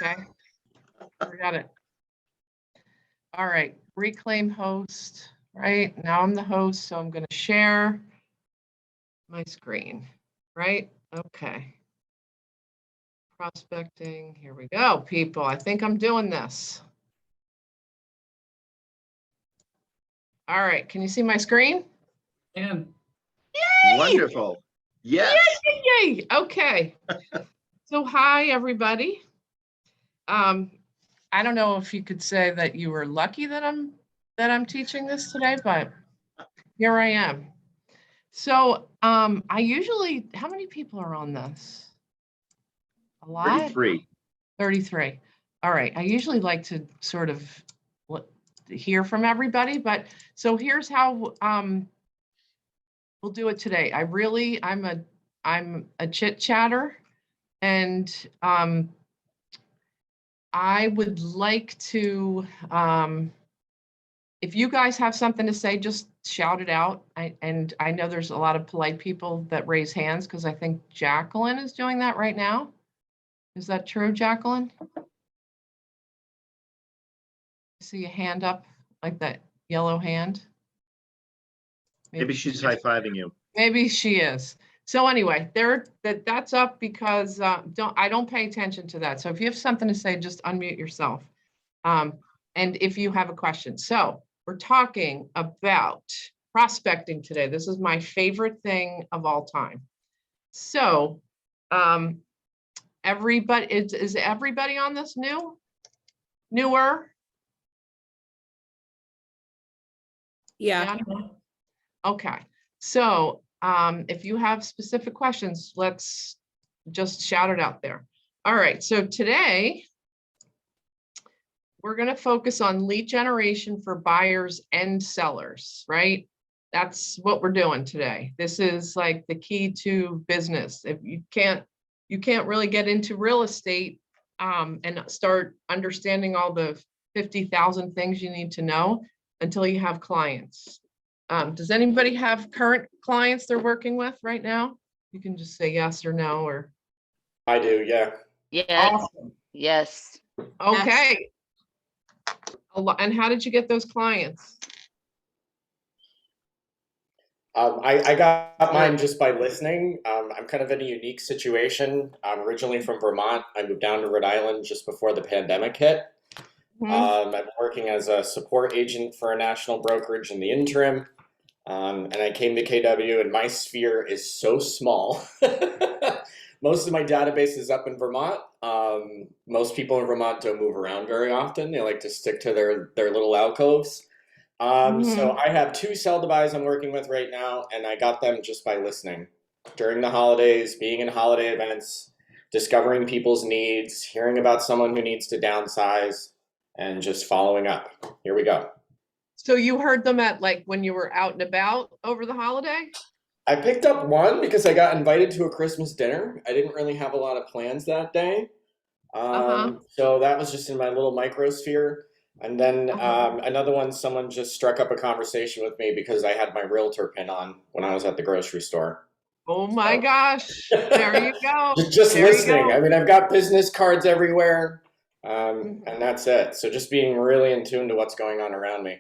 Okay, we got it. All right, reclaim host, right? Now I'm the host, so I'm going to share my screen, right? Okay. Prospecting, here we go, people. I think I'm doing this. All right, can you see my screen? And Yay! Wonderful. Yes. Yay, yay, yay. Okay. So hi, everybody. I don't know if you could say that you were lucky that I'm teaching this today, but here I am. So I usually, how many people are on this? A lot? 33. 33. All right. I usually like to sort of hear from everybody, but so here's how we'll do it today. I'm a chit chatter, and I would like to, if you guys have something to say, just shout it out. And I know there's a lot of polite people that raise hands because I think Jacqueline is doing that right now. Is that true, Jacqueline? I see a hand up, like that yellow hand. Maybe she's high-fiving you. Maybe she is. So anyway, that's up because I don't pay attention to that. So if you have something to say, just unmute yourself. And if you have a question. So we're talking about prospecting today. This is my favorite thing of all time. So everybody, is everybody on this newer? Yeah. Okay. So if you have specific questions, let's just shout it out there. All right. So today we're going to focus on lead generation for buyers and sellers, right? That's what we're doing today. This is like the key to business. If you can't really get into real estate and start understanding all the 50,000 things you need to know until you have clients. Does anybody have current clients they're working with right now? You can just say yes or no, or. I do, yeah. Yes. Awesome. Yes. Okay. And how did you get those clients? I got mine just by listening. I'm kind of in a unique situation. I'm originally from Vermont. I moved down to Rhode Island just before the pandemic hit. I've been working as a support agent for a national brokerage in the interim. And I came to KW, and my sphere is so small. Most of my database is up in Vermont. Most people in Vermont don't move around very often. They like to stick to their little alcoves. So I have 2 sell-to-buys I'm working with right now, and I got them just by listening. During the holidays, being in holiday events, discovering people's needs, hearing about someone who needs to downsize, and just following up. Here we go. So you heard them at like when you were out and about over the holiday? I picked up one because I got invited to a Christmas dinner. I didn't really have a lot of plans that day. So that was just in my little microsphere. And then another one, someone just struck up a conversation with me because I had my realtor pin on when I was at the grocery store. Oh my gosh, there you go. Just listening. I mean, I've got business cards everywhere, and that's it. So just being really in tune to what's going on around me.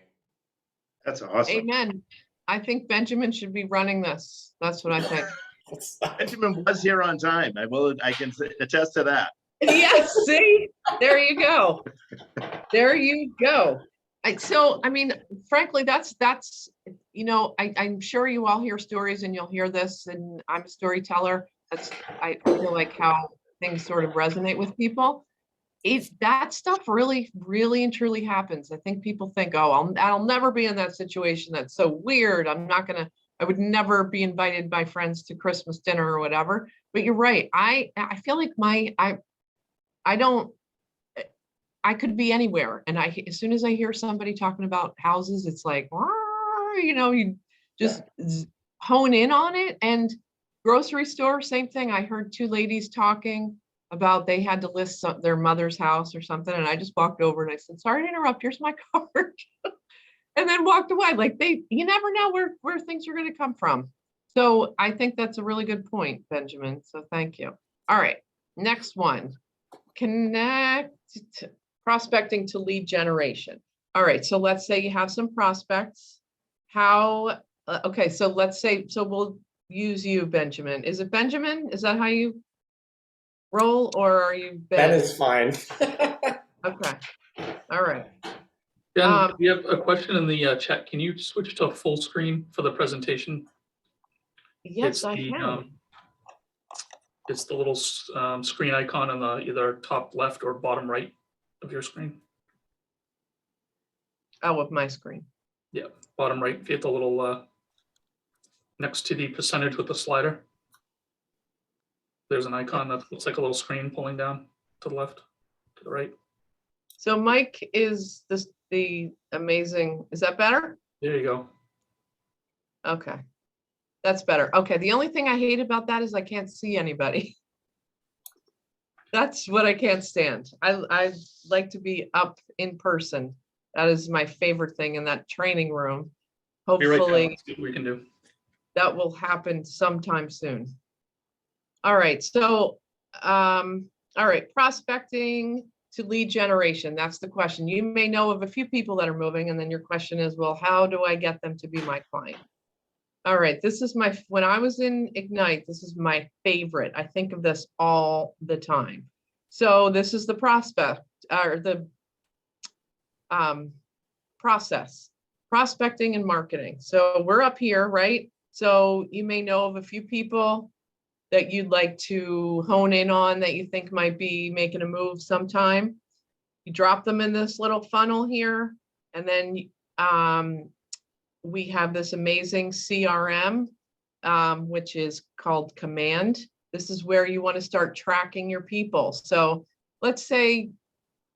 That's awesome. Amen. I think Benjamin should be running this. That's what I think. Benjamin was here on time. I can attest to that. Yes, see, there you go. There you go. So, I mean, frankly, that's, you know, I'm sure you all hear stories and you'll hear this, and I'm a storyteller. I feel like how things sort of resonate with people. That stuff really, really and truly happens. I think people think, oh, I'll never be in that situation. That's so weird. I would never be invited by friends to Christmas dinner or whatever. But you're right. I feel like I could be anywhere. And as soon as I hear somebody talking about houses, it's like, you know, you just hone in on it. And grocery store, same thing. I heard 2 ladies talking about they had to list their mother's house or something. And I just walked over and I said, sorry to interrupt, here's my card. And then walked away. Like you never know where things are going to come from. So I think that's a really good point, Benjamin. So thank you. All right, next one. connect prospecting to lead generation. All right, so let's say you have some prospects. How, okay, so let's say, so we'll use you, Benjamin. Is it Benjamin? Is that how you roll, or are you Ben Ben? is fine. Okay, all right. Ben, we have a question in the chat. Can you switch to full screen for the presentation? Yes, I can. It's the little screen icon on the either top left or bottom right of your screen. Oh, of my screen. Yeah, bottom right. If you hit the little next to the percentage with the slider, there's an icon that looks like a little screen pulling down to the left, to the right. So Mike is the amazing, is that better? There you go. Okay, that's better. Okay, the only thing I hate about that is I can't see anybody. That's what I can't stand. I like to be up in person. That is my favorite thing in that training room. Be right down. Hopefully Let's see what we can do. that will happen sometime soon. All right, so all right, prospecting to lead generation. That's the question. You may know of a few people that are moving, and then your question is, well, how do I get them to be my client? All right, this is my, when I was in Ignite, this is my favorite. I think of this all the time. So this is the prospect, or the process, prospecting and marketing. So we're up here, right? So you may know of a few people that you'd like to hone in on that you think might be making a move sometime. You drop them in this little funnel here, and then we have this amazing CRM, which is called Command. This is where you want to start tracking your people. So let's say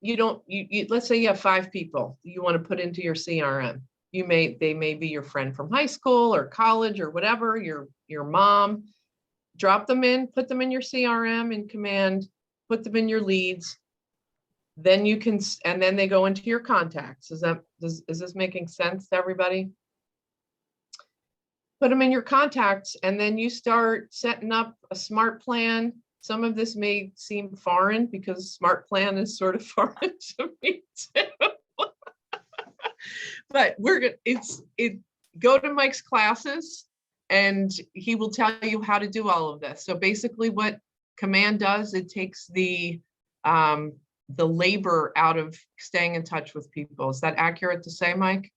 let's say you have 5 people you want to put into your CRM. They may be your friend from high school or college or whatever, your mom. Drop them in, put them in your CRM in Command, put them in your leads. Then you can, and then they go into your contacts. Is this making sense to everybody? Put them in your contacts, and then you start setting up a smart plan. Some of this may seem foreign because smart plan is sort of foreign to me too. But go to Mike's classes and he will tell you how to do all of this. So basically what Command does, it takes the labor out of staying in touch with people. Is that accurate to say, Mike?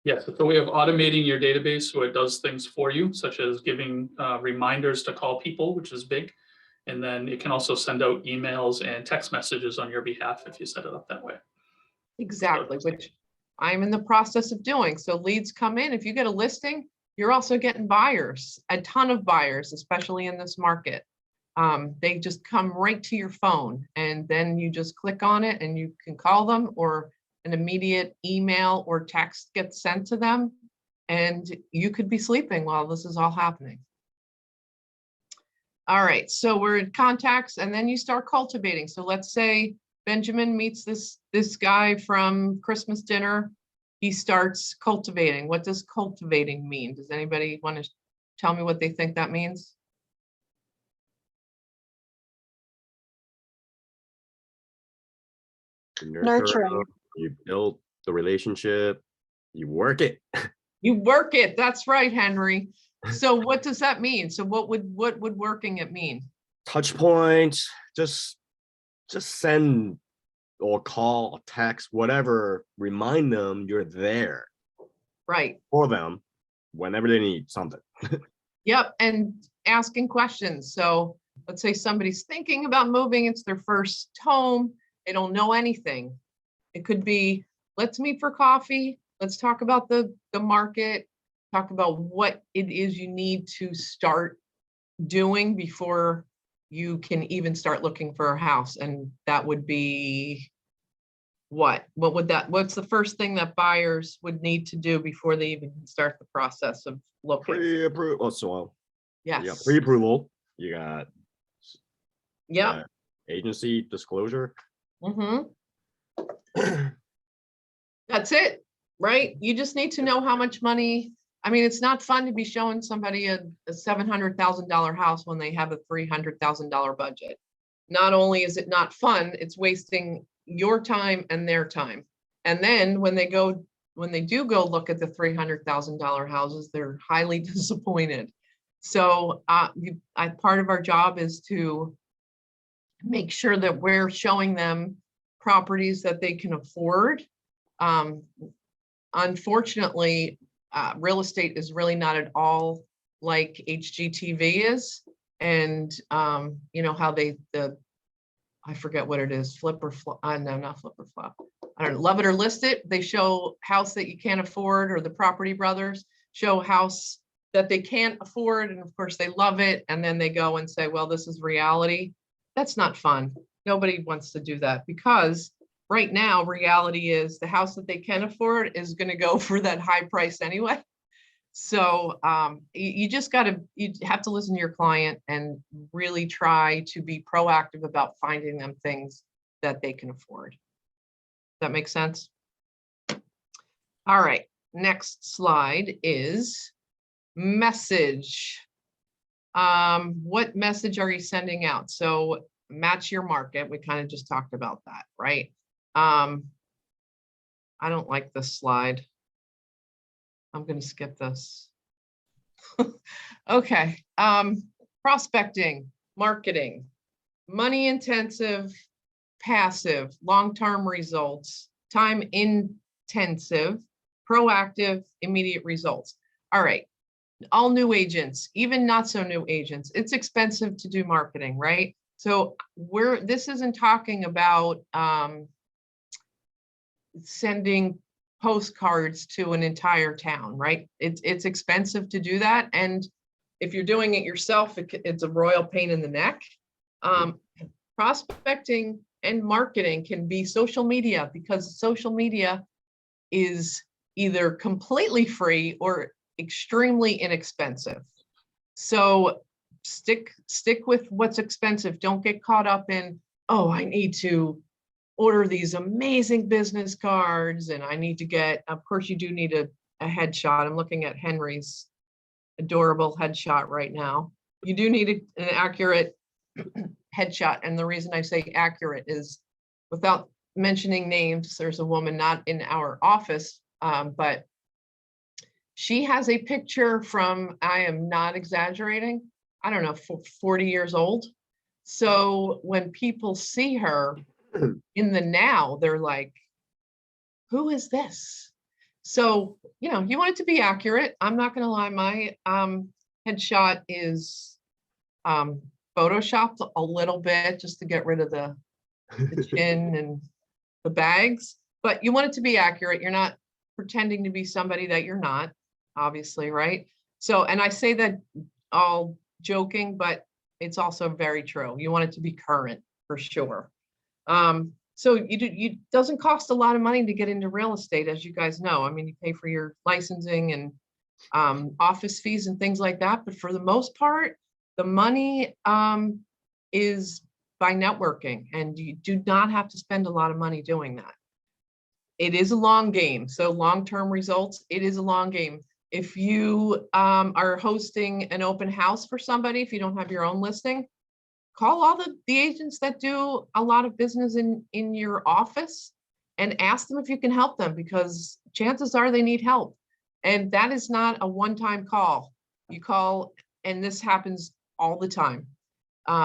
Yes, it's a way of automating your database so it does things for you, such as giving reminders to call people, which is big. And then it can also send out emails and text messages on your behalf if you set it up that way. Exactly, which I'm in the process of doing. So leads come in. If you get a listing, you're also getting buyers, a ton of buyers, especially in this market. They just come right to your phone, and then you just click on it and you can call them, or an immediate email or text gets sent to them, and you could be sleeping while this is all happening. All right, so we're in contacts, and then you start cultivating. So let's say Benjamin meets this guy from Christmas dinner. He starts cultivating. What does cultivating mean? Does anybody want to tell me what they think that means? Nurturing. You build the relationship, you work it. You work it. That's right, Henry. So what does that mean? So what would working it mean? Touch points, just send or call or text, whatever, remind them you're there. Right. For them whenever they need something. Yep, and asking questions. So let's say somebody's thinking about moving, it's their first home, they don't know anything. It could be, let's meet for coffee, let's talk about the market, talk about what it is you need to start doing before you can even start looking for a house. And that would be what's the first thing that buyers would need to do before they even start the process of looking? Pre-approval. So Yes. you got pre-approval, you got agency disclosure. That's it, right? You just need to know how much money. I mean, it's not fun to be showing somebody a $700,000 house when they have a $300,000 budget. not only is it not fun, it's wasting your time and their time. And then when they do go look at the $300,000 houses, they're highly disappointed. So part of our job is to make sure that we're showing them properties that they can afford. Unfortunately, real estate is really not at all like HGTV is. And you know how I forget what it is, flip or flop. No, not flip or flop. I don't know, love it or list it. They show house that you can't afford, or the Property Brothers show house that they can't afford. And of course they love it. And then they go and say, well, this is reality. That's not fun. Nobody wants to do that, because right now reality is the house that they can afford is going to go for that high price anyway. So you have to listen to your client and really try to be proactive about finding them things that they can afford. Does that make sense? All right, next slide is message. What message are you sending out? So match your market. We kind of just talked about that, right? I don't like this slide. I'm going to skip this. Okay. Prospecting, marketing, money intensive, passive, long-term results, time intensive, proactive, immediate results. All right. All new agents, even not so new agents, it's expensive to do marketing, right? So this isn't talking about sending postcards to an entire town, right? It's expensive to do that. And if you're doing it yourself, it's a royal pain in the neck. Prospecting and marketing can be social media, because social media is either completely free or extremely inexpensive. So stick with what's expensive. Don't get caught up in, oh, I need to order these amazing business cards, and I need to get, of course you do need a headshot. I'm looking at Henry's adorable headshot right now. You do need an accurate headshot. And the reason I say accurate is, without mentioning names, there's a woman not in our office, but she has a picture from, I am not exaggerating, I don't know, 40 years old. So when people see her in the now, they're like, who is this? So, you know, you want it to be accurate. I'm not going to lie. My headshot is photoshopped a little bit just to get rid of the chin and the bags, but you want it to be accurate. You're not pretending to be somebody that you're not, obviously, right? So, and I say that all joking, but it's also very true. You want it to be current for sure. So it doesn't cost a lot of money to get into real estate, as you guys know. I mean, you pay for your licensing and office fees and things like that, but for the most part, the money is by networking, and you do not have to spend a lot of money doing that. It is a long game. So long-term results, it is a long game. If you are hosting an open house for somebody, if you don't have your own listing, call all the agents that do a lot of business in your office and ask them if you can help them, because chances are they need help. And that is not a one-time call. You call, and this happens all the time.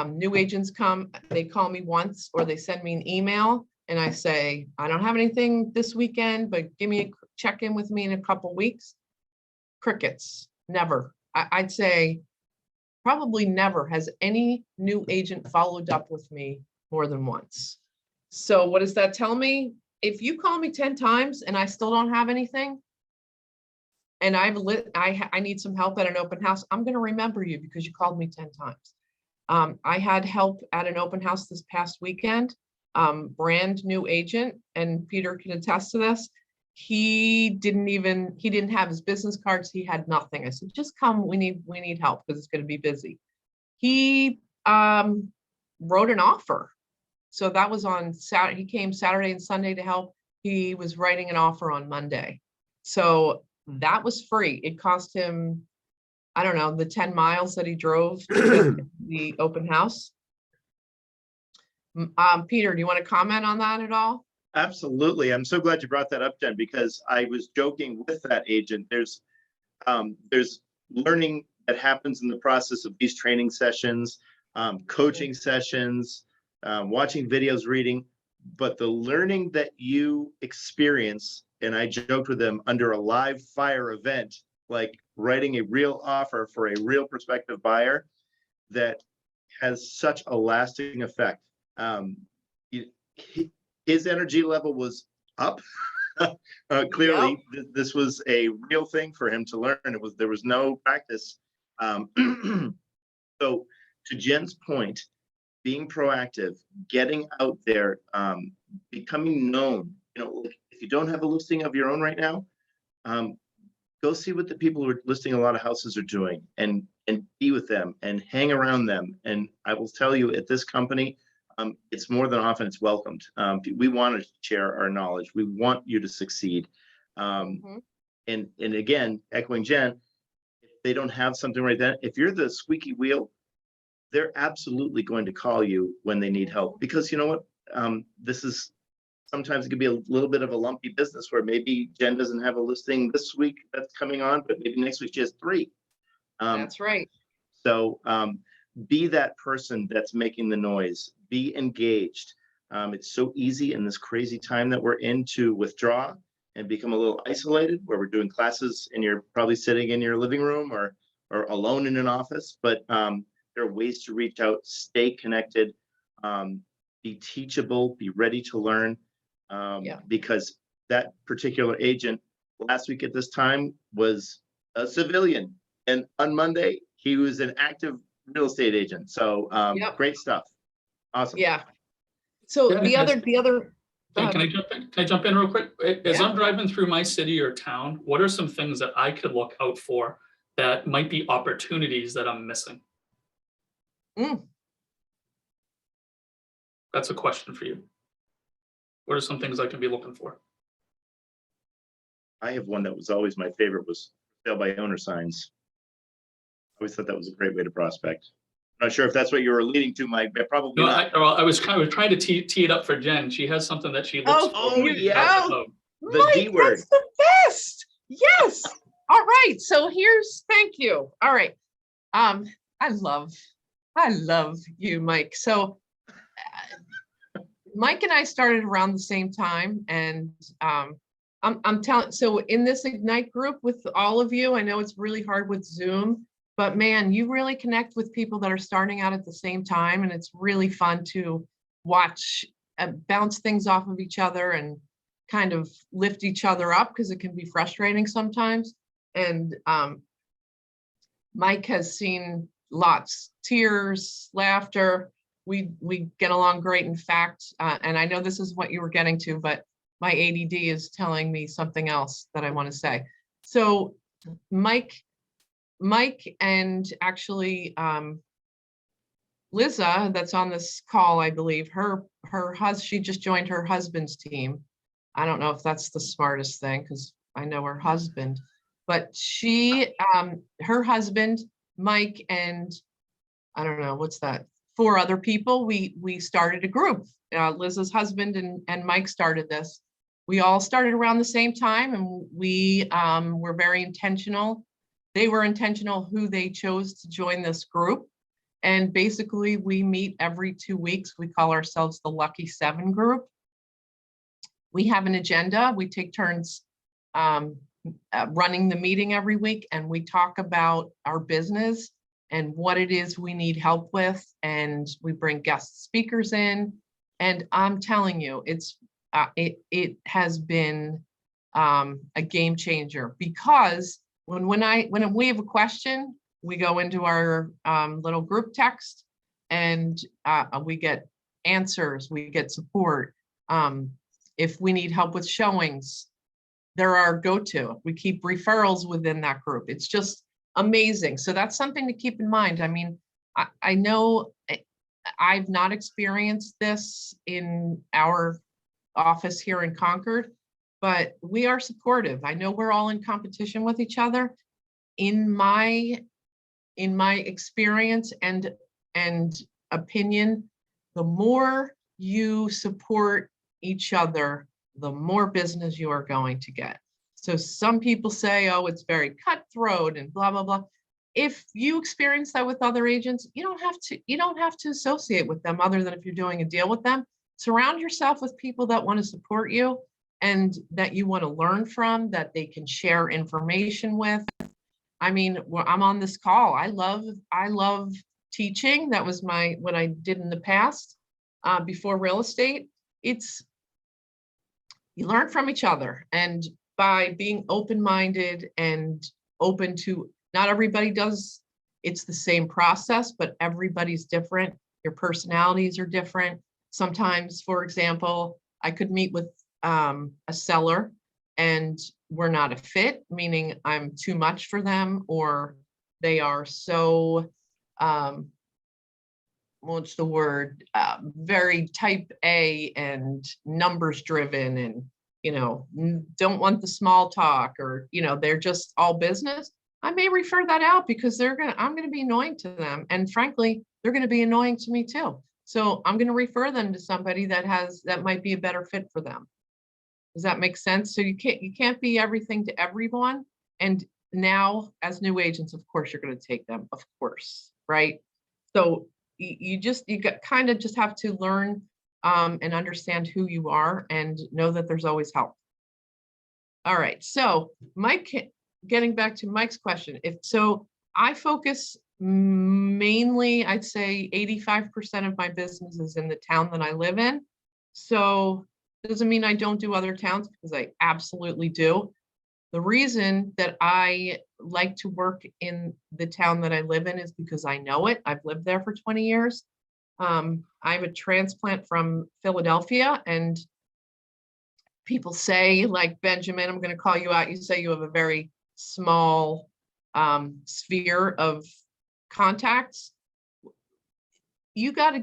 New agents come, they call me once, or they send me an email, and I say, I don't have anything this weekend, but give me a check in with me in a couple weeks. Crickets, never. I'd say probably never has any new agent followed up with me more than once. So what does that tell me? If you call me 10 times and I still don't have anything, and I need some help at an open house, I'm going to remember you because you called me 10 times. I had help at an open house this past weekend, brand new agent, and Peter can attest to this. He didn't have his business cards. He had nothing. I said, just come, we need help because it's going to be busy. He wrote an offer. So that was on Saturday. He came Saturday and Sunday to help. He was writing an offer on Monday. So that was free. It cost him, I don't know, the 10 miles that he drove to the open house. Peter, do you want to comment on that at all? Absolutely. I'm so glad you brought that up, Jen, because I was joking with that agent. There's learning that happens in the process of these training sessions, coaching sessions, watching videos, reading, but the learning that you experience, and I joked with them, under a live fire event, like writing a real offer for a real prospective buyer, that has such a lasting effect. His energy level was up. Clearly, this was a real thing for him to learn. There was no practice. So to Jen's point, being proactive, getting out there, becoming known. If you don't have a listing of your own right now, go see what the people who are listing a lot of houses are doing, and be with them and hang around them. And I will tell you, at this company, it's more than often it's welcomed. We want to share our knowledge. We want you to succeed. And again, echoing Jen, if they don't have something right then, if you're the squeaky wheel, they're absolutely going to call you when they need help. Because you know what? Sometimes it could be a little bit of a lumpy business where maybe Jen doesn't have a listing this week that's coming on, but maybe next week she has 3. That's right. So be that person that's making the noise. Be engaged. It's so easy in this crazy time that we're in to withdraw and become a little isolated, where we're doing classes and you're probably sitting in your living room or alone in an office. But there are ways to reach out, stay connected, be teachable, be ready to learn. Because that particular agent last week at this time was a civilian, and on Monday he was an active real estate agent. So great stuff. Awesome. Yeah. So Yeah, the other. Can I jump in real quick? As Yeah. I'm driving through my city or town, what are some things that I could look out for that might be opportunities that I'm missing? That's a question for you. What are some things I can be looking for? I have one that was always my favorite, was sale by owner signs. I always thought that was a great way to prospect. I'm not sure if that's what you were leading to, Mike, but probably No, not. I was kind of trying to tee it up for Jen. She has something that she looks for. The Mike, D word. that's the best. Yes. All right. So thank you. All right. I love you, Mike. So Mike and I started around the same time, and I'm telling, so in this Ignite group with all of you, I know it's really hard with Zoom, but man, you really connect with people that are starting out at the same time, and it's really fun to watch bounce things off of each other and kind of lift each other up, because it can be frustrating sometimes. And Mike has seen lots, tears, laughter. We get along great. In fact, and I know this is what you were getting to, but my ADD is telling me something else that I want to say. So Mike and actually Liza, that's on this call, I believe, she just joined her husband's team. I don't know if that's the smartest thing, because I know her husband, but her husband, Mike, and I don't know, what's that? 4 other people, we started a group. Liza's husband and Mike started this. We all started around the same time, and we were very intentional. They were intentional who they chose to join this group. And basically we meet every 2 weeks. We call ourselves the Lucky 7 group. We have an agenda. We take turns running the meeting every week, and we talk about our business and what it is we need help with. And we bring guest speakers in. And I'm telling you, it has been a game changer, because when we have a question, we go into our little group text, and we get answers, we get support. If we need help with showings, they're our go-to. We keep referrals within that group. It's just amazing. So that's something to keep in mind. I mean, I know I've not experienced this in our office here in Concord, but we are supportive. I know we're all in competition with each other. In my experience and opinion, the more you support each other, the more business you are going to get. So some people say, oh, it's very cutthroat and blah, blah, blah. If you experience that with other agents, you don't have to associate with them other than if you're doing a deal with them. Surround yourself with people that want to support you and that you want to learn from, that they can share information with. I mean, I'm on this call. I love teaching. That was what I did in the past before real estate. You learn from each other, and by being open-minded and open to, not everybody does, it's the same process, but everybody's different. Your personalities are different. Sometimes, for example, I could meet with a seller and we're not a fit, meaning I'm too much for them, or they are so, what's the word, very type A and numbers driven, and, you know, don't want the small talk, or, you know, they're just all business. I may refer that out because I'm going to be annoying to them. And frankly, they're going to be annoying to me too. So I'm going to refer them to somebody that might be a better fit for them. Does that make sense? So you can't be everything to everyone. And now, as new agents, of course, you're going to take them, of course, right? So you kind of just have to learn and understand who you are and know that there's always help. All right. So Mike, getting back to Mike's question, I focus mainly, I'd say 85% of my business is in the town that I live in. So doesn't mean I don't do other towns, because I absolutely do. The reason that I like to work in the town that I live in is because I know it. I've lived there for 20 years. I'm a transplant from Philadelphia, and people say, like, Benjamin, I'm going to call you out. You say you have a very small sphere of contacts. You got to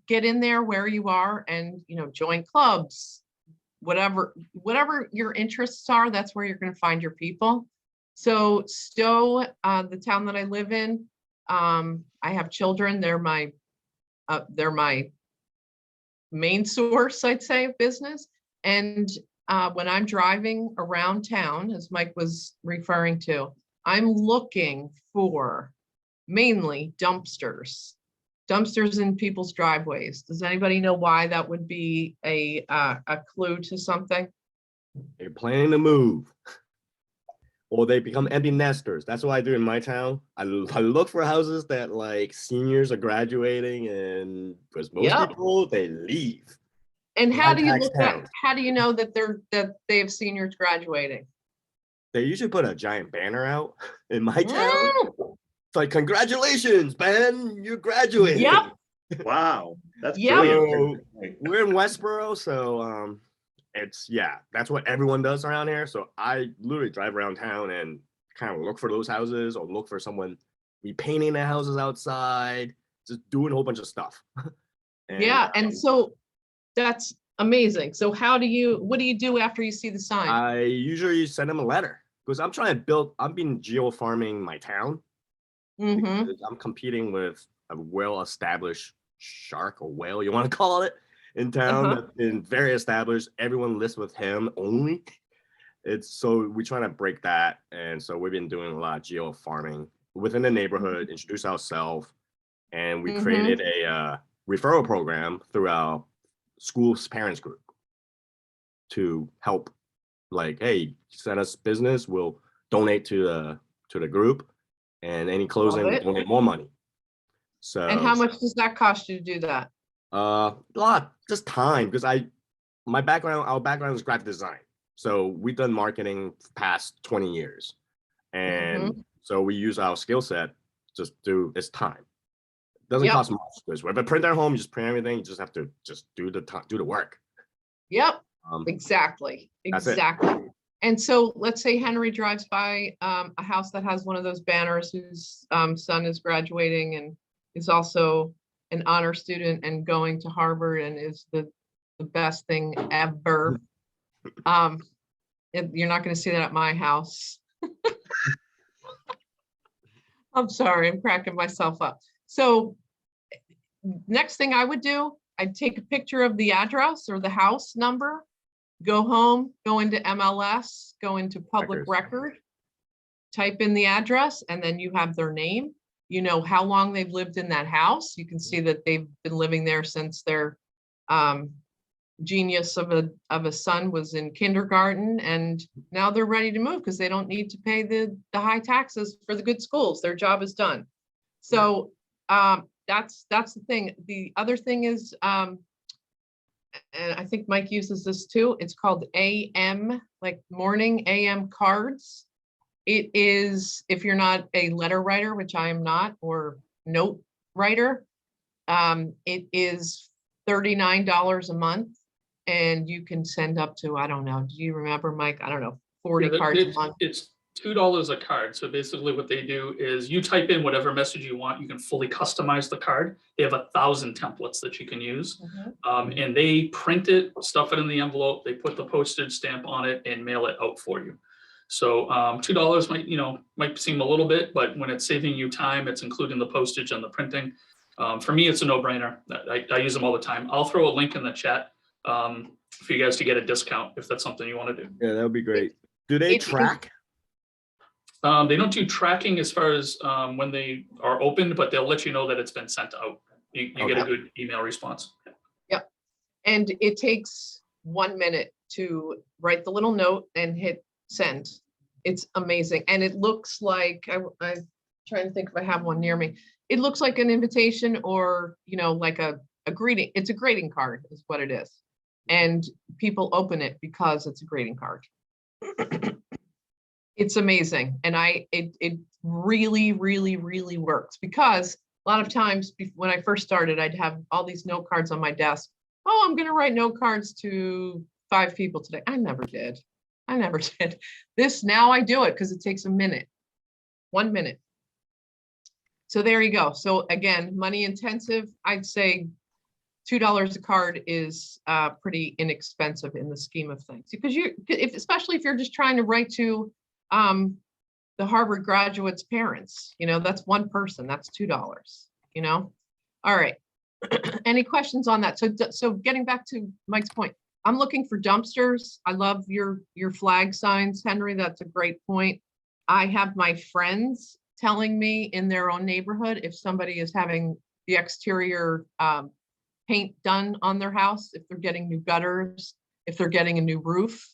get in there where you are and, you know, join clubs, whatever your interests are, that's where you're going to find your people. So Stowe, the town that I live in, I have children. They're my main source, I'd say, of business. And when I'm driving around town, as Mike was referring to, I'm looking for mainly dumpsters in people's driveways. Does anybody know why that would be a clue to something? They're planning to move, or they become empty nesters. That's what I do in my town. I look for houses that, like, seniors are graduating, and because most people, they leave. And how do you know that they have seniors graduating? They usually put a giant banner out in my town. It's like, congratulations, Ben, you graduated. Yep. Wow, that's brilliant. We're in Westboro, so that's what everyone does around here. So I literally drive around town and kind of look for those houses, or look for someone repainting their houses outside, just doing a whole bunch of stuff. And so that's amazing. So what do you do after you see the sign? I usually send them a letter, because I've been geo-farming my town. I'm competing with a well-established shark or whale, you want to call it, in town, that's been very established. Everyone lists with him only. So we're trying to break that. And so we've been doing a lot of geo-farming within the neighborhood, introduce ourselves, and we created a referral program through our school's parents group to help, like, hey, send us business, we'll donate to the group, and any closing, we'll donate more money. So, and how much does that cost you to do that? A lot, just time, because our background is graphic design. So we've done marketing for the past 20 years. And so we use our skill set, it's time. It doesn't cost much, because we have a printer at home, you just print everything, you just have to do the work. Yep. Exactly. And so let's say Henry drives by a house that has one of those banners, whose son is graduating and is also an honor student and going to Harvard and is the best thing ever. You're not going to see that at my house. I'm sorry, I'm cracking myself up. So next thing I would do I'd take a picture of the address or the house number, go home, go into MLS, go into public record, type in the address, and then you have their name. You know how long they've lived in that house. You can see that they've been living there since their genius of a son was in kindergarten, and now they're ready to move because they don't need to pay the high taxes for the good schools. Their job is done. So that's the thing. The other thing is, and I think Mike uses this too, it's called AM, like morning AM cards. It is, if you're not a letter writer, which I am not, or note writer, it is $39 a month, and you can send up to, I don't know, do you remember, Mike? I don't know, 40 cards a month. It's $2 a card. So basically what they do is you type in whatever message you want. You can fully customize the card. They have 1,000 templates that you can use. And they print it, stuff it in the envelope, they put the postage stamp on it and mail it out for you. So $2 might seem a little bit, but when it's saving you time, it's including the postage and the printing. For me, it's a no-brainer. I use them all the time. I'll throw a link in the chat for you guys to get a discount if that's something you want to do. Yeah, that would be great. Do they track? They don't do tracking as far as when they are opened, but they'll let you know that it's been sent out. You get a good email response. Yep. And it takes 1 minute to write the little note and hit send. It's amazing. And it looks like, I'm trying to think if I have one near me. It looks like an invitation, or, like a greeting. It's a greeting card is what it is. And people open it because it's a greeting card. It's amazing. And it really, really, really works, because a lot of times when I first started, I'd have all these note cards on my desk. Oh, I'm going to write note cards to 5 people today. I never did. This, now I do it because it takes a minute, 1 minute. So there you go. So again, money intensive, I'd say $2 a card is pretty inexpensive in the scheme of things, because especially if you're just trying to write to the Harvard graduate's parents, that's one person, that's $2, All right. Any questions on that? So getting back to Mike's point, I'm looking for dumpsters. I love your flag signs, Henry. That's a great point. I have my friends telling me in their own neighborhood if somebody is having the exterior paint done on their house, if they're getting new gutters, if they're getting a new roof.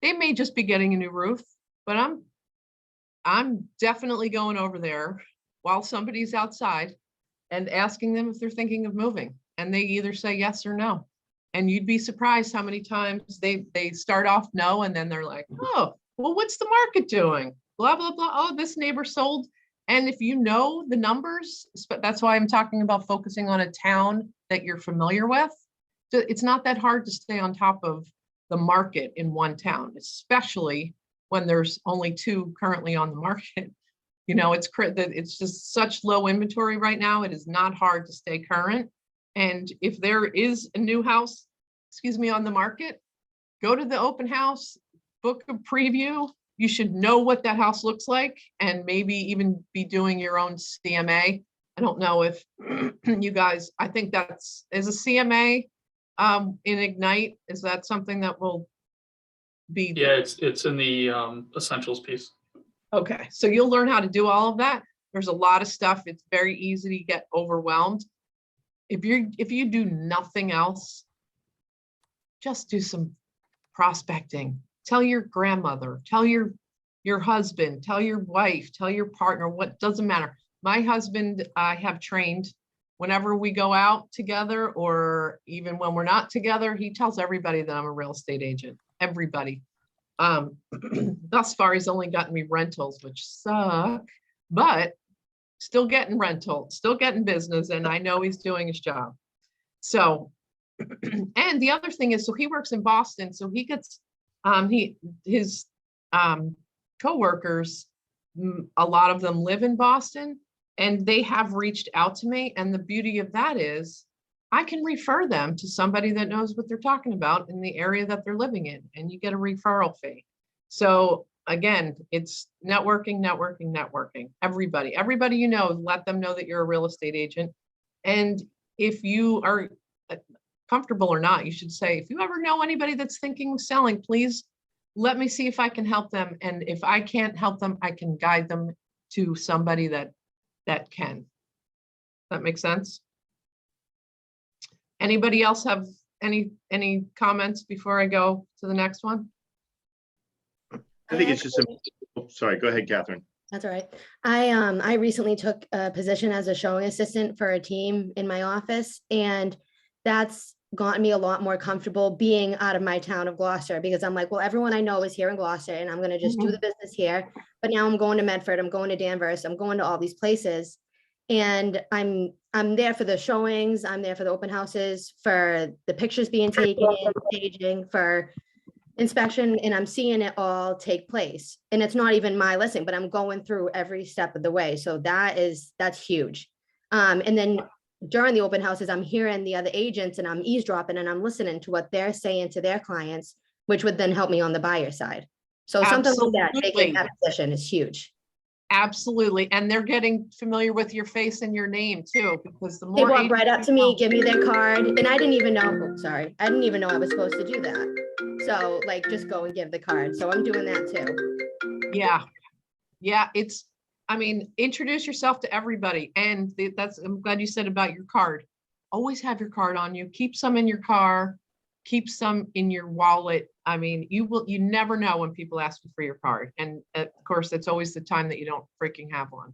They may just be getting a new roof, but I'm definitely going over there while somebody's outside and asking them if they're thinking of moving. And they either say yes or no. And you'd be surprised how many times they start off no, and then they're like, oh, well, what's the market doing? Blah, blah, blah. Oh, this neighbor sold. And if you know the numbers, that's why I'm talking about focusing on a town that you're familiar with. It's not that hard to stay on top of the market in one town, especially when there's only 2 currently on the market. It's just such low inventory right now. It is not hard to stay current. And if there is a new house, on the market, go to the open house, book a preview. You should know what that house looks like, and maybe even be doing your own CMA. I don't know if you guys, I think is a CMA in Ignite. Is that something that will be? Yeah, it's in the essentials piece. Okay, so you'll learn how to do all of that. There's a lot of stuff. It's very easy to get overwhelmed. If you do nothing else, just do some prospecting. Tell your grandmother, tell your husband, tell your wife, tell your partner, what doesn't matter. My husband, I have trained whenever we go out together, or even when we're not together, he tells everybody that I'm a real estate agent, everybody. Thus far, he's only gotten me rentals, which suck, but still getting rental, still getting business, and I know he's doing his job. So, and the other thing is, so he works in Boston, so he gets, his coworkers, a lot of them live in Boston, and they have reached out to me. And the beauty of that is I can refer them to somebody that knows what they're talking about in the area that they're living in, and you get a referral fee. So again, it's networking. Everybody let them know that you're a real estate agent. And if you are comfortable or not, you should say, if you ever know anybody that's thinking of selling, please let me see if I can help them. And if I can't help them, I can guide them to somebody that can. That makes sense? Anybody else have any comments before I go to the next one? I think it's just sorry, go ahead, Catherine. That's all right. I recently took a position as a showing assistant for a team in my office, and that's gotten me a lot more comfortable being out of my town of Gloucester, because I'm like, well, everyone I know is here in Gloucester and I'm going to just do the business here. But now I'm going to Medford, I'm going to Danvers, I'm going to all these places. And I'm there for the showings, I'm there for the open houses, for the pictures being taken, staging, for inspection, and I'm seeing it all take place. And it's not even my listing, but I'm going through every step of the way. So that's huge. And then during the open houses, I'm hearing the other agents and I'm eavesdropping and I'm listening to what they're saying to their clients, which would then help me on the buyer side. So something like that, taking that position is huge. Absolutely. And they're getting familiar with your face and your name too, because the more they walk right up to me, give me their card. And I didn't even know, I didn't even know I was supposed to do that. So like, just go and give the card. So I'm doing that too. Yeah. Yeah. I mean, introduce yourself to everybody. And I'm glad you said about your card. Always have your card on you. Keep some in your car. Keep some in your wallet. I mean, you never know when people ask you for your card. And of course, it's always the time that you don't freaking have one.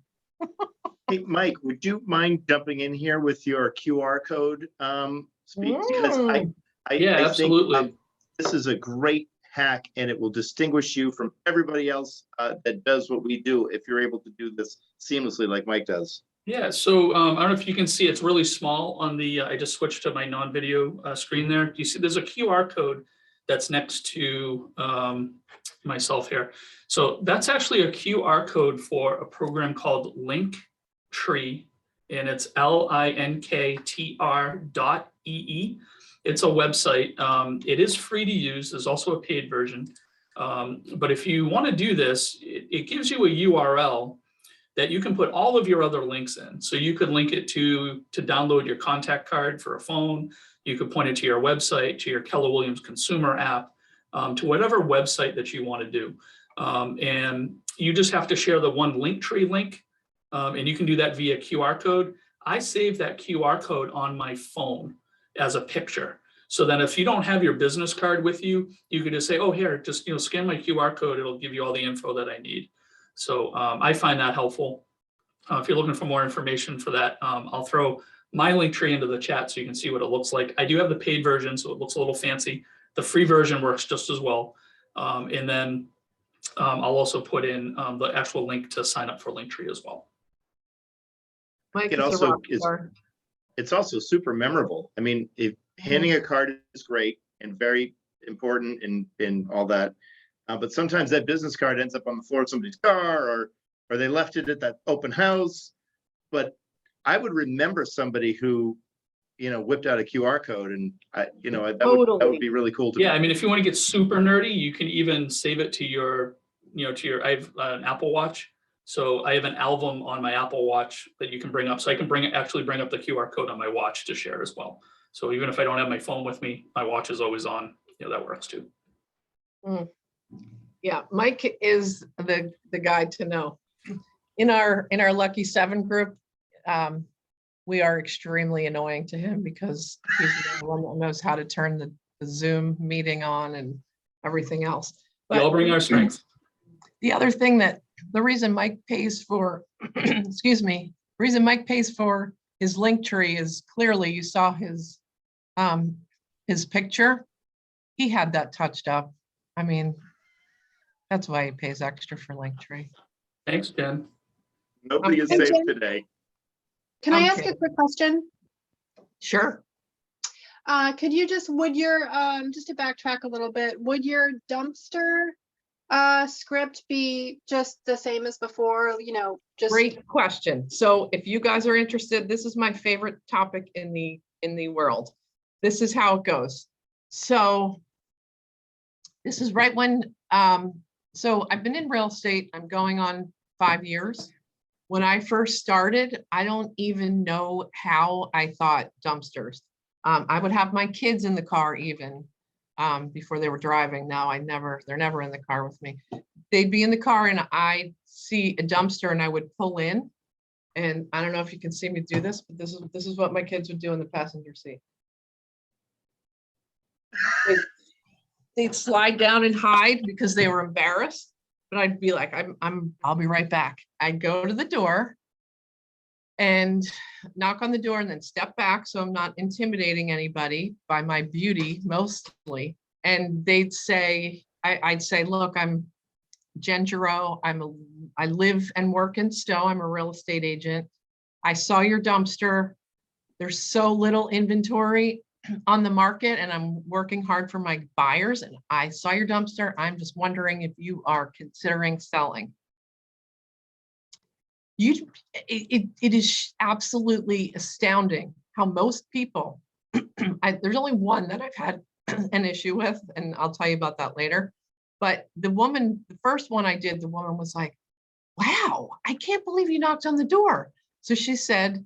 Hey, Mike, would you mind jumping in here with your QR code speak? Because I absolutely. think this is a great hack, and it will distinguish you from everybody else that does what we do if you're able to do this seamlessly like Mike does. Yeah, so I don't know if you can see, it's really small on the, I just switched to my non-video screen there. You see there's a QR code that's next to myself here. So that's actually a QR code for a program called Linktree, and it's linktr.ee. It's a website. It is free to use. There's also a paid version. But if you want to do this, it gives you a URL that you can put all of your other links in. So you could link it to download your contact card for a phone. You could point it to your website, to your Keller Williams consumer app, to whatever website that you want to do. And you just have to share the one Linktree link, and you can do that via QR code. I save that QR code on my phone as a picture. So then if you don't have your business card with you, you could just say, oh, here, just scan my QR code. It'll give you all the info that I need. So I find that helpful. If you're looking for more information for that, I'll throw my Linktree into the chat so you can see what it looks like. I do have the paid version, so it looks a little fancy. The free version works just as well. And then I'll also put in the actual link to sign up for Linktree as well. Mike, it's also super memorable. I mean, handing a card is great and very important in all that. But sometimes that business card ends up on the floor of somebody's car, or they left it at that open house. But I would remember somebody who, whipped out a QR code, and that would be really cool to I mean, if you want to get super nerdy, you can even save it to your, I have an Apple Watch. So I have an album on my Apple Watch that you can bring up. So I can actually bring up the QR code on my watch to share as well. So even if I don't have my phone with me, my watch is always on. That works too. Yeah, Mike is the guy to know. In our Lucky 7 group, we are extremely annoying to him because he's the one that knows how to turn the Zoom meeting on and everything else. We all bring our strengths. The other thing the reason Mike pays for, excuse me, the reason Mike pays for his Linktree is clearly you saw his picture. He had that touched up. I mean, that's why he pays extra for Linktree. Thanks, Jen. Nobody is safe today. Can I ask a quick question? Sure. Could you would your, just to backtrack a little bit, would your dumpster script be just the same as before? Great question. So if you guys are interested, this is my favorite topic in the world. This is how it goes. So this is right when, so I've been in real estate. I'm going on 5 years. When I first started, I don't even know how I thought dumpsters. I would have my kids in the car even before they were driving. Now they're never in the car with me. They'd be in the car and I'd see a dumpster and I would pull in. And I don't know if you can see me do this, but this is what my kids would do in the passenger seat. They'd slide down and hide because they were embarrassed. But I'd be like, I'll be right back. I'd go to the door and knock on the door and then step back so I'm not intimidating anybody by my beauty mostly. And they'd say, I'd say, look, I'm Jen Giroux. I live and work in Stowe. I'm a real estate agent. I saw your dumpster. There's so little inventory on the market and I'm working hard for my buyers and I saw your dumpster. I'm just wondering if you are considering selling. It is absolutely astounding how most people, there's only one that I've had an issue with, and I'll tell you about that later. But the first one I did, the woman was like, wow, I can't believe you knocked on the door. So she said,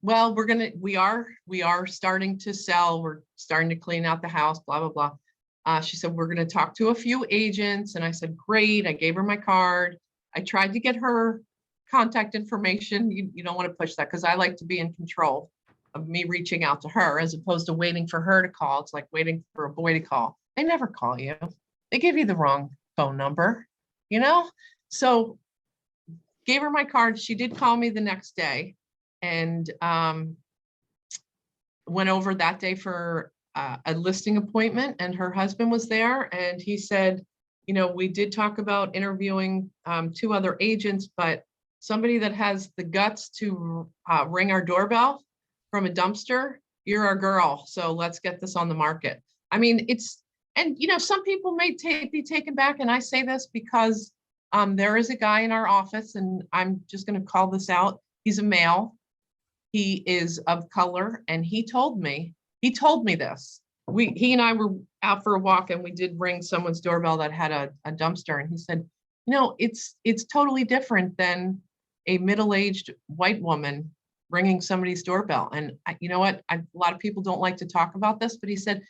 well, we are starting to sell. We're starting to clean out the house, blah, blah, blah. She said, we're going to talk to a few agents. And I said, great. I gave her my card. I tried to get her contact information. You don't want to push that because I like to be in control of me reaching out to her as opposed to waiting for her to call. It's like waiting for a boy to call. They never call you. They give you the wrong phone number, you know? So gave her my card. She did call me the next day and went over that day for a listing appointment and her husband was there. And he said, you know, we did talk about interviewing 2 other agents, but somebody that has the guts to ring our doorbell from a dumpster, you're our girl. So let's get this on the market. I mean, and you know, some people may be taken back. And I say this because there is a guy in our office and I'm just going to call this out. He's a male. He is of color. And he told me this. He and I were out for a walk and we did ring someone's doorbell that had a dumpster. And he said, you know, it's totally different than a middle-aged white woman ringing somebody's doorbell. And you know what? A lot of people don't like to talk about this, but he said,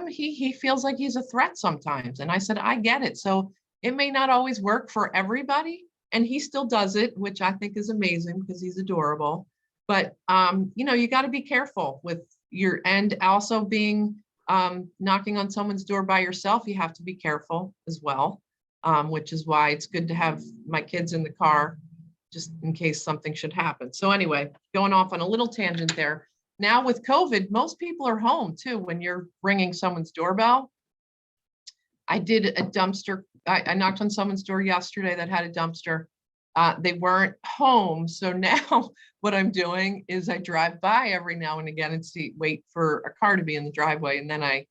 he feels like he's a threat sometimes. And I said, I get it. So it may not always work for everybody. And he still does it, which I think is amazing because he's adorable. But, you know, you got to be careful with and also being knocking on someone's door by yourself. You have to be careful as well, which is why it's good to have my kids in the car just in case something should happen. So anyway, going off on a little tangent there. Now with COVID, most people are home too when you're ringing someone's doorbell. I did a dumpster. I knocked on someone's door yesterday that had a dumpster. They weren't home. So now what I'm doing is I drive by every now and again and wait for a car to be in the driveway. And then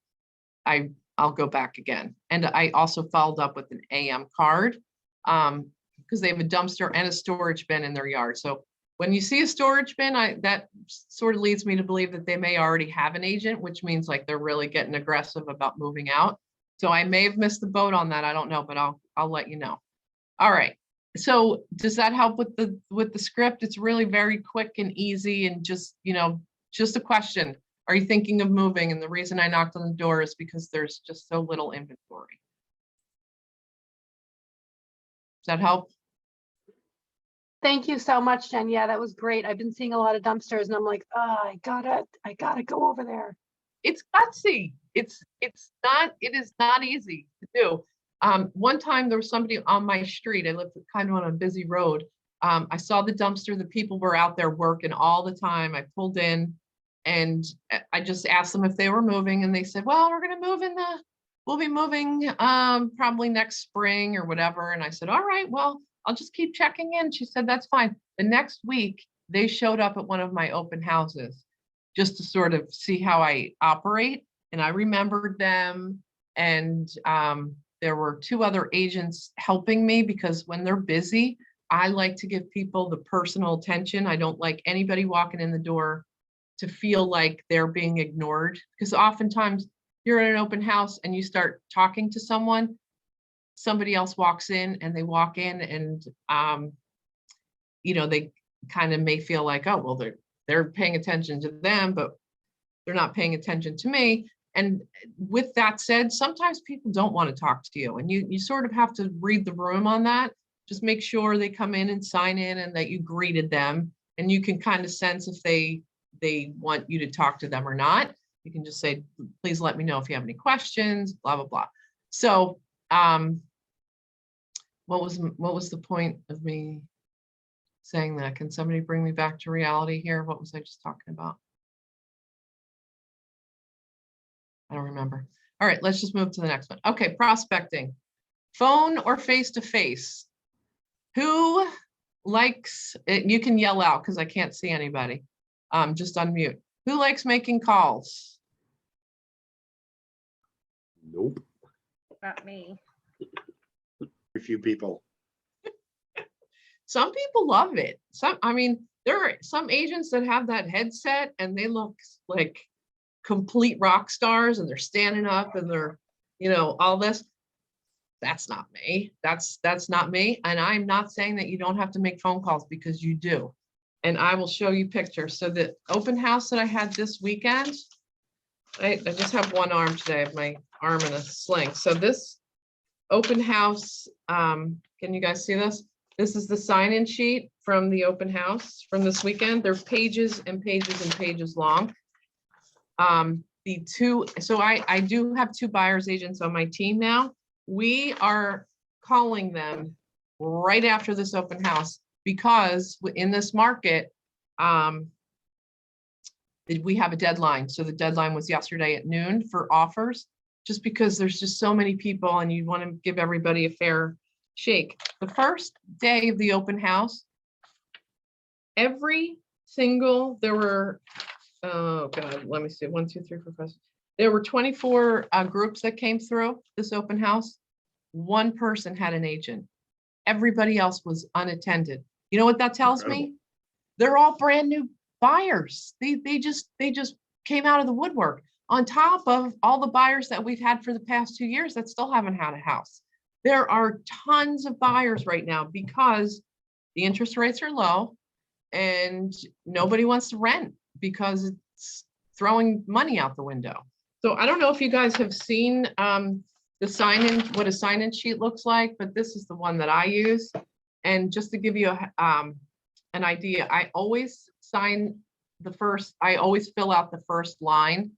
I'll go back again. And I also followed up with an AM card because they have a dumpster and a storage bin in their yard. So when you see a storage bin, that sort of leads me to believe that they may already have an agent, which means like they're really getting aggressive about moving out. So I may have missed the boat on that. I don't know, but I'll let you know. All right. So does that help with the script? It's really very quick and easy and just, you know, just a question. Are you thinking of moving? And the reason I knocked on the door is because there's just so little inventory. Does that help? Thank you so much, Jen. Yeah, that was great. I've been seeing a lot of dumpsters and I'm like, oh, I gotta go over there. It's gutsy. It is not easy to do. One time there was somebody on my street. I lived kind of on a busy road. I saw the dumpster. The people were out there working all the time. I pulled in and I just asked them if they were moving and they said, well, we'll be moving probably next spring or whatever. And I said, all right, well, I'll just keep checking in. She said, that's fine. The next week they showed up at one of my open houses just to sort of see how I operate. And I remembered them. And there were 2 other agents helping me because when they're busy, I like to give people the personal attention. I don't like anybody walking in the door to feel like they're being ignored because oftentimes you're in an open house and you start talking to someone, somebody else walks in and they walk in and, you know, they kind of may feel like, oh, well, they're paying attention to them, but they're not paying attention to me. And with that said, sometimes people don't want to talk to you, and you sort of have to read the room on that. Just make sure they come in and sign in and that you greeted them, and you can kind of sense if they want you to talk to them or not. You can just say, please let me know if you have any questions, blah, blah, blah. So what was the point of me saying that? Can somebody bring me back to reality here? What was I just talking about? I don't remember. All right, let's just move to the next one. Okay, prospecting. Phone or face-to-face? Who likes it? You can yell out because I can't see anybody. Just unmute. Who likes making calls? Nope. Not me. A few people. Some people love it. I mean, there are some agents that have that headset and they look like complete rock stars, and they're standing up and they're, all this. That's not me. That's not me. And I'm not saying that you don't have to make phone calls, because you do. And I will show you pictures. So the open house that I had this weekend, I just have one arm today. I have my arm in a sling. So this open house, can you guys see this? This is the sign-in sheet from the open house from this weekend. They're pages and pages and pages long. So I do have 2 buyers agents on my team now. We are calling them right after this open house, because in this market, we have a deadline. So the deadline was yesterday at noon for offers, just because there's just so many people and you want to give everybody a fair shake. The first day of the open house, there were, oh God, let me see, 1, 2, 3, 4, 5. There were 24 groups that came through this open house. 1 person had an agent. Everybody else was unattended. You know what that tells me? They're all brand new buyers. They just came out of the woodwork, on top of all the buyers that we've had for the past 2 years that still haven't had a house. There are tons of buyers right now because the interest rates are low and nobody wants to rent because it's throwing money out the window. So I don't know if you guys have seen the sign-in, what a sign-in sheet looks like, but this is the one that I use. And just to give you an idea, I always fill out the first line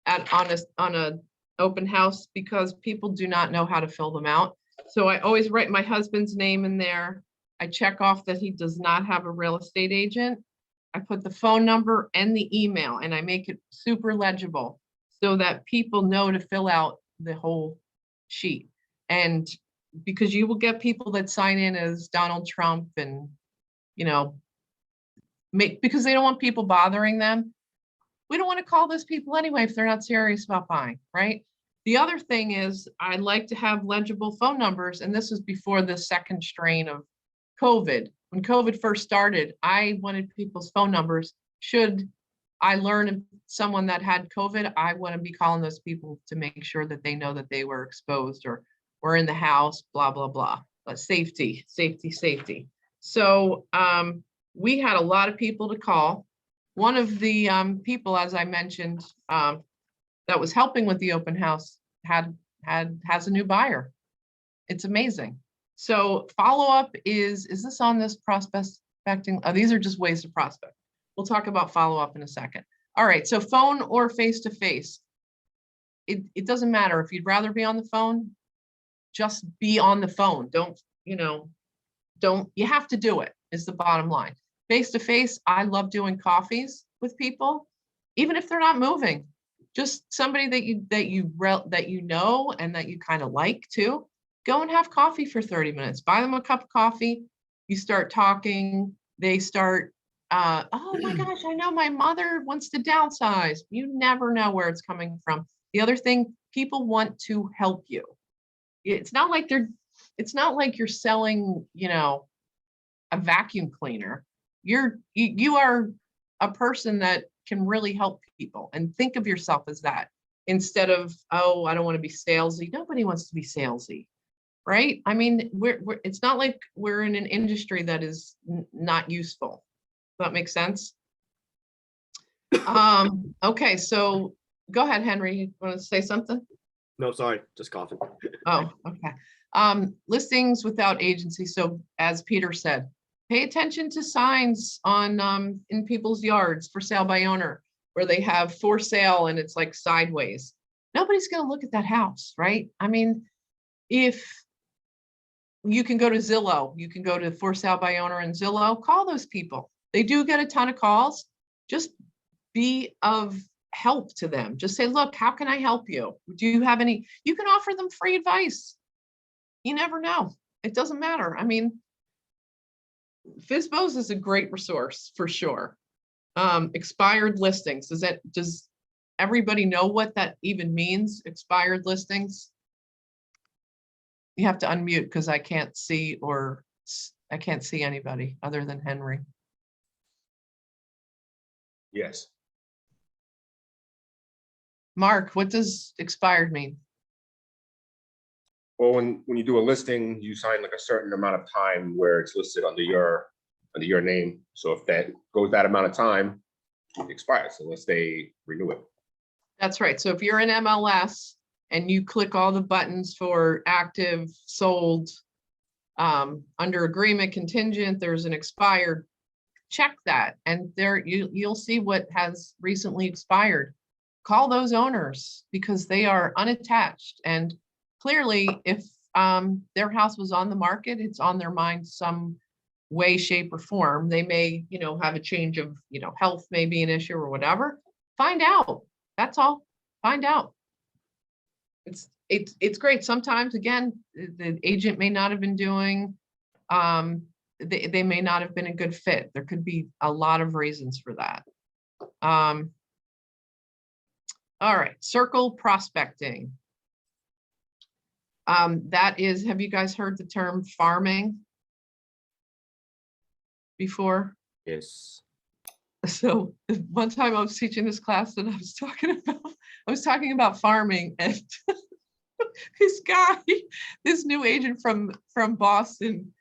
on a open house, because people do not know how to fill them out. So I always write my husband's name in there. I check off that he does not have a real estate agent. I put the phone number and the email, and I make it super legible so that people know to fill out the whole sheet. And because you will get people that sign in as Donald Trump and, because they don't want people bothering them. We don't want to call those people anyway if they're not serious about buying, right? The other thing is I like to have legible phone numbers, and this was before the second strain of COVID. When COVID first started, I wanted people's phone numbers. Should I learn someone that had COVID, I want to be calling those people to make sure that they know that they were exposed or were in the house, blah, blah, blah. But safety. So we had a lot of people to call. One of the people, as I mentioned, that was helping with the open house has a new buyer. It's amazing. So follow-up is this on this prospecting? Oh, these are just ways to prospect. We'll talk about follow-up in a second. All right, so phone or face-to-face. It doesn't matter. If you'd rather be on the phone, just be on the phone. You have to do it, is the bottom line. Face-to-face, I love doing coffees with people, even if they're not moving. Just somebody that you know and that you kind of like too. Go and have coffee for 30 minutes. Buy them a cup of coffee. You start talking. They start, oh my gosh, I know my mother wants to downsize. You never know where it's coming from. The other thing, people want to help you. It's not like you're selling, a vacuum cleaner. You are a person that can really help people, and think of yourself as that instead of, oh, I don't want to be salesy. Nobody wants to be salesy, right? I mean, it's not like we're in an industry that is not useful. Does that make sense? Okay, so go ahead, Henry. You want to say something? No, sorry, just coughing. Oh, okay. Listings without agency. So as Peter said, pay attention to signs on in people's yards for sale by owner, where they have for sale and it's like sideways. Nobody's going to look at that house, right? I mean, if you can go to Zillow, you can go to for sale by owner and Zillow, call those people. They do get a ton of calls. Just be of help to them. Just say, look, how can I help you? Do you have any, you can offer them free advice. You never know. It doesn't matter. I mean, FSBOs is a great resource for sure. Expired listings. Does everybody know what that even means? Expired listings? You have to unmute because I can't see anybody other than Henry. Yes. Mark, what does expired mean? Well, when you do a listing, you sign like a certain amount of time where it's listed under your name. So if that goes that amount of time, it expires unless they renew it. That's right. So if you're in MLS and you click all the buttons for active, sold, under agreement, contingent, there's an expired, check that. And there you'll see what has recently expired. Call those owners because they are unattached. And clearly if their house was on the market, it's on their mind some way, shape, or form. They may, have a change of, health may be an issue or whatever. Find out. That's all. Find out. It's great. Sometimes, again, the agent may not have been doing, they may not have been a good fit. There could be a lot of reasons for that. All right, circle prospecting. That is, have you guys heard the term farming before? Yes. So one time I was teaching this class and I was talking about farming, and this new agent from Boston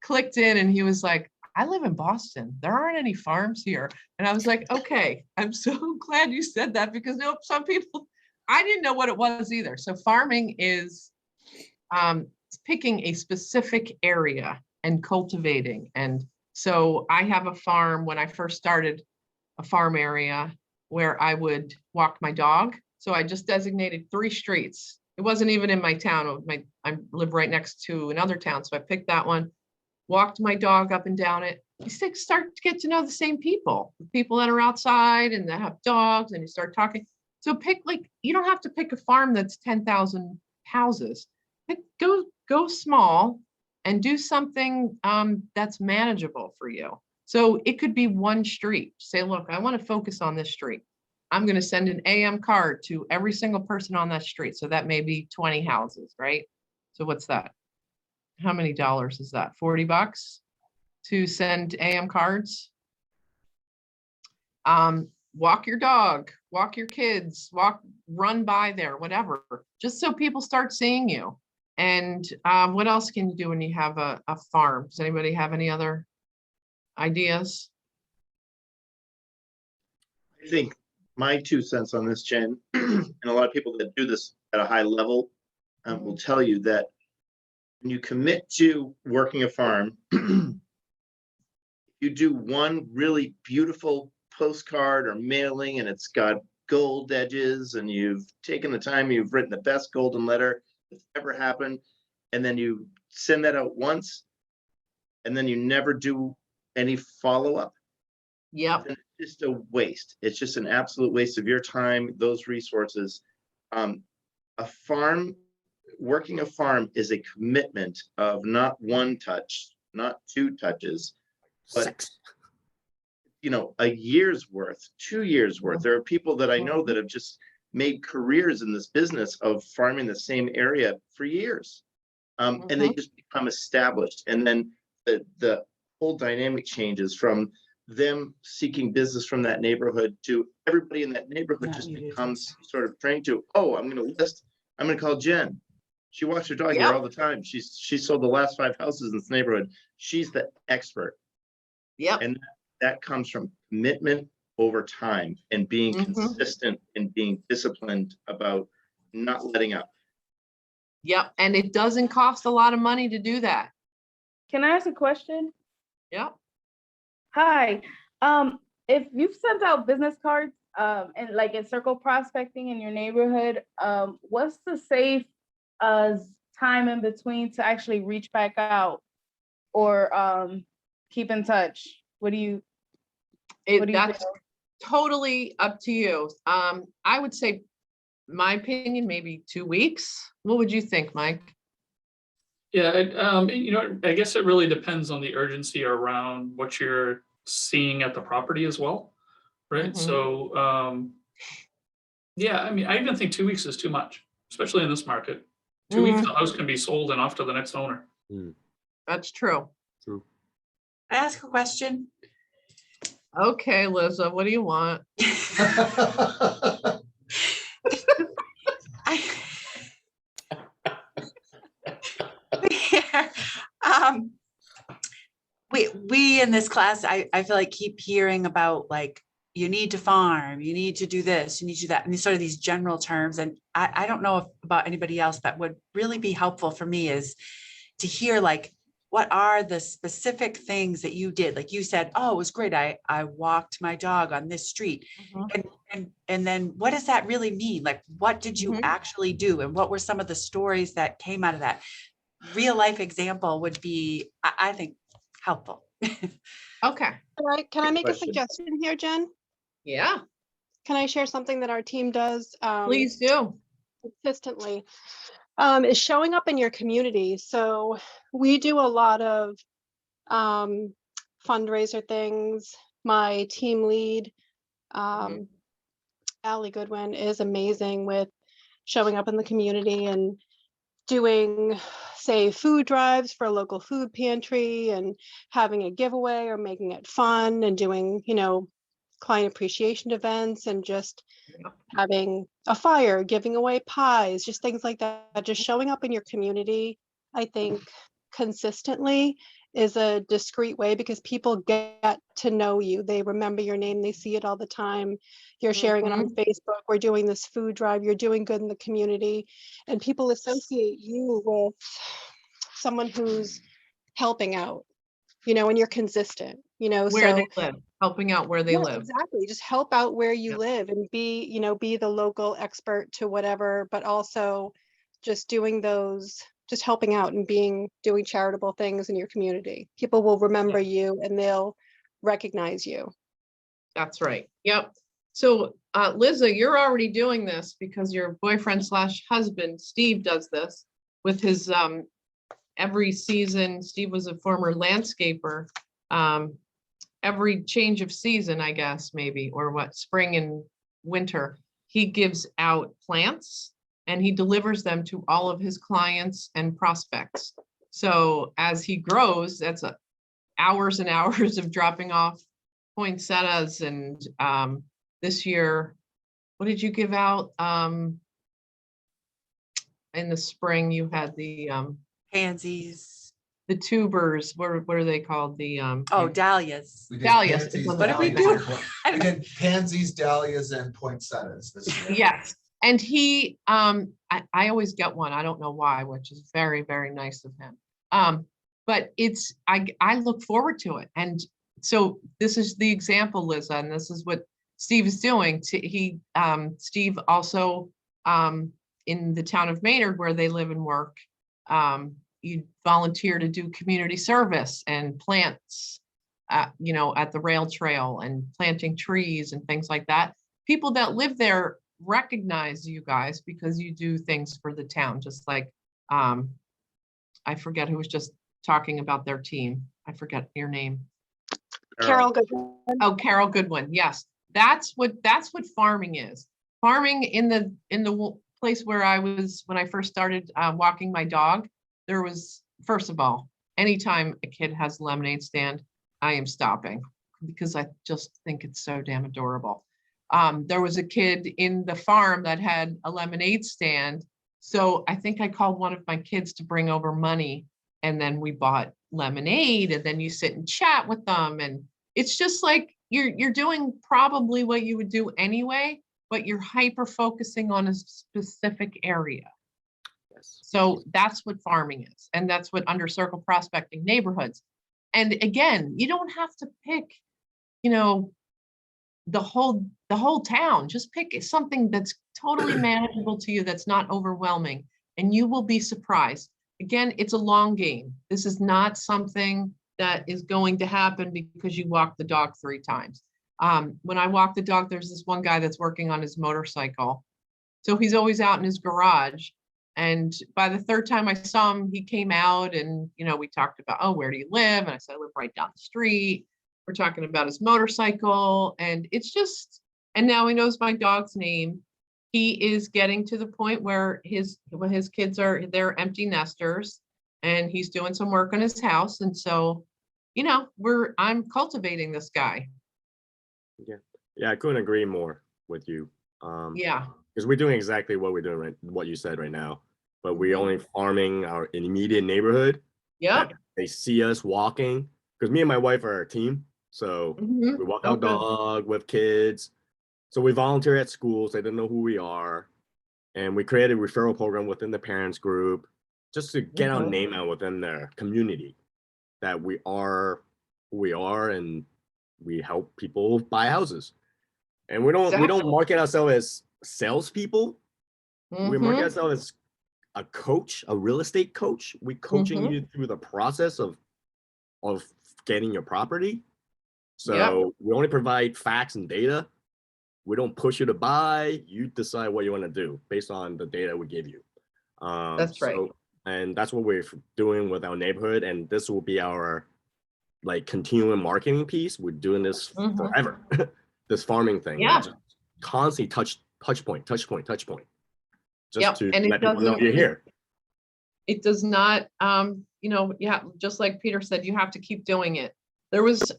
clicked in and he was like, I live in Boston. There aren't any farms here. And I was like, okay, I'm so glad you said that because some people, I didn't know what it was either. So farming is picking a specific area and cultivating. And so I have a farm when I first started, a farm area where I would walk my dog. So I just designated 3 streets. It wasn't even in my town. I live right next to another town. So I picked that one, walked my dog up and down it. You start to get to know the same people, the people that are outside and that have dogs, and you start talking. So you don't have to pick a farm that's 10,000 houses. Go small and do something that's manageable for you. So it could be one street. Say, look, I want to focus on this street. I'm going to send an AM card to every single person on that street. So that may be 20 houses, right? So what's that? How many dollars is that? $40 to send AM cards? Walk your dog, walk your kids, run by there, whatever, just so people start seeing you. And what else can you do when you have a farm? Does anybody have any other ideas? I think my 2 cents on this, Jen, and a lot of people that do this at a high level will tell you that when you commit to working a farm, you do one really beautiful postcard or mailing and it's got gold edges and you've taken the time, you've written the best golden letter that's ever happened, and then you send that out once and then you never do any follow-up. Yep. It's just a waste. It's just an absolute waste of your time, those resources. Working a farm is a commitment of not one touch, not 2 touches, but a year's worth, 2 years worth. There are people that I know that have just made careers in this business of farming the same area for years. And they just become established. And then the whole dynamic changes from them seeking business from that neighborhood to everybody in that neighborhood just becomes sort of trained to, oh, I'm going to call Jen. She walks her dog here all the time. She sold the last 5 houses in this neighborhood. She's the expert. Yep. And that comes from commitment over time and being Mhm. consistent and being disciplined about not letting up. Yep, and it doesn't cost a lot of money to do that. Can I ask a question? Yep. Hi. If you've sent out business cards, and like in circle prospecting in your neighborhood, what's the safe time in between to actually reach back out or keep in touch? What do you That's feel? totally up to you. I would say, my opinion, maybe 2 weeks. What would you think, Mike? Yeah, I guess it really depends on the urgency around what you're seeing at the property as well, right? Mhm. So, yeah, I mean, I even think 2 weeks is too much, especially in this market. 2 weeks, the house can be sold and off to the next owner. That's true. True. I ask a question? Okay, Liza, what do you want? Um, we in this class, I feel like keep hearing about like, you need to farm, you need to do this, you need to do that, and these sort of these general terms. And I don't know if about anybody else, but would really be helpful for me is to hear like, what are the specific things that you did? Like you said, oh, it was great. I walked my dog on this street. And then what does that really mean? Like, what did you actually do? And what were some of the stories that came out of that? Real life example would be, I think, helpful. Okay. Can I make a question. suggestion here, Jen? Yeah, Can I share something that our team does please do. consistently? Is showing up in your community. So we do a lot of fundraiser things. My team lead, Allie Goodwin, is amazing with showing up in the community and doing, say, food drives for a local food pantry and having a giveaway or making it fun and doing, client appreciation events and just having a fire, giving away pies, just things like that. Just showing up in your community, I think, consistently is a discreet way because people get to know you. They remember your name. They see it all the time. You're sharing it on Facebook. We're doing this food drive. You're doing good in the community. And people associate you with someone who's helping out, and you're consistent, Where so they live, helping out where they yeah, live. exactly. Just help out where you Yep. live and be the local expert to whatever, but also just doing just helping out and doing charitable things in your community. People will remember you and they'll recognize you. That's right. Yep. So, Liza, you're already doing this because your boyfriend / husband, Steve, does this with his, every season. Steve was a former landscaper. Every change of season, I guess, maybe, or what, spring and winter, he gives out plants and he delivers them to all of his clients and prospects. So as he grows, that's hours and hours of dropping off poinsettias. And this year, what did you give out? In the spring, you had the Pansies. the tubers. What are they called? The Dahlias. We did Dahlias. pansies, What did we dahlias, do? and we did pansies, dahlias, and poinsettias this year. Yes. And he, I always get one. I don't know why, which is very, very nice of him. But I look forward to it. And so this is the example, Liza, and this is what Steve is doing. Steve also, in the town of Maynard, where they live and work, you volunteer to do community service and plants, at the rail trail and planting trees and things like that. People that live there recognize you guys because you do things for the town, just like, I forget who was just talking about their team. I forget your name. Carol Goodwin. Oh, Carol Goodwin. Yes. That's what farming is. Farming in the place where I was when I first started walking my dog, there was, first of all, anytime a kid has a lemonade stand, I am stopping because I just think it's so damn adorable. There was a kid in the farm that had a lemonade stand. So I think I called one of my kids to bring over money, and then we bought lemonade, and then you sit and chat with them. And it's just like you're doing probably what you would do anyway, but you're hyper focusing on a specific area. Yes. So that's what farming is. And that's what under circle prospecting neighborhoods. And again, you don't have to pick, you know, the whole town. Just pick something that's totally manageable to you, that's not overwhelming, and you will be surprised. Again, it's a long game. This is not something that is going to happen because you walk the dog 3 times. When I walk the dog, there's this one guy that's working on his motorcycle. So he's always out in his garage. And by the 3rd time I saw him, he came out and, you know, we talked about, oh, where do you live? And I said, I live right down the street. We're talking about his motorcycle, and it's just, and now he knows my dog's name. He is getting to the point where his kids they're empty nesters, and he's doing some work on his house. And so, you know, I'm cultivating this guy. Yeah, I couldn't agree more with you. Yeah. Because we're doing exactly what we're doing right, what you said right now, but we're only farming our immediate neighborhood. Yep. They see us walking, because me and my wife are a team. So we walk our dog with kids. So we volunteer at schools. They don't know who we are. And we created a referral program within the parents group just to get our name out within their community, that we are who we are and we help people buy houses. And we don't market ourselves as salespeople. We market ourselves as a coach, a real estate coach. We're coaching you through the process of getting your property. So we only provide facts and data. We don't push you to buy. You decide what you want to do based on the data we give you. That's right. And that's what we're doing with our neighborhood. And this will be our like continuing marketing piece. We're doing this forever. This farming thing. Yeah. Just constantly touch point. Just to and let people know you're here. It does not, you know, just like Peter said, you have to keep doing it. There was,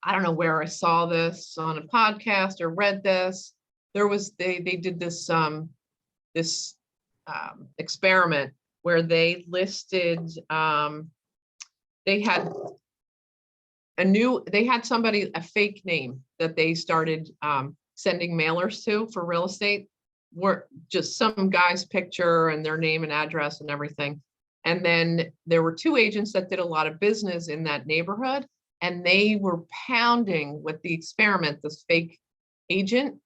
I don't know where I saw this on a podcast or read this. There was, they did this, experiment where they listed, they had somebody, a fake name that they started sending mailers to for real estate, were just some guy's picture and their name and address and everything. And then there were 2 agents that did a lot of business in that neighborhood, and they were pounding with the experiment, this fake agent.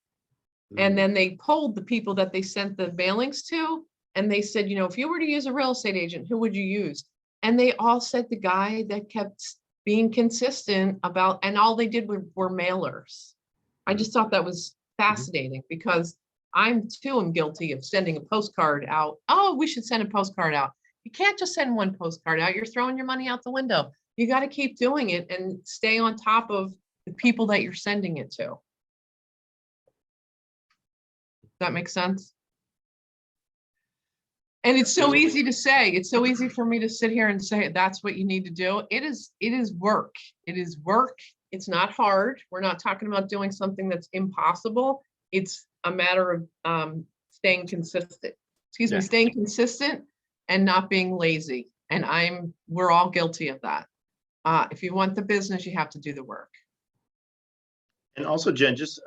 And then they polled the people that they sent the mailings to, and they said, you know, if you were to use a real estate agent, who would you use? And they all said the guy that kept being consistent about, and all they did were mailers. I just thought that was fascinating, because I'm guilty of sending a postcard out. Oh, we should send a postcard out. You can't just send one postcard out. You're throwing your money out the window. You got to keep doing it and stay on top of the people that you're sending it to. Does that make sense? And it's so easy to say. It's so easy for me to sit here and say that's what you need to do. It is work. It is work. It's not hard. We're not talking about doing something that's impossible. It's a matter of staying consistent. Staying consistent and not being lazy. And we're all guilty of that. If you want the business, you have to do the work. And also, Jen, just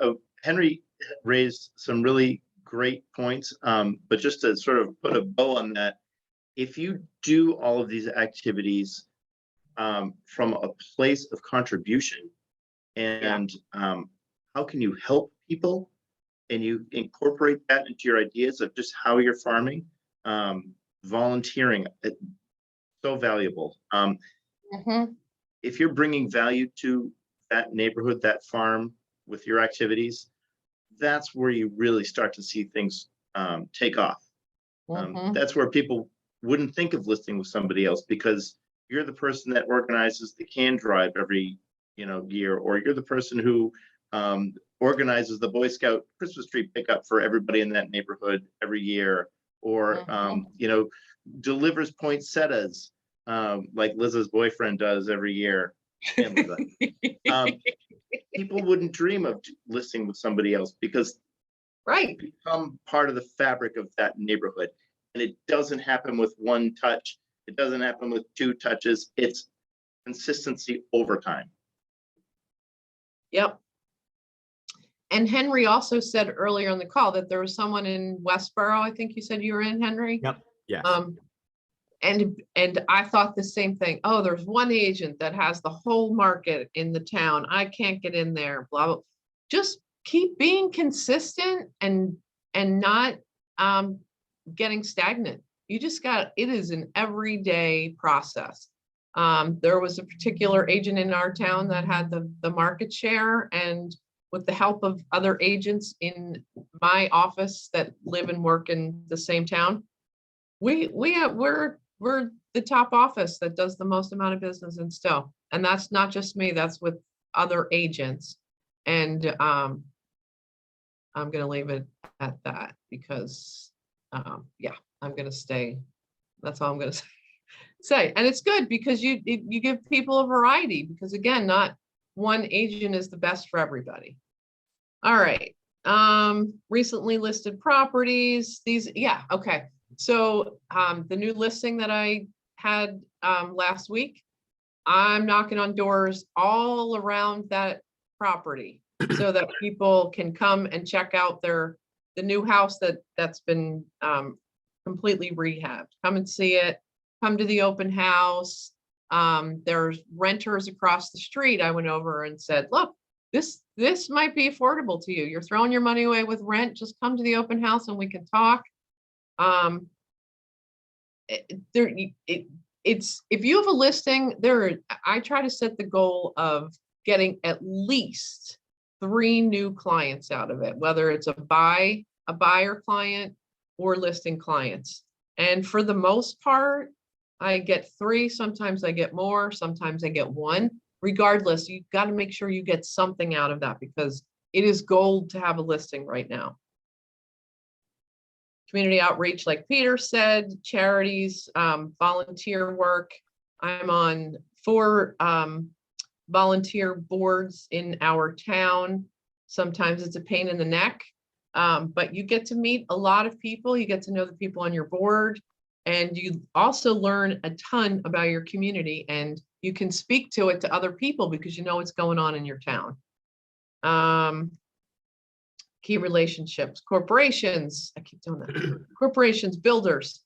Henry raised some really great points, but just to sort of put a bow on that, if you do all of these activities from a place of contribution, and how can you help people, and you incorporate that into your ideas of just how you're farming, volunteering, it's so valuable. If you're bringing value to that neighborhood, that farm, with your activities, that's where you really start to see things take off. That's where people wouldn't think of listing with somebody else, because you're the person that organizes the can drive every year, or you're the person who organizes the Boy Scout Christmas tree pickup for everybody in that neighborhood every year, or delivers poinsettias like Liz's boyfriend does every year. People wouldn't dream of listing with somebody else, because you become part of the fabric of that neighborhood. And it doesn't happen with one touch. It doesn't happen with 2 touches. It's consistency over time. Yep. And Henry also said earlier in the call that there was someone in Westboro. I think you said you were in, Henry. Yep. Yes. And I thought the same thing. Oh, there's one agent that has the whole market in the town. I can't get in there, blah, blah. Just keep being consistent and not getting stagnant. You just got, it is an everyday process. There was a particular agent in our town that had the market share, and with the help of other agents in my office that live and work in the same town, we're the top office that does the most amount of business in Stowe. And that's not just me, that's with other agents. And I'm gonna leave it at that because yeah, I'm gonna stay. That's all I'm gonna say. And it's good because you give people a variety, because again, not one agent is the best for everybody. All right. Recently listed properties, these, yeah, okay. So the new listing that I had last week, I'm knocking on doors all around that property so that people can come and check out the new house that's been completely rehabbed. Come and see it, come to the open house. There's renters across the street. I went over and said, look, this might be affordable to you. You're throwing your money away with rent. Just come to the open house and we can talk. It's if you have a listing there, I try to set the goal of getting at least 3 new clients out of it, whether it's a buyer client or listing clients. And for the most part, I get 3, sometimes I get more, sometimes I get 1. Regardless, you've got to make sure you get something out of that, because it is gold to have a listing right now. Community outreach, like Peter said, charities, volunteer work. I'm on 4 volunteer boards in our town. Sometimes it's a pain in the neck, but you get to meet a lot of people. You get to know the people on your board, and you also learn a ton about your community, and you can speak to it to other people because you know what's going on in your town. Key relationships, corporations, I keep doing that. Corporations, builders.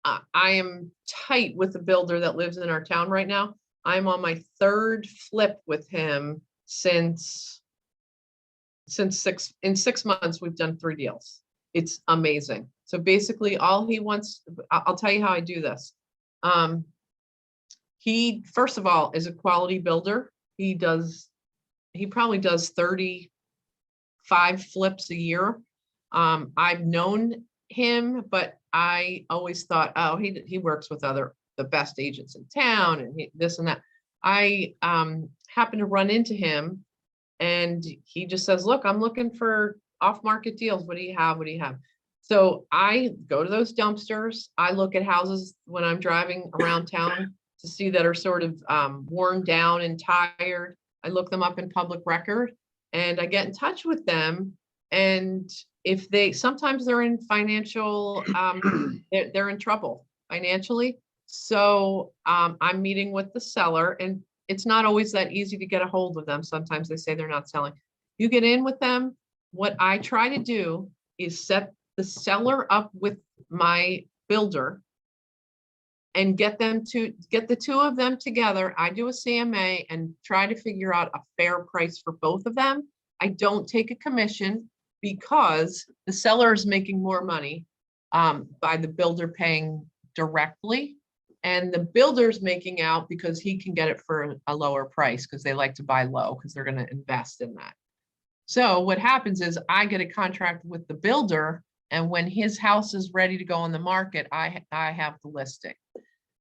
I am tight with the builder that lives in our town right now. I'm on my 3rd flip with him since 6 months, we've done 3 deals. It's amazing. So basically all he wants, I'll tell you how I do this. He, first of all, is a quality builder. He probably does 35 flips a year. I've known him, but I always thought, oh, he works with the best agents in town and this and that. I happened to run into him, and he just says, look, I'm looking for off-market deals. What do you have? What do you have? So I go to those dumpsters. I look at houses when I'm driving around town to see that are sort of worn down and tired. I look them up in public record, and I get in touch with them. And if sometimes they're in financial, they're in trouble financially. So I'm meeting with the seller, and it's not always that easy to get a hold of them. Sometimes they say they're not selling. You get in with them. What I try to do is set the seller up with my builder and get the 2 of them together. I do a CMA and try to figure out a fair price for both of them. I don't take a commission because the seller is making more money by the builder paying directly, and the builder's making out because he can get it for a lower price because they like to buy low because they're going to invest in that. So what happens is I get a contract with the builder, and when his house is ready to go on the market, I have the listing.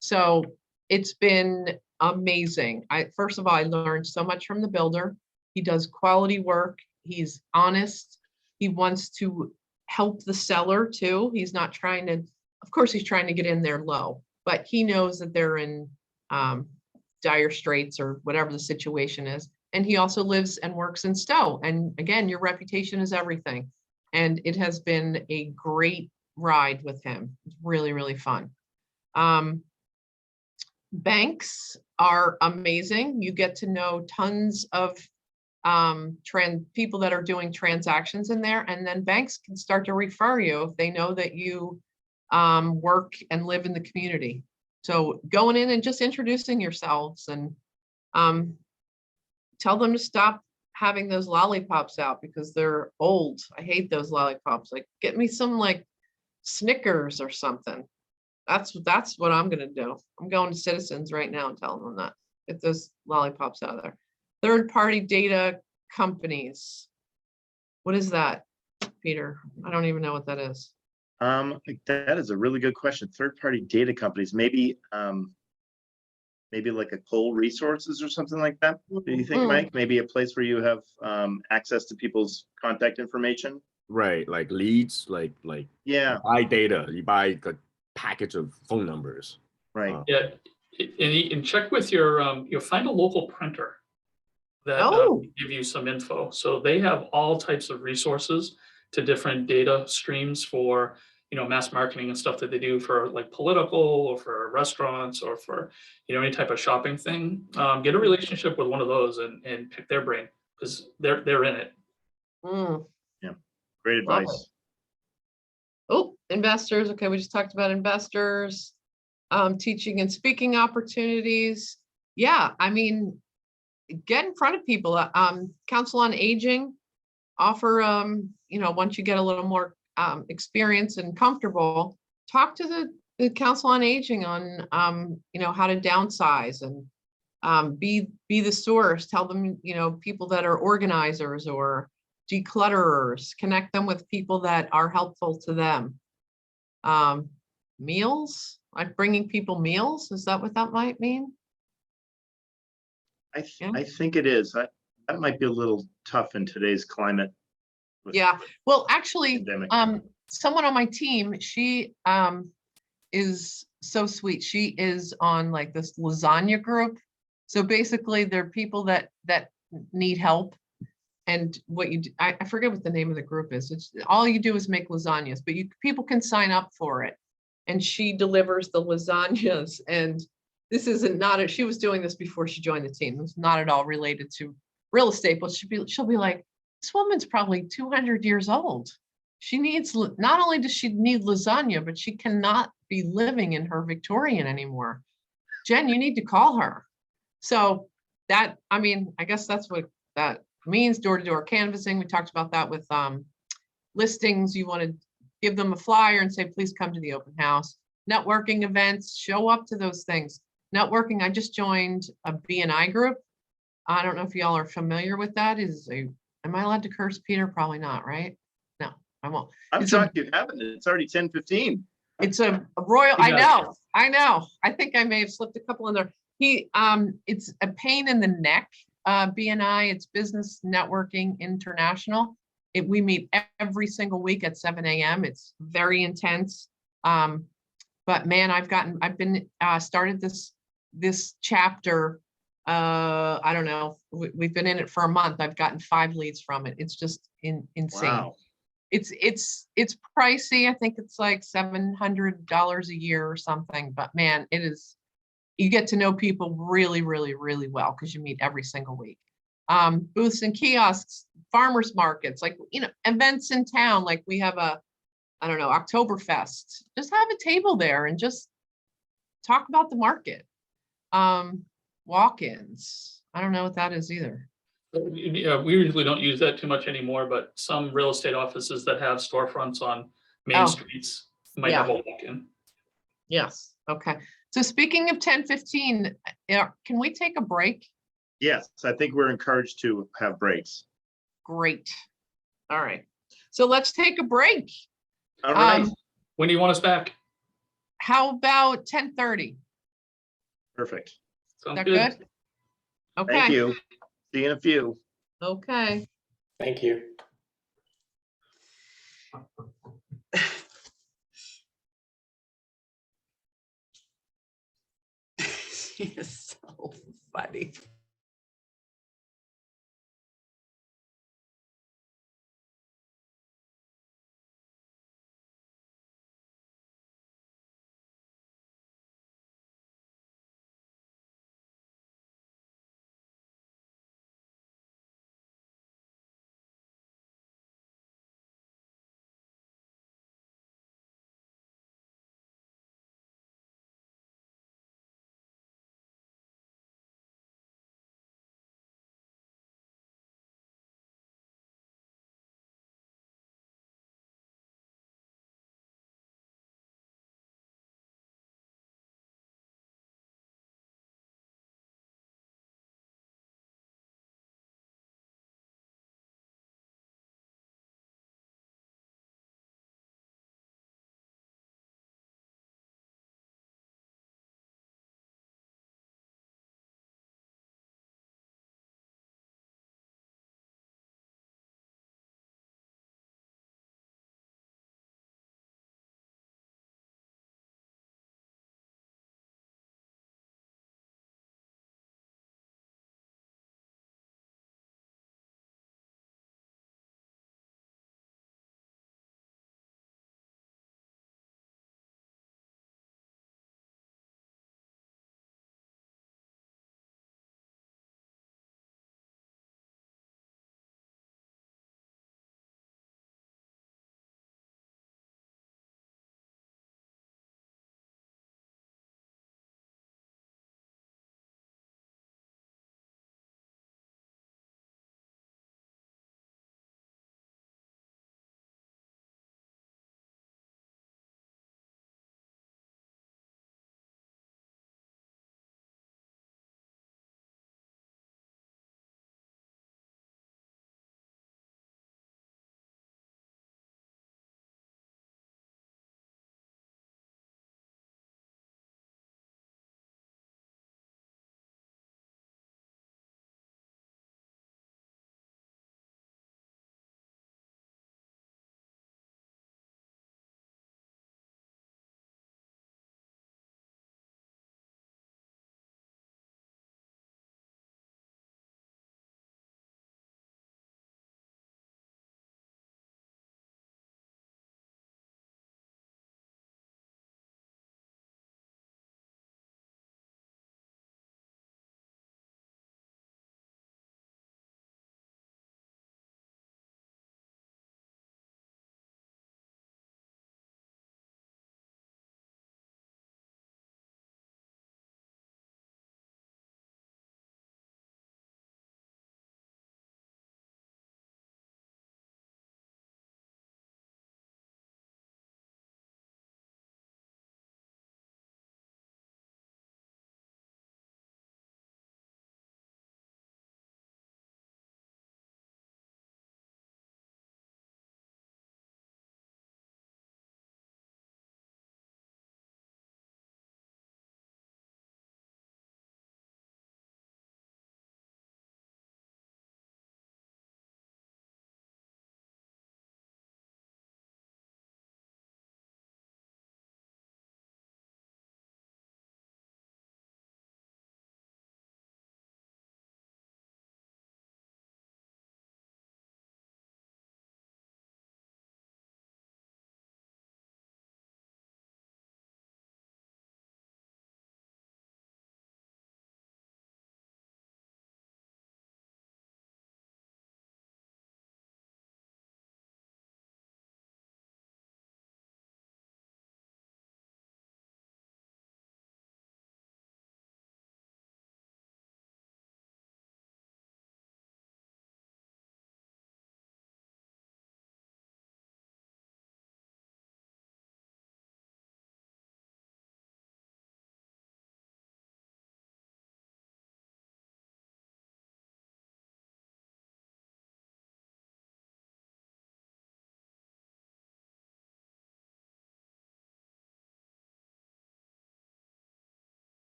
So it's been amazing. First of all, I learned so much from the builder. He does quality work. He's honest. He wants to help the seller too. He's not trying to, of course, he's trying to get in there low, but he knows that they're in dire straits or whatever the situation is. And he also lives and works in Stowe. And again, your reputation is everything. And it has been a great ride with him. It's really, really fun. Banks are amazing. You get to know tons of people that are doing transactions in there, and then banks can start to refer you if they know that you work and live in the community. So going in and just introducing yourselves, and tell them to stop having those lollipops out because they're old. I hate those lollipops. Like, get me some like Snickers or something. That's what I'm gonna do. I'm going to Citizens right now and telling them that. Get those lollipops out of there. Third-party data companies. What is that, Peter? I don't even know what that is. That is a really good question. Third-party data companies, maybe like a coal resources or something like that. Do you think, Mike? Maybe a place where you have access to people's contact information? Right, like leads, like Yeah, buy data. You buy a package of phone numbers. right. Yeah, and check with you'll find a local printer that Oh. give you some info. So they have all types of resources to different data streams for, mass marketing and stuff that they do for like political or for restaurants or for, any type of shopping thing. Get a relationship with one of those and pick their brain because they're in it. Yeah, great Love advice. Oh, investors. Okay, we just talked about investors, teaching and speaking opportunities. Yeah, I mean, get in front of people. Council on Aging, offer, once you get a little more experience and comfortable, talk to the Council on Aging on, how to downsize and be the source. Tell them, people that are organizers or declutterers, connect them with people that are helpful to them. Meals, like bringing people meals, is that what that might mean? I think it is. That might be a little tough in today's climate. with Yeah, well, actually, pandemic. someone on my team, she is so sweet. She is on like this lasagna group. So basically they're people that need help. And what you do, I forget what the name of the group is. It's all you do is make lasagnas, but people can sign up for it. And she delivers the lasagnas. And this isn't she was doing this before she joined the team. It's not at all related to real estate, but she'll be like, this woman's probably 200 years old. She needs, not only does she need lasagna, but she cannot be living in her Victorian anymore. Jen, you need to call her. So that, I guess that's what that means. Door-to-door canvassing. We talked about that with listings. You want to give them a flyer and say, please come to the open house. Networking events, show up to those things. Networking, I just joined a BNI group. I don't know if y'all are familiar with that. Am I allowed to curse, Peter? Probably not, right? No, I won't. I'm shocked you haven't. It's already 10:15. It's a royal, I know. I think I may have slipped a couple in there. It's a pain in the neck. BNI, it's Business Networking International. We meet every single week at 7 a.m. It's very intense. But man, I've been started this chapter. I don't know. We've been in it for a month. I've gotten 5 leads from it. It's just insane. Wow. It's pricey. I think it's like $700 a year or something. But man, it is. You get to know people really, really, really well because you meet every single week. Booths and kiosks, farmers markets, like, events in town. Like we have Oktoberfest. Just have a table there and just talk about the market. Walk-ins. I don't know what that is either. Yeah, we usually don't use that too much anymore, but some real estate offices that have storefronts on main streets might have a walk-in. Yes. Okay. So speaking of 10:15, can we take a break? Yes, I think we're encouraged to have breaks. Great. All right. So let's take a break. All right. When do you want us back? How about 10:30? Perfect. Is that good? Okay. Thank you. See you in a few. Okay. Thank you. She is so funny.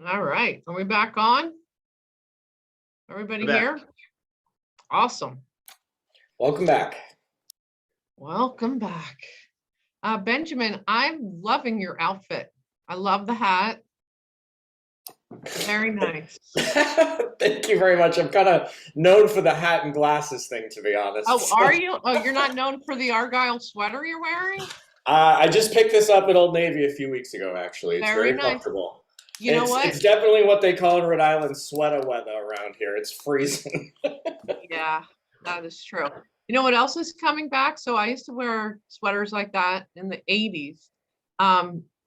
All right, are we back on? Everybody We're back. here? Awesome. Welcome back. Welcome back. Benjamin, I'm loving your outfit. I love the hat. Very nice. Thank you very much. I'm kind of known for the hat and glasses thing, to be honest. Oh, are you? Oh, you're not known for the Argyle sweater you're wearing? I just picked this up at Old Navy a few weeks ago, actually. It's Very very nice. comfortable. You know what? It's definitely what they call in Rhode Island sweater weather around here. It's freezing. Yeah, that is true. You know what else is coming back? So I used to wear sweaters like that in the 80s.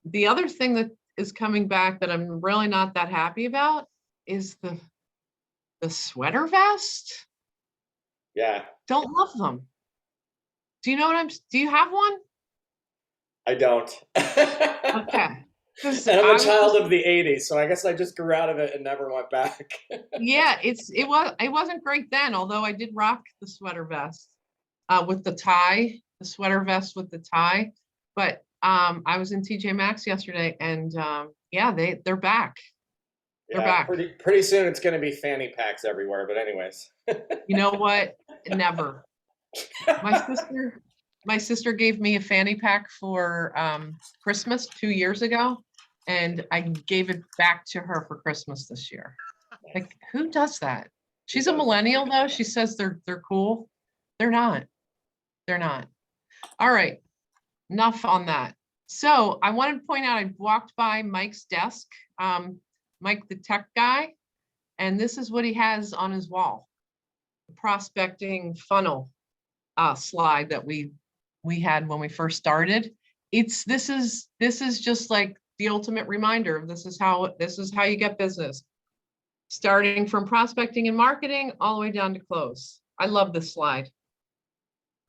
The other thing that is coming back that I'm really not that happy about is the sweater vest. Yeah, Don't love them. Do you know what do you have one? I don't. Okay. And I'm a child of the 80s, so I guess I just grew out of it and never went back. Yeah, it wasn't great then, although I did rock the sweater vest with the tie, the sweater vest with the tie. But I was in TJ Maxx yesterday, and yeah, they're back. They're back. Pretty soon it's going to be fanny packs everywhere. But anyways, You know what? Never. My sister gave me a fanny pack for Christmas 2 years ago, and I gave it back to her for Christmas this year. Like, who does that? She's a millennial though. She says they're cool. They're not. They're not. All right. Enough on that. So I wanted to point out, I walked by Mike's desk, Mike, the tech guy, and this is what he has on his wall. The prospecting funnel slide that we had when we first started. This is just like the ultimate reminder of this is how you get business. Starting from prospecting and marketing all the way down to close. I love this slide.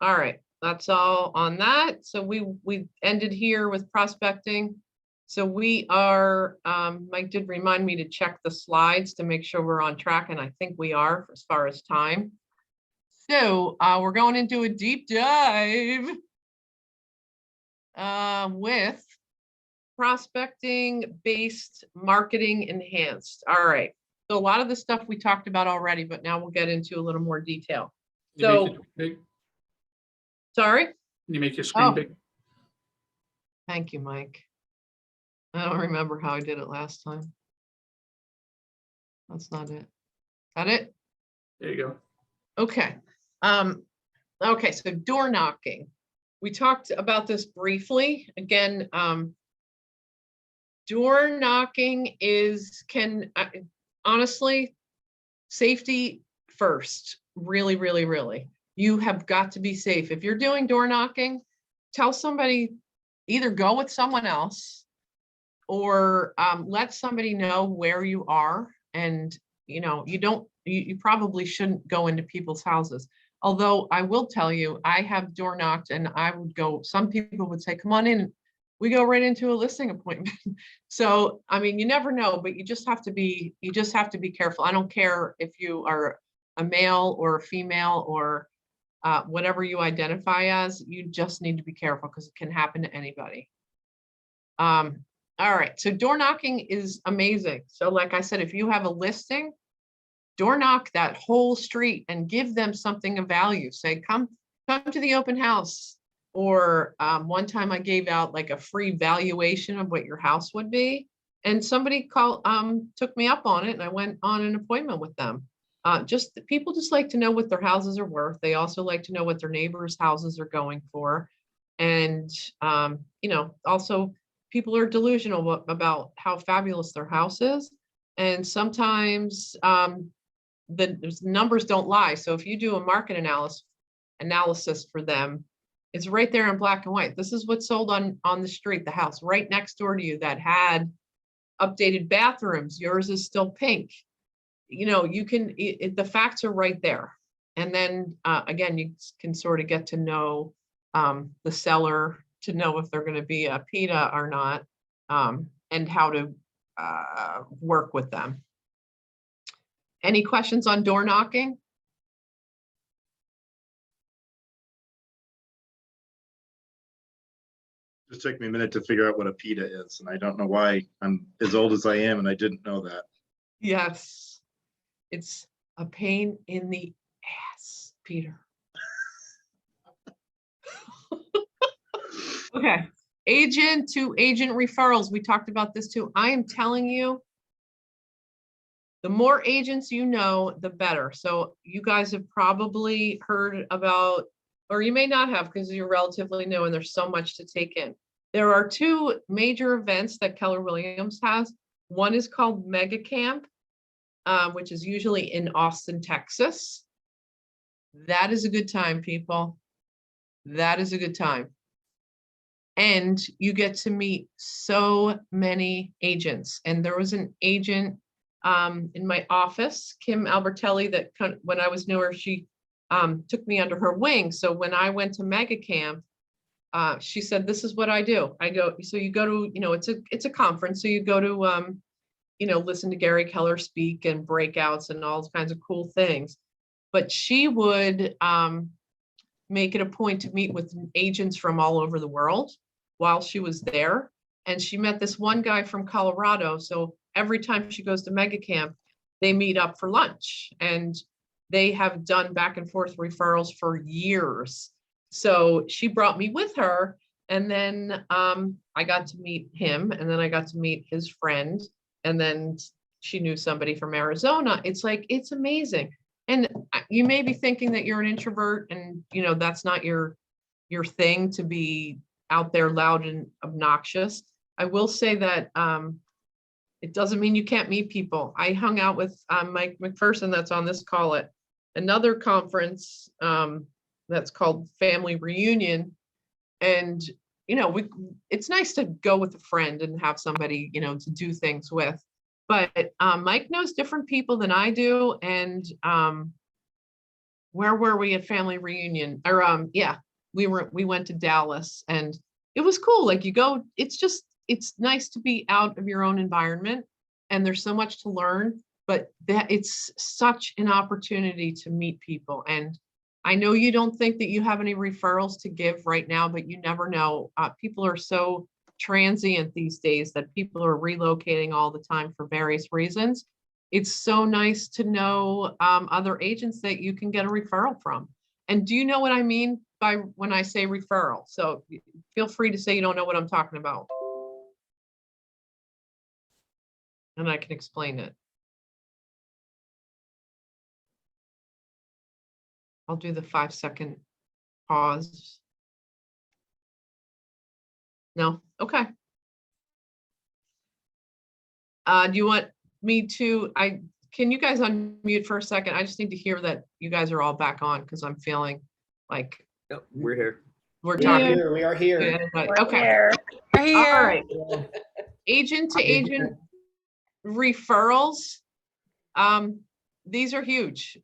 All right, that's all on that. So we ended here with prospecting. So we are, Mike did remind me to check the slides to make sure we're on track, and I think we are as far as time. So we're going into a deep dive with prospecting based marketing enhanced. All right. So a lot of the stuff we talked about already, but now we'll get into a little more detail. You make it big? Sorry? Can you make your screen big? Thank you, Mike. I don't remember how I did it last time. That's not it. That it? There you go. Okay. Okay, so door knocking. We talked about this briefly. Again, door knocking can honestly, safety first. Really, really, really. You have got to be safe. If you're doing door knocking, tell somebody, either go with someone else or let somebody know where you are. And you probably shouldn't go into people's houses. Although I will tell you, I have door knocked and I would go, some people would say, come on in. We go right into a listing appointment. So, I mean, you never know, but you just have to be careful. I don't care if you are a male or a female or whatever you identify as, you just need to be careful because it can happen to anybody. All right, so door knocking is amazing. So like I said, if you have a listing, door knock that whole street and give them something of value. Say, come to the open house. Or one time I gave out like a free valuation of what your house would be. And somebody took me up on it and I went on an appointment with them. People just like to know what their houses are worth. They also like to know what their neighbors' houses are going for. And, also people are delusional about how fabulous their house is. And sometimes the numbers don't lie. So if you do a market analysis for them, it's right there in black and white. This is what's sold on the street, the house right next door to you that had updated bathrooms. Yours is still pink. The facts are right there. And then again, you can sort of get to know the seller to know if they're going to be a PETA or not, and how to work with them. Any questions on door knocking? It took me a minute to figure out what a PITA is, and I don't know why I'm as old as I am and I didn't know that. Yes. It's a pain in the ass, Peter. Okay. Agent to agent referrals. We talked about this too. I am telling you, the more agents you know, the better. So you guys have probably heard about, or you may not have because you're relatively new and there's so much to take in. There are two major events that Keller Williams has. One is called Mega Camp, which is usually in Austin, Texas. That is a good time, people. That is a good time. And you get to meet so many agents. And there was an agent in my office, Kim Albertelli, that when I was newer, she took me under her wing. So when I went to Mega Camp, she said, this is what I do. I go, so you go to, it's a conference. So you go to, listen to Gary Keller speak and breakouts and all kinds of cool things. But she would make it a point to meet with agents from all over the world while she was there. And she met this one guy from Colorado. So every time she goes to Mega Camp, they meet up for lunch and they have done back and forth referrals for years. So she brought me with her, and then I got to meet him, and then I got to meet his friend, and then she knew somebody from Arizona. It's like, it's amazing. And you may be thinking that you're an introvert and, that's not your thing to be out there loud and obnoxious. I will say that it doesn't mean you can't meet people. I hung out with Mike McPherson that's on this call at another conference that's called Family Reunion. And, it's nice to go with a friend and have somebody, to do things with. But Mike knows different people than I do. And where were we at Family Reunion? Or we went to Dallas, and it was cool. Like, you go, it's nice to be out of your own environment, and there's so much to learn, but that it's such an opportunity to meet people. And I know you don't think that you have any referrals to give right now, but you never know. People are so transient these days that people are relocating all the time for various reasons. It's so nice to know other agents that you can get a referral from. And do you know what I mean by when I say referral? So feel free to say you don't know what I'm talking about, and I can explain it. I'll do the 5-second pause. No? Okay. Do you want me to, can you guys unmute for a second? I just need to hear that you guys are all back on, because I'm feeling like Yep, we're here. we're We are talking. here. We are here. Okay. We're here. All right. Agent to agent referrals. These are huge.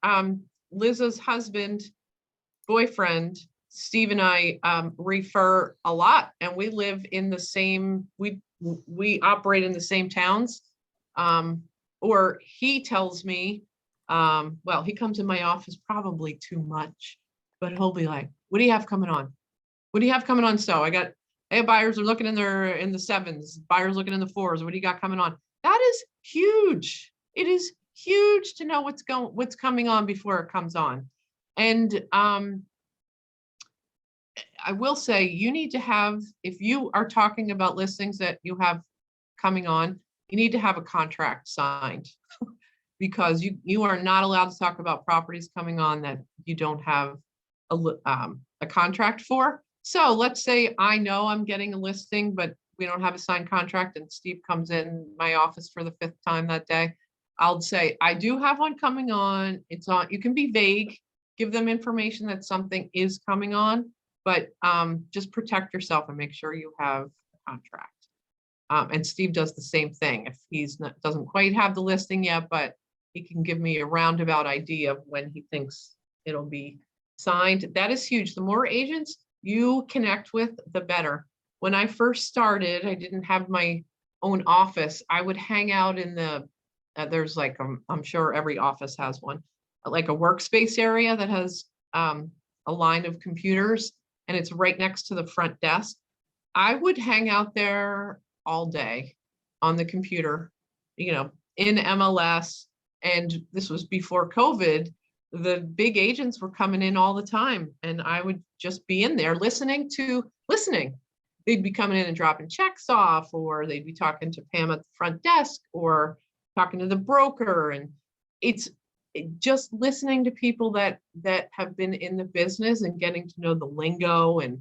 Liz's husband, boyfriend, Steve, and I refer a lot, and we live in the same, we operate in the same towns. Or he tells me, well, he comes in my office probably too much, but he'll be like, what do you have coming on? What do you have coming on? So I have buyers are looking in the 7s, buyers looking in the 4s. What do you got coming on? That is huge. It is huge to know what's coming on before it comes on. And I will say, you need to have, if you are talking about listings that you have coming on, you need to have a contract signed because you are not allowed to talk about properties coming on that you don't have a contract for. So let's say I know I'm getting a listing, but we don't have a signed contract, and Steve comes in my office for the 5th time that day. I'll say, I do have one coming on. It's on. You can be vague, give them information that something is coming on, but just protect yourself and make sure you have a contract. And Steve does the same thing. If doesn't quite have the listing yet, but he can give me a roundabout idea of when he thinks it'll be signed. That is huge. The more agents you connect with, the better. When I first started, I didn't have my own office. I would hang out in the, there's like, I'm sure every office has one, like a workspace area that has a line of computers, and it's right next to the front desk. I would hang out there all day on the computer, in MLS. And this was before COVID. The big agents were coming in all the time, and I would just be in there listening. They'd be coming in and dropping checks off, or they'd be talking to Pam at the front desk, or talking to the broker. And it's just listening to people that have been in the business and getting to know the lingo and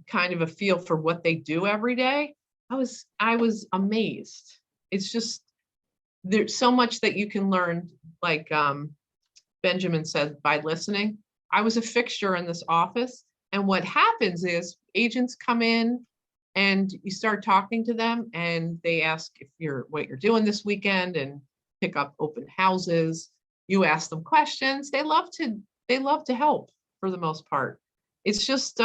kind of a feel for what they do every day. I was amazed. It's just, there's so much that you can learn, like Benjamin said, by listening. I was a fixture in this office, and what happens is agents come in and you start talking to them, and they ask what you're doing this weekend, and pick up open houses. You ask them questions. They love to help for the most part. It's just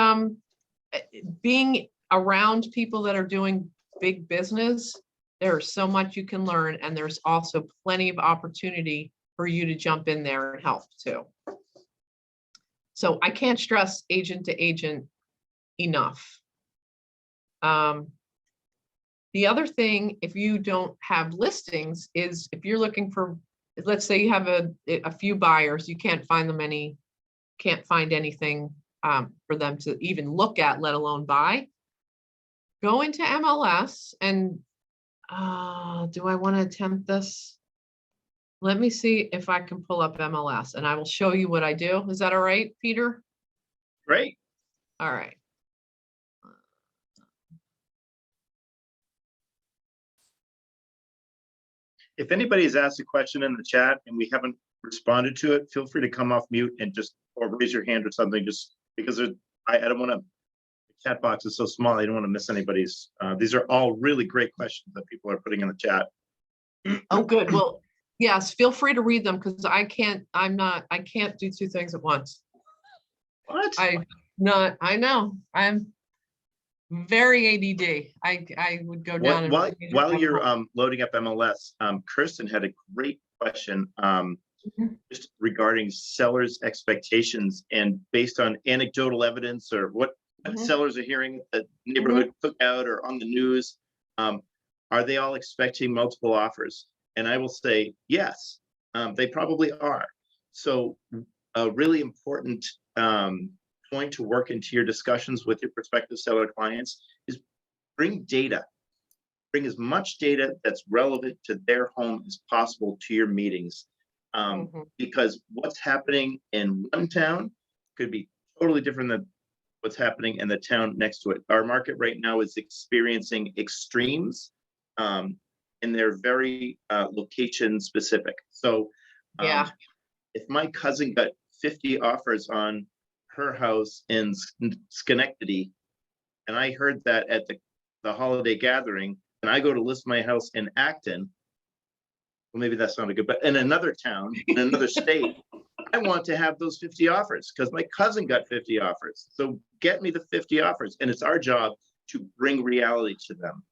being around people that are doing big business. There's so much you can learn, and there's also plenty of opportunity for you to jump in there and help too. So I can't stress agent to agent enough. The other thing, if you don't have listings, is if you're looking for, let's say you have a few buyers, you can't find anything for them to even look at, let alone buy. Go into MLS and do I want to attempt this? Let me see if I can pull up MLS, and I will show you what I do. Is that all right, Peter? Great. All right. If anybody has asked a question in the chat and we haven't responded to it, feel free to come off mute and or raise your hand or something, just because I don't want to, the chat box is so small, I don't want to miss anybody's. These are all really great questions that people are putting in the chat. Oh, good. Well, yes, feel free to read them, because I can't do two things at once. What? I know. I'm very ADD. I would go down and while you're loading up MLS, Kirsten had a great question just regarding sellers' expectations, and based on anecdotal evidence or what sellers are hearing at the neighborhood cookout or on the news, are they all expecting multiple offers? And I will say yes, they probably are. So a really important point to work into your discussions with your prospective seller clients is bring data. Bring as much data that's relevant to their home as possible to your meetings. Because what's happening in one town could be totally different than what's happening in the town next to it. Our market right now is experiencing extremes, and they're very location specific. So if my cousin got 50 offers on her house in Schenectady, and I heard that at the holiday gathering, and I go to list my house in Acton, well, maybe that's not a good, but in another town, in another state, I want to have those 50 offers because my cousin got 50 offers. So get me the 50 offers, and it's our job to bring reality to them.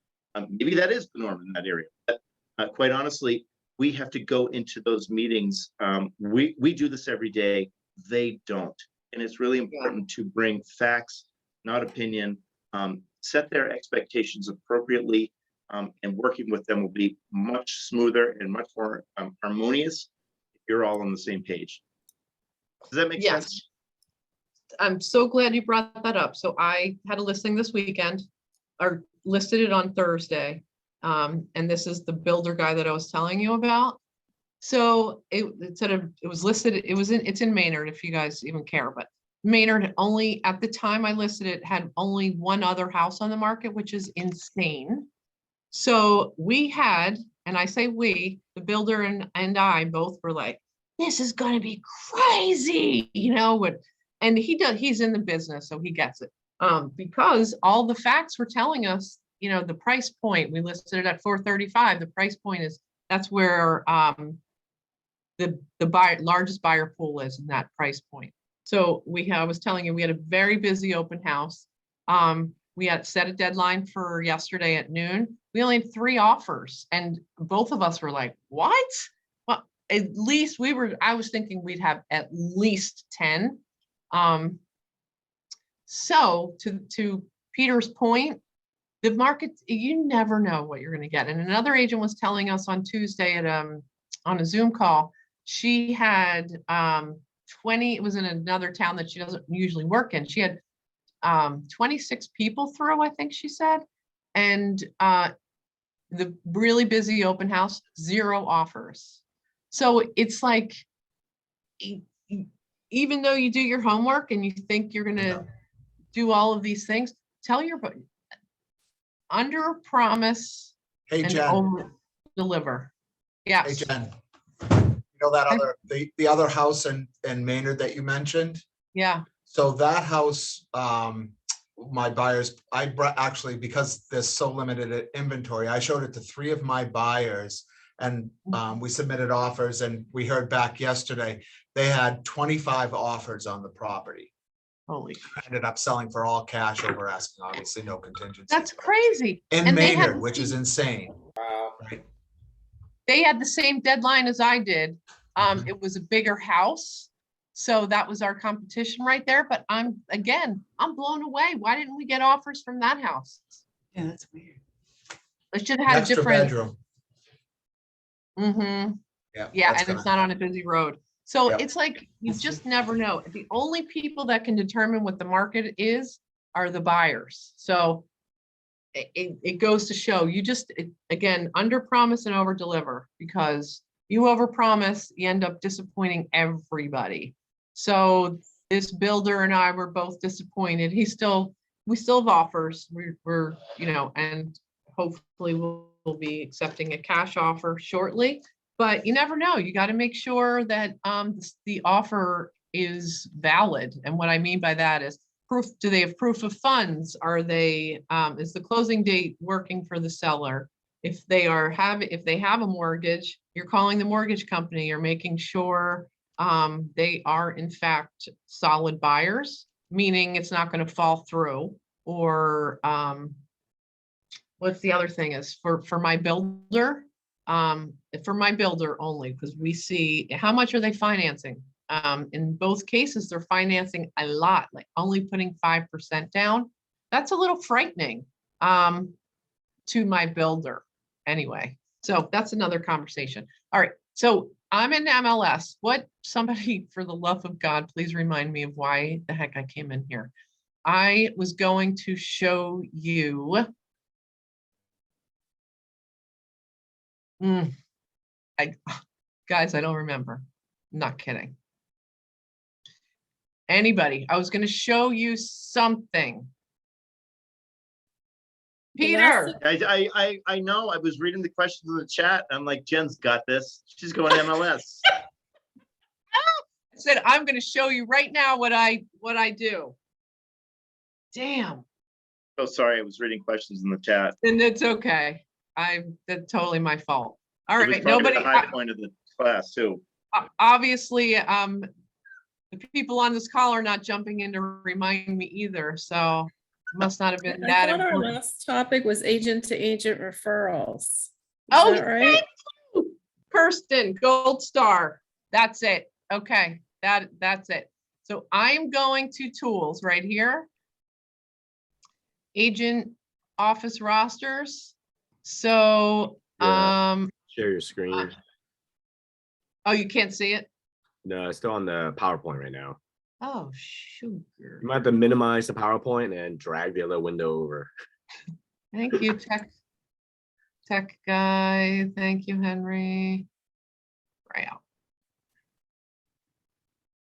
Maybe that is the norm in that area. But, quite honestly, we have to go into those meetings. We do this every day. They don't. And it's really important to bring facts, not opinion, set their expectations appropriately, and working with them will be much smoother and much more harmonious if you're all on the same page. Does that make sense? I'm so glad you brought that up. So I had a listing this weekend, or listed it on Thursday. And this is the builder guy that I was telling you about. So it was listed, it's in Maynard, if you guys even care, but Maynard only, at the time I listed it, had only one other house on the market, which is insane. So we had, and I say we, the builder and I both were like, this is going to be crazy, and he's in the business, so he gets it. Because all the facts were telling us, the price point, we listed it at 435. The price point that's where the largest buyer pool is in that price point. So I was telling you, we had a very busy open house. We had set a deadline for yesterday at noon. We only had 3 offers, and both of us were like, what? Well, at least I was thinking we'd have at least 10. So to Peter's point, the market, you never know what you're going to get. And another agent was telling us on Tuesday at on a Zoom call, she had 20, it was in another town that she doesn't usually work in. She had 26 people through, I think she said. And the really busy open house, 0 offers. So it's like, even though you do your homework and you think you're going to do all of these things, tell your under promise Hey, and Jen. over deliver. Hey, Yes. Jen. You know that other, the other house in Maynard that you mentioned? Yeah. So that house, my buyers, actually, because there's so limited inventory, I showed it to 3 of my buyers and we submitted offers and we heard back yesterday. They had 25 offers on the property. Holy. Ended up selling for all cash over asking, obviously no contingency. That's crazy. In And they had Maynard, the which is same- insane. Wow. Right. They had the same deadline as I did. It was a bigger house. So that was our competition right there. But I'm blown away. Why didn't we get offers from that house? Yeah, that's weird. It should have had a Extra different. bedroom. Mm-hmm. Yeah. Yeah, that's and it's gonna not on a busy road. So Yep. it's like, you just never know. The only people that can determine what the market is are the buyers. So it goes to show you just, again, under promise and over deliver, because you over promise, you end up disappointing everybody. So this builder and I were both disappointed. We still have offers. We're, and hopefully we'll be accepting a cash offer shortly. But you never know. You got to make sure that the offer is valid. And what I mean by that is proof. Do they have proof of funds? Are they, is the closing date working for the seller? If they have a mortgage, you're calling the mortgage company. You're making sure they are in fact solid buyers, meaning it's not going to fall through. Or what's the other thing is for my builder? For my builder only, because we see how much are they financing. In both cases, they're financing a lot, like only putting 5% down. That's a little frightening to my builder anyway. So that's another conversation. All right. So I'm in MLS. Somebody, for the love of God, please remind me of why the heck I came in here. I was going to show you. Guys, I don't remember. I'm not kidding. Anybody? I was going to show you something. Peter. I know. I was reading the questions in the chat. I'm like, Jen's got this. She's going to MLS. I said, I'm going to show you right now what I do. Damn. Oh, sorry. I was reading questions in the chat. And it's okay. That's totally my fault. All It was right. probably Nobody. the high point of the class too. Obviously, the people on this call are not jumping in to remind me either. So it must not have been I that thought our important. last topic was agent to agent referrals. Is Oh, that right? thank you, Kirsten, gold star. That's it. Okay, that's it. So I'm going to tools right here. Agent office rosters. So, Yeah. Share your screen. Oh, you can't see it? No, it's still on the PowerPoint right now. Oh, sugar. You might have to minimize the PowerPoint and drag the other window over. Thank you, tech guy. Thank you, Henry. Right out.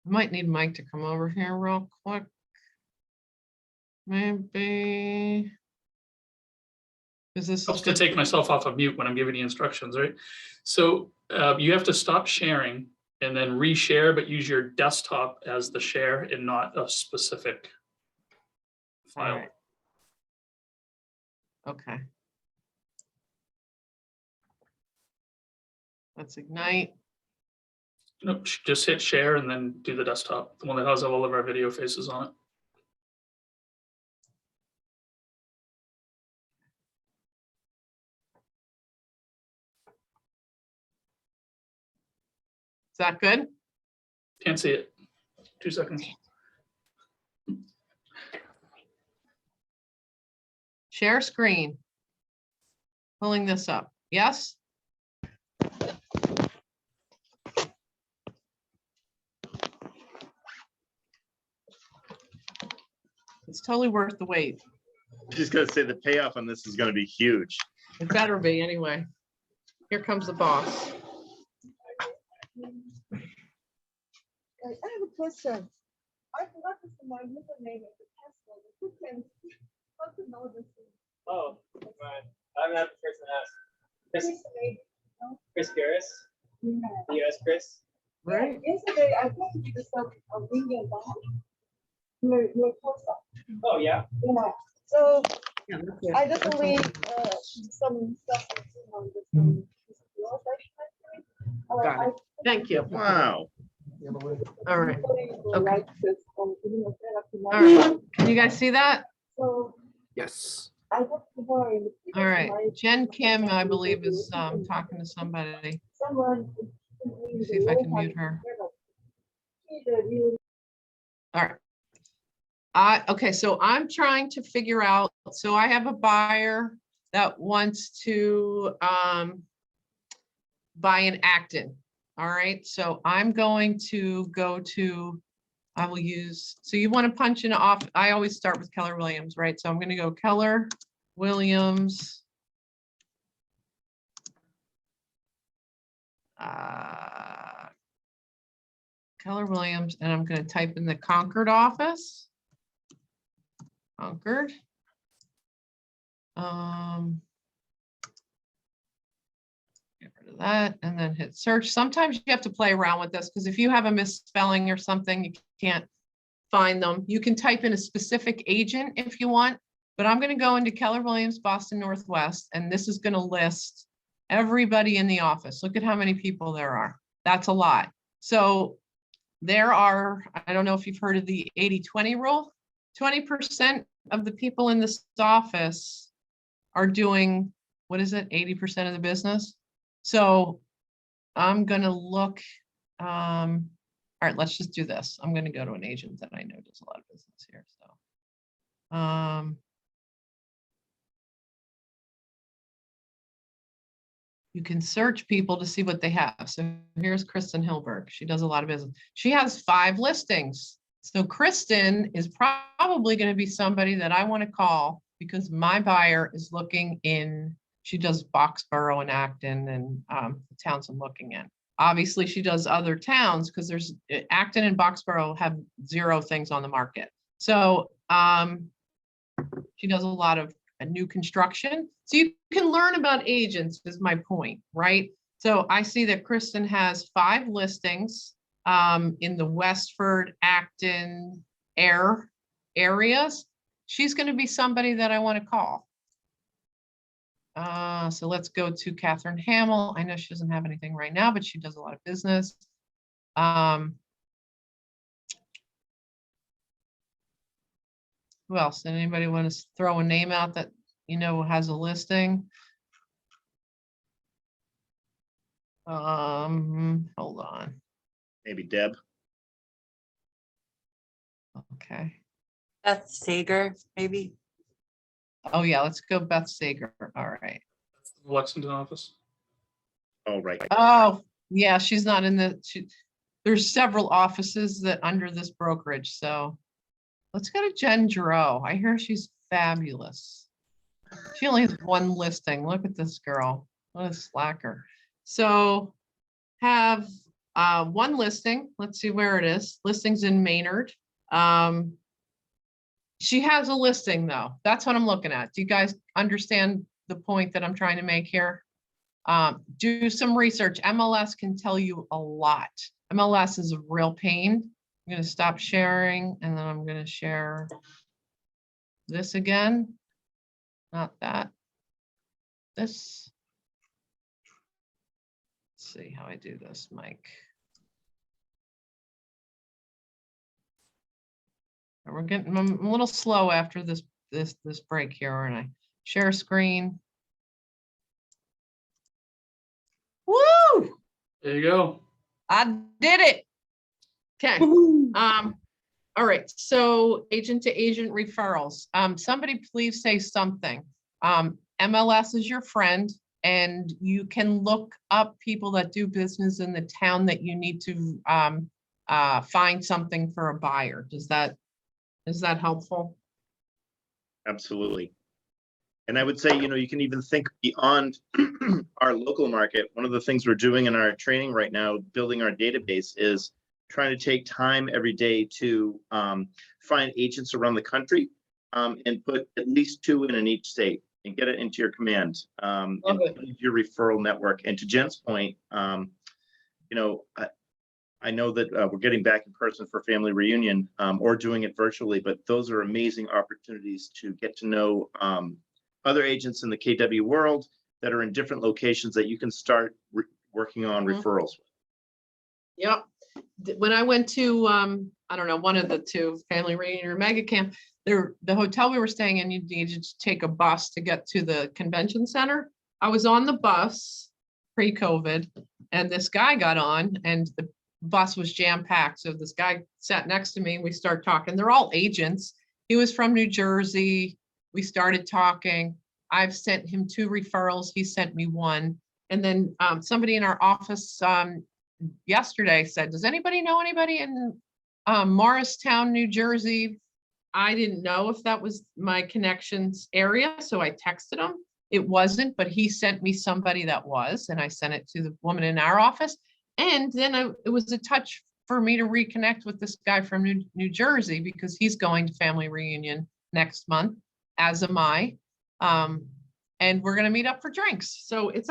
Might need Mike to come over here real quick. Maybe. Is this Helps to take myself off of mute when I'm giving the instructions, right? So you have to stop sharing and then reshare, but use your desktop as the share and not a specific file. Right. Okay. Let's ignite. Nope, just hit share and then do the desktop, the one that has all of our video faces on it. Is that good? Can't see it. 2 seconds. share screen. Pulling this up. Yes? It's totally worth the wait. She's gonna say the payoff on this is gonna be huge. It better be anyway. Here comes the boss. I have a question. I forgot to put my username as a password. Who can, how to know this? Oh, right. I'm not the person to ask. Chris Garris? Yeah. US Chris? Right. Yesterday, I thought to do some vegan diet. Your post up. Oh, yeah. Yeah. So Yeah, I just only some stuff on this Got it. Thank you. Wow. All right. Okay. All right. Can you guys see that? So Yes. I got to worry. All right. Jen Kim, I believe, is talking to somebody. Someone. Let me see if I can mute her. All right. Okay, so I'm trying to figure out, so I have a buyer that wants to buy an Acton. All right, so I'm going to go to, I will use, so you want to punch in off, I always start with Keller Williams, right? So I'm going to go Keller Williams. Keller Williams, and I'm going to type in the Concord office. Concord. Get rid of that and then hit search. Sometimes you have to play around with this because if you have a misspelling or something, you can't find them. You can type in a specific agent if you want, but I'm going to go into Keller Williams, Boston Northwest, and this is going to list everybody in the office. Look at how many people there are. That's a lot. So there are, I don't know if you've heard of the 80-20 rule. 20% of the people in this office are doing, what is it, 80% of the business? So I'm gonna look, all right, let's just do this. I'm gonna go to an agent that I know does a lot of business here, so. You can search people to see what they have. So here's Kristen Hilberg. She does a lot of business. She has 5 listings. So Kristen is probably going to be somebody that I want to call because my buyer is looking in, she does Boxborough and Acton and the towns I'm looking at. Obviously she does other towns because there's Acton and Boxborough have 0 things on the market. So she does a lot of new construction. So you can learn about agents is my point, right? So I see that Kristen has 5 listings in the Westford, Acton, areas. She's going to be somebody that I want to call. So let's go to Catherine Hamill. I know she doesn't have anything right now, but she does a lot of business. Who else? Anybody want to throw a name out that you know has a listing? Hold on. Maybe Deb. Okay. Beth Sager, maybe. Oh yeah, let's go Beth Sager. All right. Lexington office. Oh, right. Oh, yeah, she's not in the, there's several offices that under this brokerage, so let's go to Jen Giroux. I hear she's fabulous. She only has 1 listing. Look at this girl. What a slacker. So have 1 listing. Let's see where it is. Listings in Maynard. She has a listing though. That's what I'm looking at. Do you guys understand the point that I'm trying to make here? Do some research. MLS can tell you a lot. MLS is a real pain. I'm going to stop sharing and then I'm going to share this again. Not that. This. Let's see how I do this, Mike. We're getting, I'm a little slow after this break here, aren't I? Share screen. Woo! There you go. I did it. Okay. All right, so agent to agent referrals. Somebody please say something. MLS is your friend, and you can look up people that do business in the town that you need to find something for a buyer. Is that helpful? Absolutely. And I would say, you can even think beyond our local market. One of the things we're doing in our training right now, building our database, is trying to take time every day to find agents around the country and put at least 2 in each state and get it into your command and into your referral network. And to Jen's point, I know that we're getting back in person for family reunion or doing it virtually, but those are amazing opportunities to get to know other agents in the KW world that are in different locations that you can start working on referrals with. Yep. When I went to, I don't know, one of the 2, family reunion or mega camp, the hotel we were staying in, you needed to take a bus to get to the convention center. I was on the bus pre-COVID, and this guy got on, and the bus was jam-packed. So this guy sat next to me, and we started talking. They're all agents. He was from New Jersey. We started talking. I've sent him 2 referrals. He sent me 1. And then somebody in our office yesterday said, does anybody know anybody in Morristown, New Jersey? I didn't know if that was my connections area, so I texted him. It wasn't, but he sent me somebody that was, and I sent it to the woman in our office. And then it was a touch for me to reconnect with this guy from New Jersey, because he's going to family reunion next month, as am I. And we're going to meet up for drinks. So it's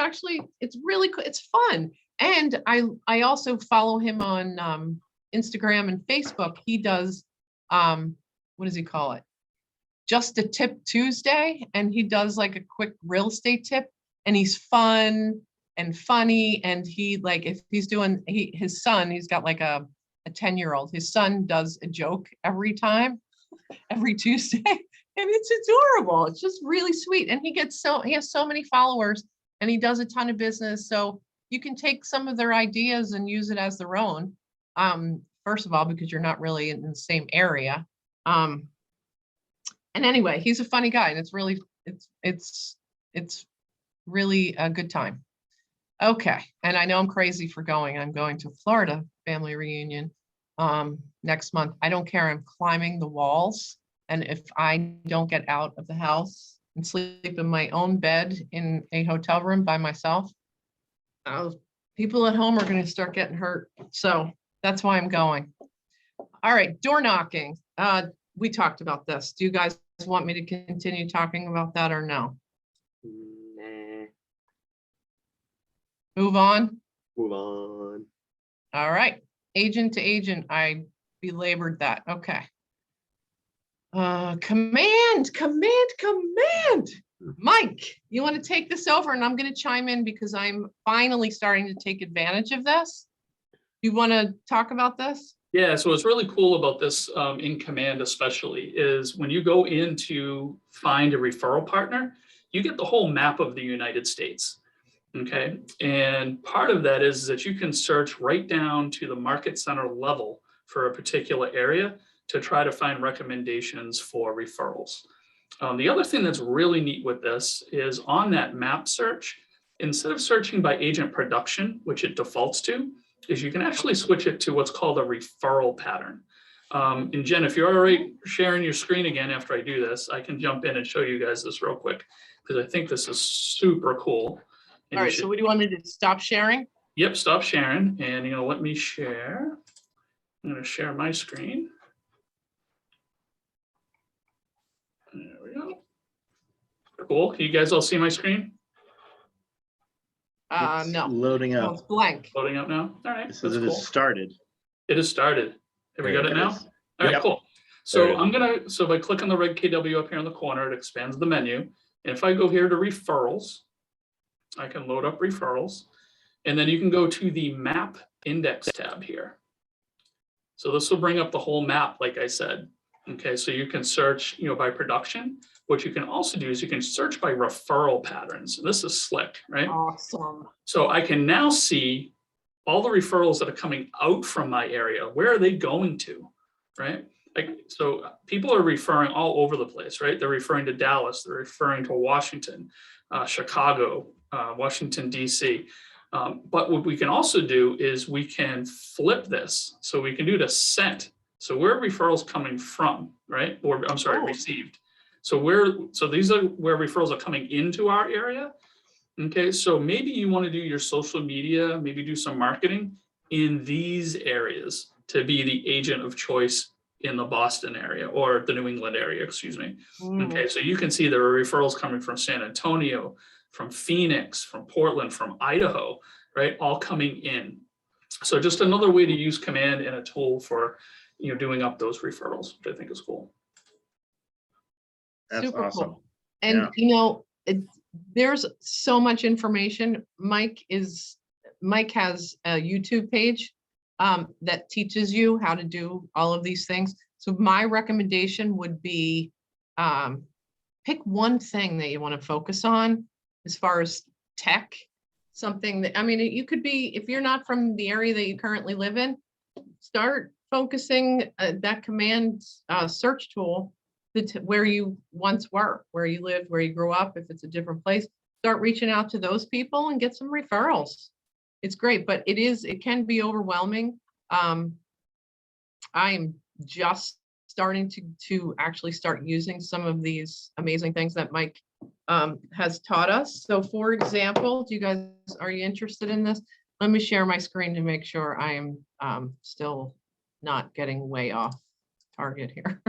really cool. It's fun. And I also follow him on Instagram and Facebook. He does, what does he call it? Just a Tip Tuesday. And he does like a quick real estate tip, and he's fun and funny. And he, like, if he's doing, his son, he's got like a 10-year-old, his son does a joke every Tuesday. And it's adorable. It's just really sweet. And he has so many followers, and he does a ton of business. So you can take some of their ideas and use it as their own. First of all, because you're not really in the same area. And anyway, he's a funny guy, and it's really a good time. Okay. And I know I'm crazy for going. I'm going to Florida family reunion next month. I don't care. I'm climbing the walls. And if I don't get out of the house and sleep in my own bed in a hotel room by myself, people at home are going to start getting hurt. So that's why I'm going. All right, door knocking. We talked about this. Do you guys want me to continue talking about that or no? Nah. Move on. Move on. All right, agent to agent. I belabored that. Okay. Command. Mike, you want to take this over, and I'm going to chime in because I'm finally starting to take advantage of this. You want to talk about this? Yeah, so what's really cool about this in Command especially is when you go in to find a referral partner, you get the whole map of the United States. Okay, and part of that is that you can search right down to the market center level for a particular area to try to find recommendations for referrals. The other thing that's really neat with this is on that map search, instead of searching by agent production, which it defaults to, is you can actually switch it to what's called a referral pattern. And Jen, if you're all right sharing your screen again after I do this, I can jump in and show you guys this real quick, because I think this is super cool. And all right, so what do you want me to stop sharing? Yep, stop sharing, and you're gonna let me share. I'm gonna share my screen. There we go. Cool. Can you guys all see my screen? No. Loading Oh, up. it's blank. Loading up now. All right. It says that's it cool. has started. It has started. Have we got it now? All right, Yep. cool. So I'm gonna, so if I click on the red KW up here in the corner, it expands the menu. And if I go here to referrals, I can load up referrals. And then you can go to the map index tab here. So this will bring up the whole map, like I said. Okay, so you can search, by production. What you can also do is you can search by referral patterns. This is slick, right? Awesome. So I can now see all the referrals that are coming out from my area. Where are they going to, right? like, so people are referring all over the place, right? They're referring to Dallas, they're referring to Washington, Chicago, Washington, DC. But what we can also do is we can flip this. So we can do the sent. So where are referrals coming from, right? Or I'm sorry, received. So these are where referrals are coming into our area. Okay, so maybe you want to do your social media, maybe do some marketing in these areas to be the agent of choice in the Boston area or the New England area, excuse me. Okay, so you can see there are referrals coming from San Antonio, from Phoenix, from Portland, from Idaho, right? All coming in. So just another way to use command and a tool for, doing up those referrals, which I think is cool. That's Super awesome. cool. And there's so much information. Mike has a YouTube page that teaches you how to do all of these things. So my recommendation would be pick one thing that you want to focus on as far as tech, something that, I mean, you could be, if you're not from the area that you currently live in, start focusing that command search tool where you once were, where you lived, where you grew up. If it's a different place, start reaching out to those people and get some referrals. It's great, but it can be overwhelming. I am just starting to actually start using some of these amazing things that Mike has taught us. So for example, are you interested in this? Let me share my screen to make sure I am still not getting way off target here,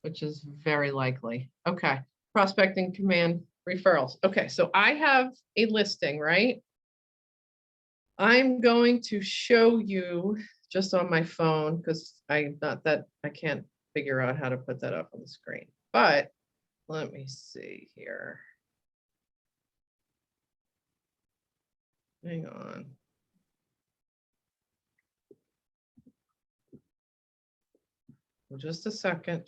which is very likely. Okay, prospecting command referrals. Okay, so I have a listing, right? I'm going to show you just on my phone because I can't figure out how to put that up on the screen. But let me see here. Hang on. Well, just a second.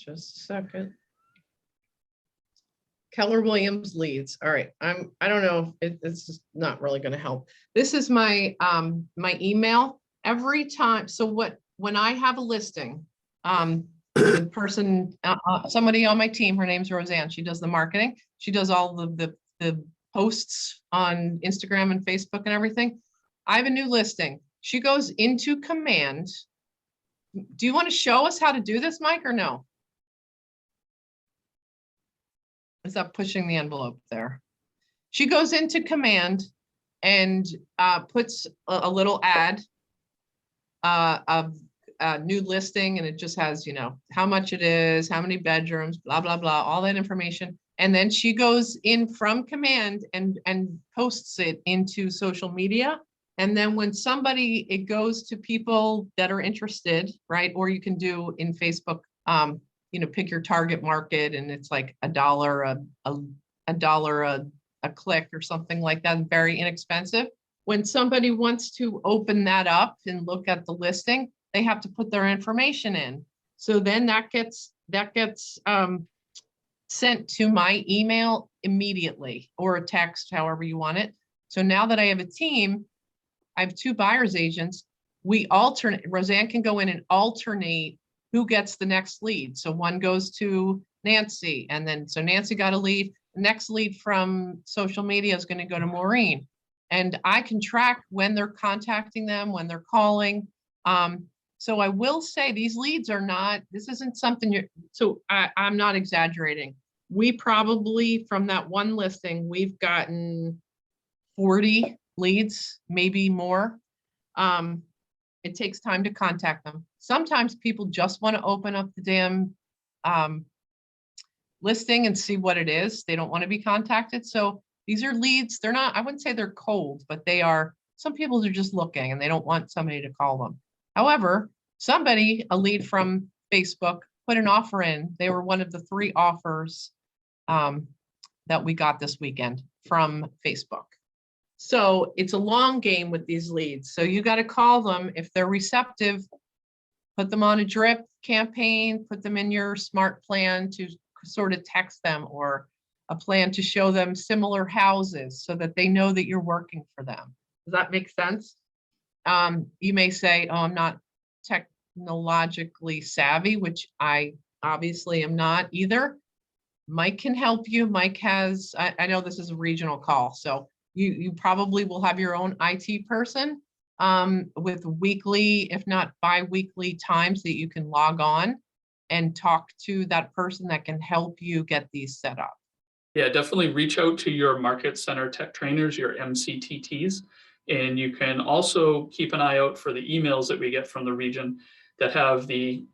Keller Williams leads. All right. I don't know. It's just not really going to help. This is my my email every time. So when I have a listing, the person, somebody on my team, her name's Roseanne. She does the marketing. She does all the posts on Instagram and Facebook and everything. I have a new listing. She goes into command. Do you want to show us how to do this, Mike, or no? Is that pushing the envelope there? She goes into command and puts a little ad of a new listing, and it just has, how much it is, how many bedrooms, blah, blah, blah, all that information. And then she goes in from command and posts it into social media. And then when it goes to people that are interested, right? Or you can do in Facebook, pick your target market, and it's like $1 a click or something like that, very inexpensive. When somebody wants to open that up and look at the listing, they have to put their information in. So then that gets sent to my email immediately, or a text, however you want it. So now that I have a team, I have 2 buyer's agents. We alternate. Roseanne can go in and alternate who gets the next lead. So one goes to Nancy, and then so Nancy got a lead. The next lead from social media is going to go to Maureen. And I can track when they're contacting them, when they're calling. So I will say these leads are not, this isn't something I'm not exaggerating. We probably, from that one listing, we've gotten 40 leads, maybe more. It takes time to contact them. Sometimes people just want to open up the damn listing and see what it is. They don't want to be contacted. So these are leads. They're not, I wouldn't say they're cold, but some people are just looking and they don't want somebody to call them. However, a lead from Facebook, put an offer in. They were one of the 3 offers that we got this weekend from Facebook. So it's a long game with these leads. So you got to call them. If they're receptive, put them on a drip campaign, put them in your smart plan to sort of text them, or a plan to show them similar houses so that they know that you're working for them. Does that make sense? You may say, oh, I'm not technologically savvy, which I obviously am not either, Mike can help you. Mike has, I know this is a regional call, so you probably will have your own IT person with weekly, if not bi-weekly times that you can log on and talk to that person that can help you get these set up. Yeah, definitely reach out to your market center tech trainers, your MCTTs. And you can also keep an eye out for the emails that we get from the region that have the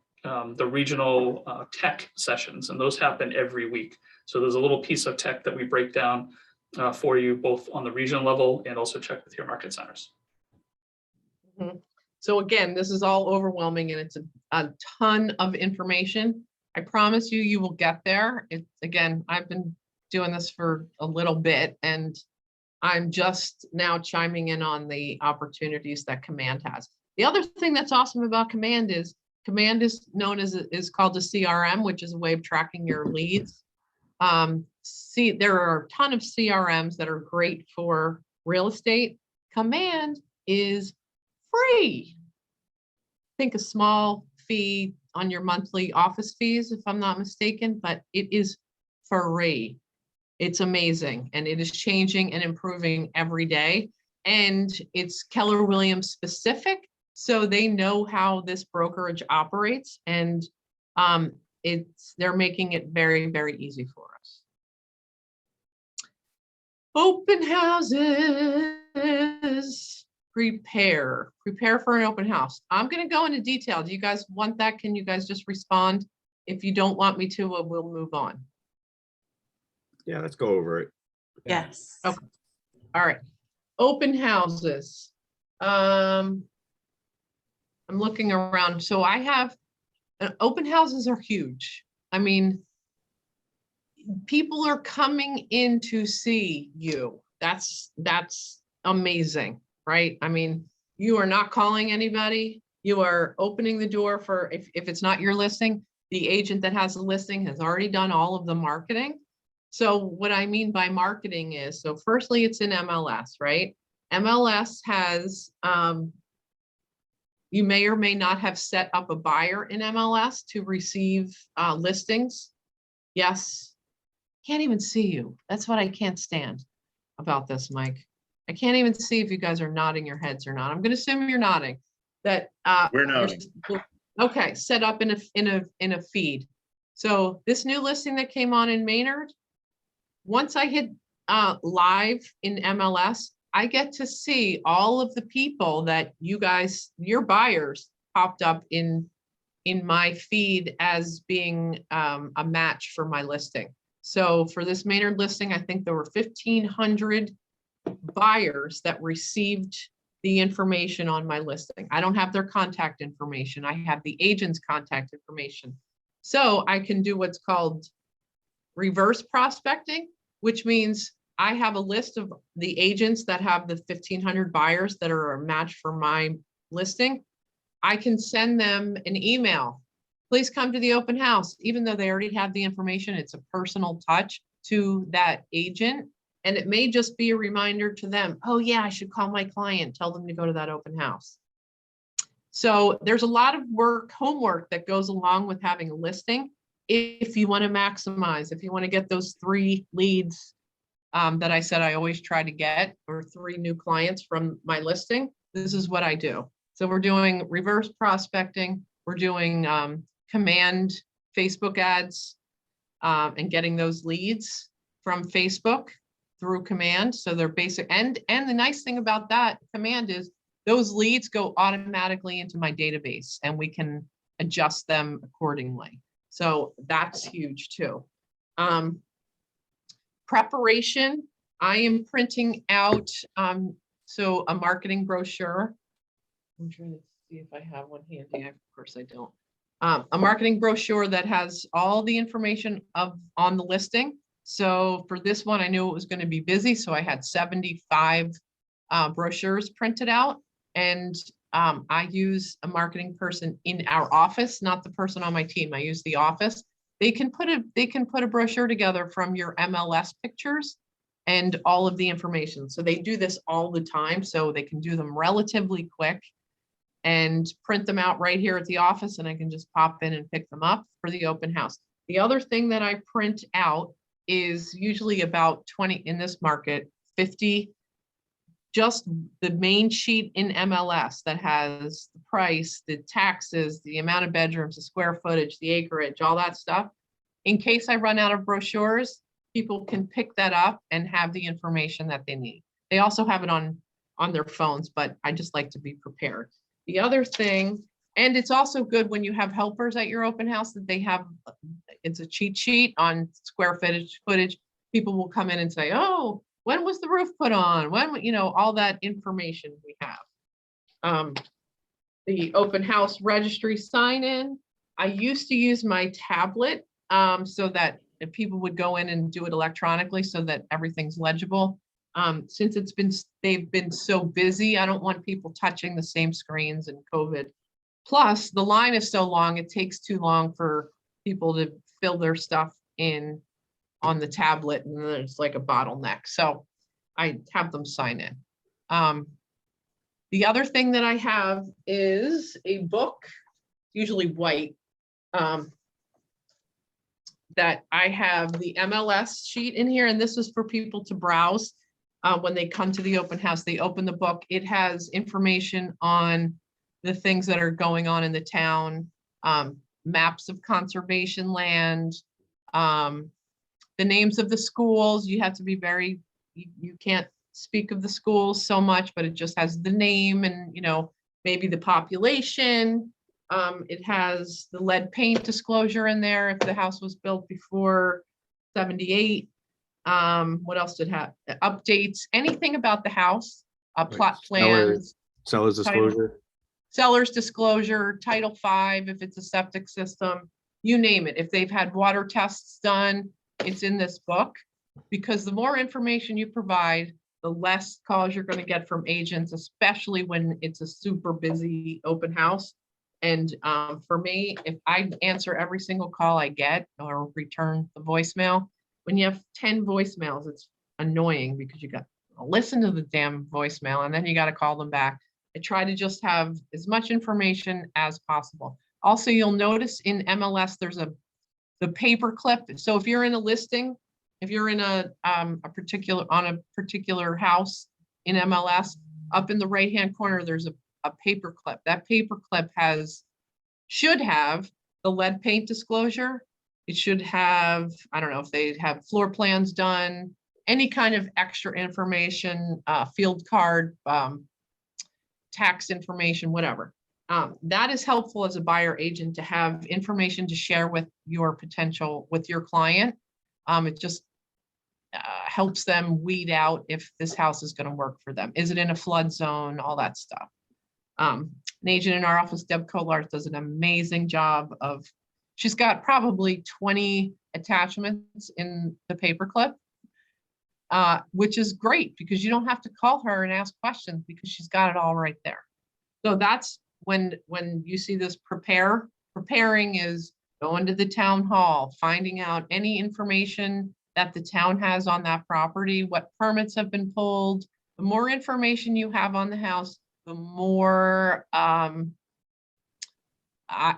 regional tech sessions, and those happen every week. So there's a little piece of tech that we break down for you both on the regional level and also check with your market centers. Mm-hmm. So again, this is all overwhelming and it's a ton of information. I promise you, you will get there. It's, again, I've been doing this for a little bit and I'm just now chiming in on the opportunities that Command has. The other thing that's awesome about Command is known as, is called a CRM, which is a way of tracking your leads. There are a ton of CRMs that are great for real estate. Command is free. Think a small fee on your monthly office fees, if I'm not mistaken, but it is free. It's amazing, and it is changing and improving every day. And it's Keller Williams specific, so they know how this brokerage operates, and they're making it very, very easy for us. Open houses. Prepare for an open house. I'm going to go into detail. Do you guys want that? Can you guys just respond? If you don't want me to, we'll move on. Yeah, let's go over it. Yes. Okay. All right. Open houses. I'm looking around. So I have open houses are huge. I mean, people are coming in to see you. That's amazing, right? I mean, you are not calling anybody. You are opening the door for, if it's not your listing, the agent that has the listing has already done all of the marketing. So what I mean by marketing is, so firstly, it's in MLS, right? MLS has, you may or may not have set up a buyer in MLS to receive listings. Yes. Can't even see you. That's what I can't stand about this, Mike. I can't even see if you guys are nodding your heads or not. I'm going to assume you're nodding. That We're nodding. Okay, set up in a feed. So this new listing that came on in Maynard, once I hit live in MLS, I get to see all of the people that you guys, your buyers, popped up in my feed as being a match for my listing. So for this Maynard listing, I think there were 1,500 buyers that received the information on my listing. I don't have their contact information. I have the agent's contact information. So I can do what's called reverse prospecting, which means I have a list of the agents that have the 1,500 buyers that are a match for my listing. I can send them an email. Please come to the open house. Even though they already have the information, it's a personal touch to that agent. And it may just be a reminder to them, oh yeah, I should call my client, tell them to go to that open house. So there's a lot of homework that goes along with having a listing. If you want to maximize, if you want to get those 3 leads that I said I always try to get, or 3 new clients from my listing, this is what I do. So we're doing reverse prospecting. We're doing Command Facebook ads and getting those leads from Facebook through Command. So they're basic. And the nice thing about that Command is those leads go automatically into my database and we can adjust them accordingly. So that's huge too. Preparation, I am printing out so a marketing brochure. I'm trying to see if I have one handy. Of course I don't. A marketing brochure that has all the information on the listing. So for this one, I knew it was going to be busy. So I had 75 brochures printed out, and I use a marketing person in our office, not the person on my team. I use the office. They can put a brochure together from your MLS pictures and all of the information. So they do this all the time. So they can do them relatively quick. and print them out right here at the office, and I can just pop in and pick them up for the open house. The other thing that I print out is usually about 20 in this market, 50, just the main sheet in MLS that has the price, the taxes, the amount of bedrooms, the square footage, the acreage, all that stuff. In case I run out of brochures, people can pick that up and have the information that they need. They also have it on their phones, but I just like to be prepared. The other thing, and it's also good when you have helpers at your open house that they have, it's a cheat sheet on square footage. People will come in and say, oh, when was the roof put on? When, you know, all that information we have. The open house registry sign in. I used to use my tablet so that if people would go in and do it electronically so that everything's legible. Since they've been so busy, I don't want people touching the same screens and COVID. Plus, the line is so long, it takes too long for people to fill their stuff in on the tablet, and there's like a bottleneck. So I have them sign in. The other thing that I have is a book, usually white, that I have the MLS sheet in here, and this is for people to browse when they come to the open house. They open the book. It has information on the things that are going on in the town, maps of conservation land, the names of the schools. You have to be very, you can't speak of the schools so much, but it just has the name and, you know, maybe the population. It has the lead paint disclosure in there if the house was built before 78. What else did it have? Updates, anything about the house, plot plans. Seller's disclosure. Seller's disclosure, Title V, if it's a septic system, you name it. If they've had water tests done, it's in this book, because the more information you provide, the less calls you're going to get from agents, especially when it's a super busy open house. And for me, if I answer every single call I get or return the voicemail, when you have 10 voicemails, it's annoying because you got to listen to the damn voicemail and then you got to call them back. I try to just have as much information as possible. Also, you'll notice in MLS, there's the paper clip. So if you're in a listing, if you're in a particular house in MLS, up in the right-hand corner, there's a paper clip. That paper clip should have the lead paint disclosure. It should have, I don't know if they have floor plans done, any kind of extra information, field card, tax information, whatever. That is helpful as a buyer agent to have information to share with your client. It just helps them weed out if this house is going to work for them. Is it in a flood zone? All that stuff. An agent in our office, Deb Kolart, does an amazing job of, she's got probably 20 attachments in the paperclip, which is great because you don't have to call her and ask questions because she's got it all right there. So that's when you see this preparing is going to the town hall, finding out any information that the town has on that property, what permits have been pulled. The more information you have on the house, the more,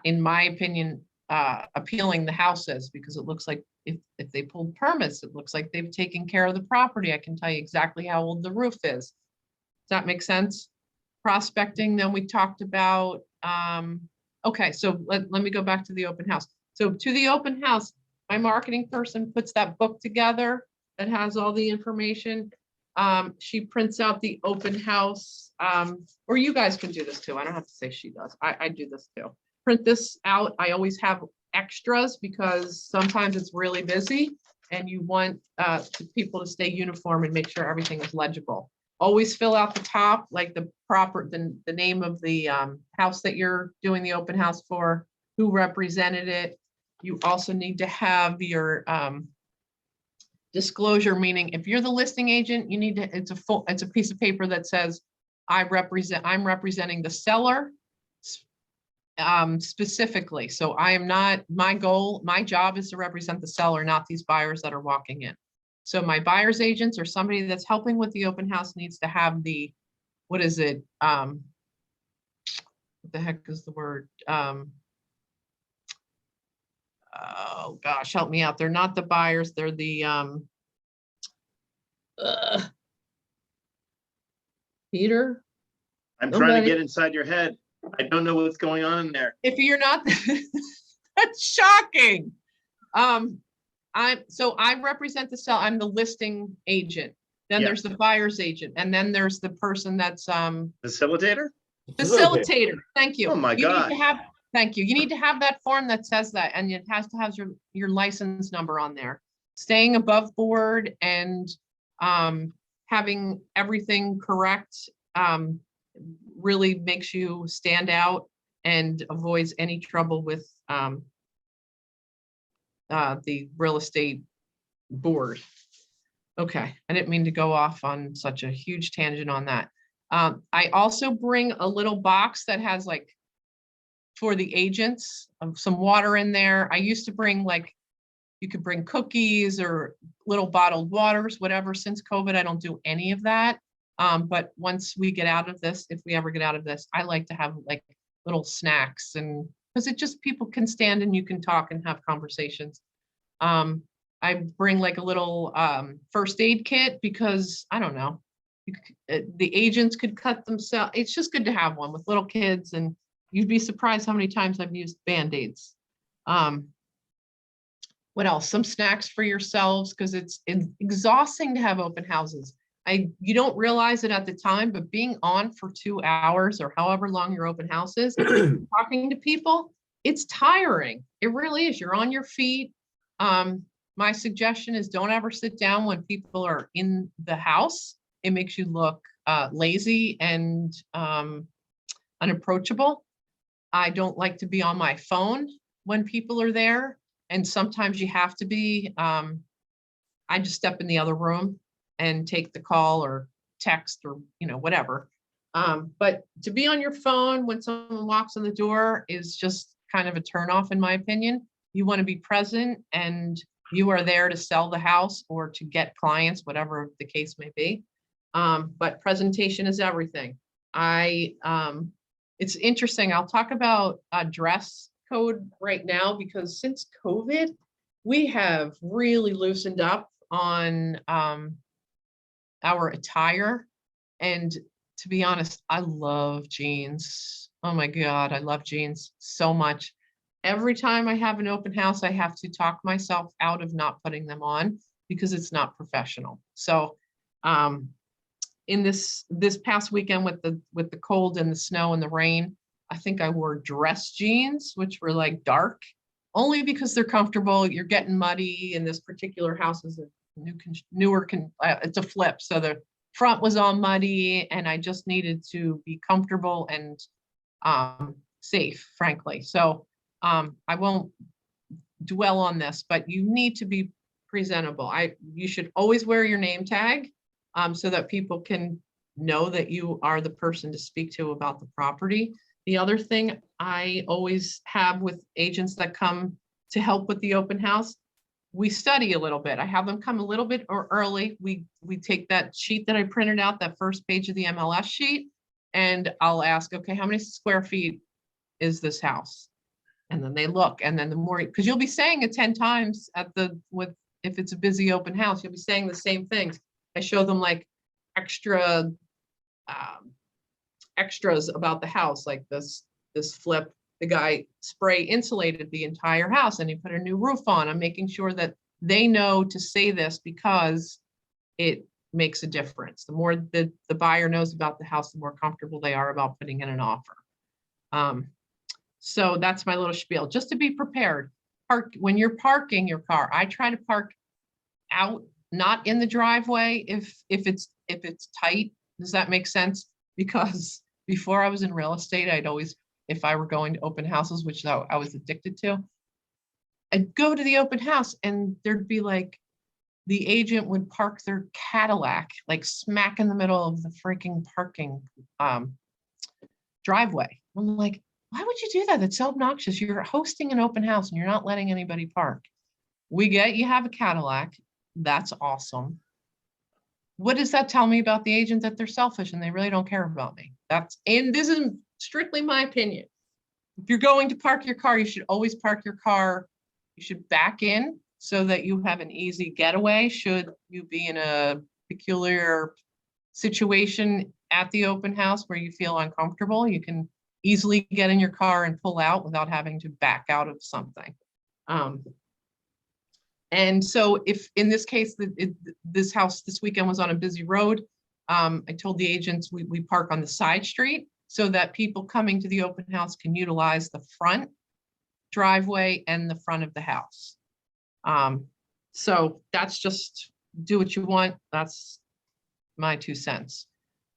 in my opinion, appealing the house is, because it looks like if they pulled permits, it looks like they've taken care of the property. I can tell you exactly how old the roof is. Does that make sense? Prospecting, then we talked about, okay, so let me go back to the open house. So to the open house, my marketing person puts that book together that has all the information. She prints out the open house, or you guys can do this too. I don't have to say she does. I do this too. Print this out. I always have extras because sometimes it's really busy and you want people to stay uniform and make sure everything is legible. Always fill out the top, like the name of the house that you're doing the open house for, who represented it. You also need to have your disclosure, meaning if you're the listing agent, you need to, it's a piece of paper that says, I'm representing the seller specifically. So I am not, my job is to represent the seller, not these buyers that are walking in. So my buyer's agents or somebody that's helping with the open house needs to have the, what is it? what the heck is the word? Oh gosh, help me out. They're not the buyers, they're the Peter. I'm trying to Nobody- get inside your head. I don't know what's going on in there. If you're not, that's shocking. I represent the sell. I'm the listing agent. Then Yeah. there's the buyer's agent, and then there's the person that's Facilitator? facilitator. Thank you. Oh my You need gosh. to have, thank you. You need to have that form that says that, and it has to have your license number on there. Staying above board and having everything correct really makes you stand out and avoids any trouble with the real estate board. Okay, I didn't mean to go off on such a huge tangent on that. I also bring a little box that has like, for the agents, some water in there. I used to bring like, you could bring cookies or little bottled waters, whatever. Since COVID, I don't do any of that. But once we get out of this, if we ever get out of this, I like to have like little snacks, and because it just, people can stand and you can talk and have conversations. I bring like a little first aid kit because I don't know, the agents could cut themselves. It's just good to have one with little kids, and you'd be surprised how many times I've used Band-Aids. What else? Some snacks for yourselves, because it's exhausting to have open houses. You don't realize it at the time, but being on for 2 hours or however long your open house is, talking to people, it's tiring. It really is. You're on your feet. My suggestion is don't ever sit down when people are in the house. It makes you look lazy and unapproachable. I don't like to be on my phone when people are there. And sometimes you have to be, I just step in the other room and take the call or text or, whatever. But to be on your phone when someone walks in the door is just kind of a turnoff, in my opinion. You want to be present, and you are there to sell the house or to get clients, whatever the case may be. But presentation is everything. It's interesting. I'll talk about dress code right now, because since COVID, we have really loosened up on our attire. And to be honest, I love jeans. Oh my God, I love jeans so much. Every time I have an open house, I have to talk myself out of not putting them on because it's not professional. So in this past weekend with the cold and the snow and the rain, I think I wore dress jeans, which were like dark, only because they're comfortable. You're getting muddy, and this particular house is a newer, it's a flip. So the front was all muddy, and I just needed to be comfortable and safe, frankly. So I won't dwell on this, but you need to be presentable. You should always wear your name tag so that people can know that you are the person to speak to about the property. The other thing I always have with agents that come to help with the open house, we study a little bit. I have them come a little bit early. We take that sheet that I printed out, that first page of the MLS sheet, and I'll ask, okay, how many square feet is this house? And then they look, and then the more, because you'll be saying it 10 times if it's a busy open house, you'll be saying the same things. I show them like extras about the house, like this flip. The guy spray insulated the entire house and he put a new roof on. I'm making sure that they know to say this because it makes a difference. The more the buyer knows about the house, the more comfortable they are about putting in an offer. So that's my little spiel, just to be prepared. When you're parking your car, I try to park out, not in the driveway if it's tight. Does that make sense? Because before I was in real estate, I'd always, if I were going to open houses, which I was addicted to, I'd go to the open house and there'd be like, the agent would park their Cadillac like smack in the middle of the freaking parking driveway. I'm like, why would you do that? That's so obnoxious. You're hosting an open house and you're not letting anybody park. We get you have a Cadillac. That's awesome. What does that tell me about the agent? That they're selfish and they really don't care about me. And this is strictly my opinion. If you're going to park your car, you should always park your car. You should back in so that you have an easy getaway. Should you be in a peculiar situation at the open house where you feel uncomfortable, you can easily get in your car and pull out without having to back out of something. And so if in this case, this house this weekend was on a busy road, I told the agents we park on the side street so that people coming to the open house can utilize the front driveway and the front of the house. So that's just do what you want. That's my 2 cents.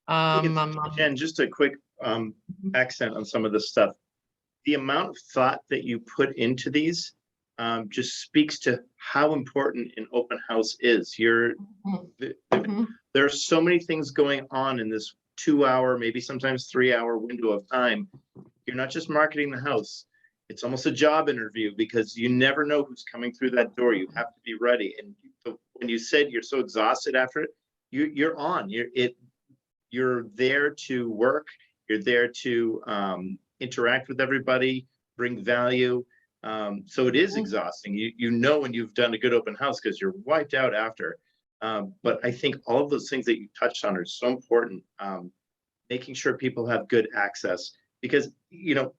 Jen, just a quick accent on some of this stuff. The amount of thought that you put into these just speaks to how important an open house is. There are so many things going on in this 2-hour, maybe sometimes 3-hour window of time. You're not just marketing the house. It's almost a job interview because you never know who's coming through that door. You have to be ready. And when you said you're so exhausted after it, you're on. You're there to work. You're there to interact with everybody, bring value. So it is exhausting. You know when you've done a good open house because you're wiped out after. But I think all of those things that you touched on are so important. Making sure people have good access because, you know,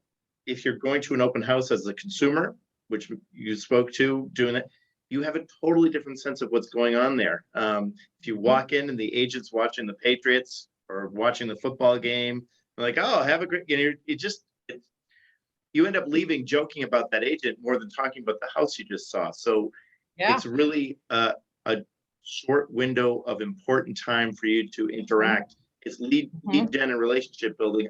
if you're going to an open house as a consumer, which you spoke to doing it, you have a totally different sense of what's going on there. If you walk in and the agent's watching the Patriots or watching the football game, like, oh, have a great, you know, you end up leaving joking about that agent more than talking about the house you just saw. So it's really a short window of important time for you to interact. It's lead gen and relationship building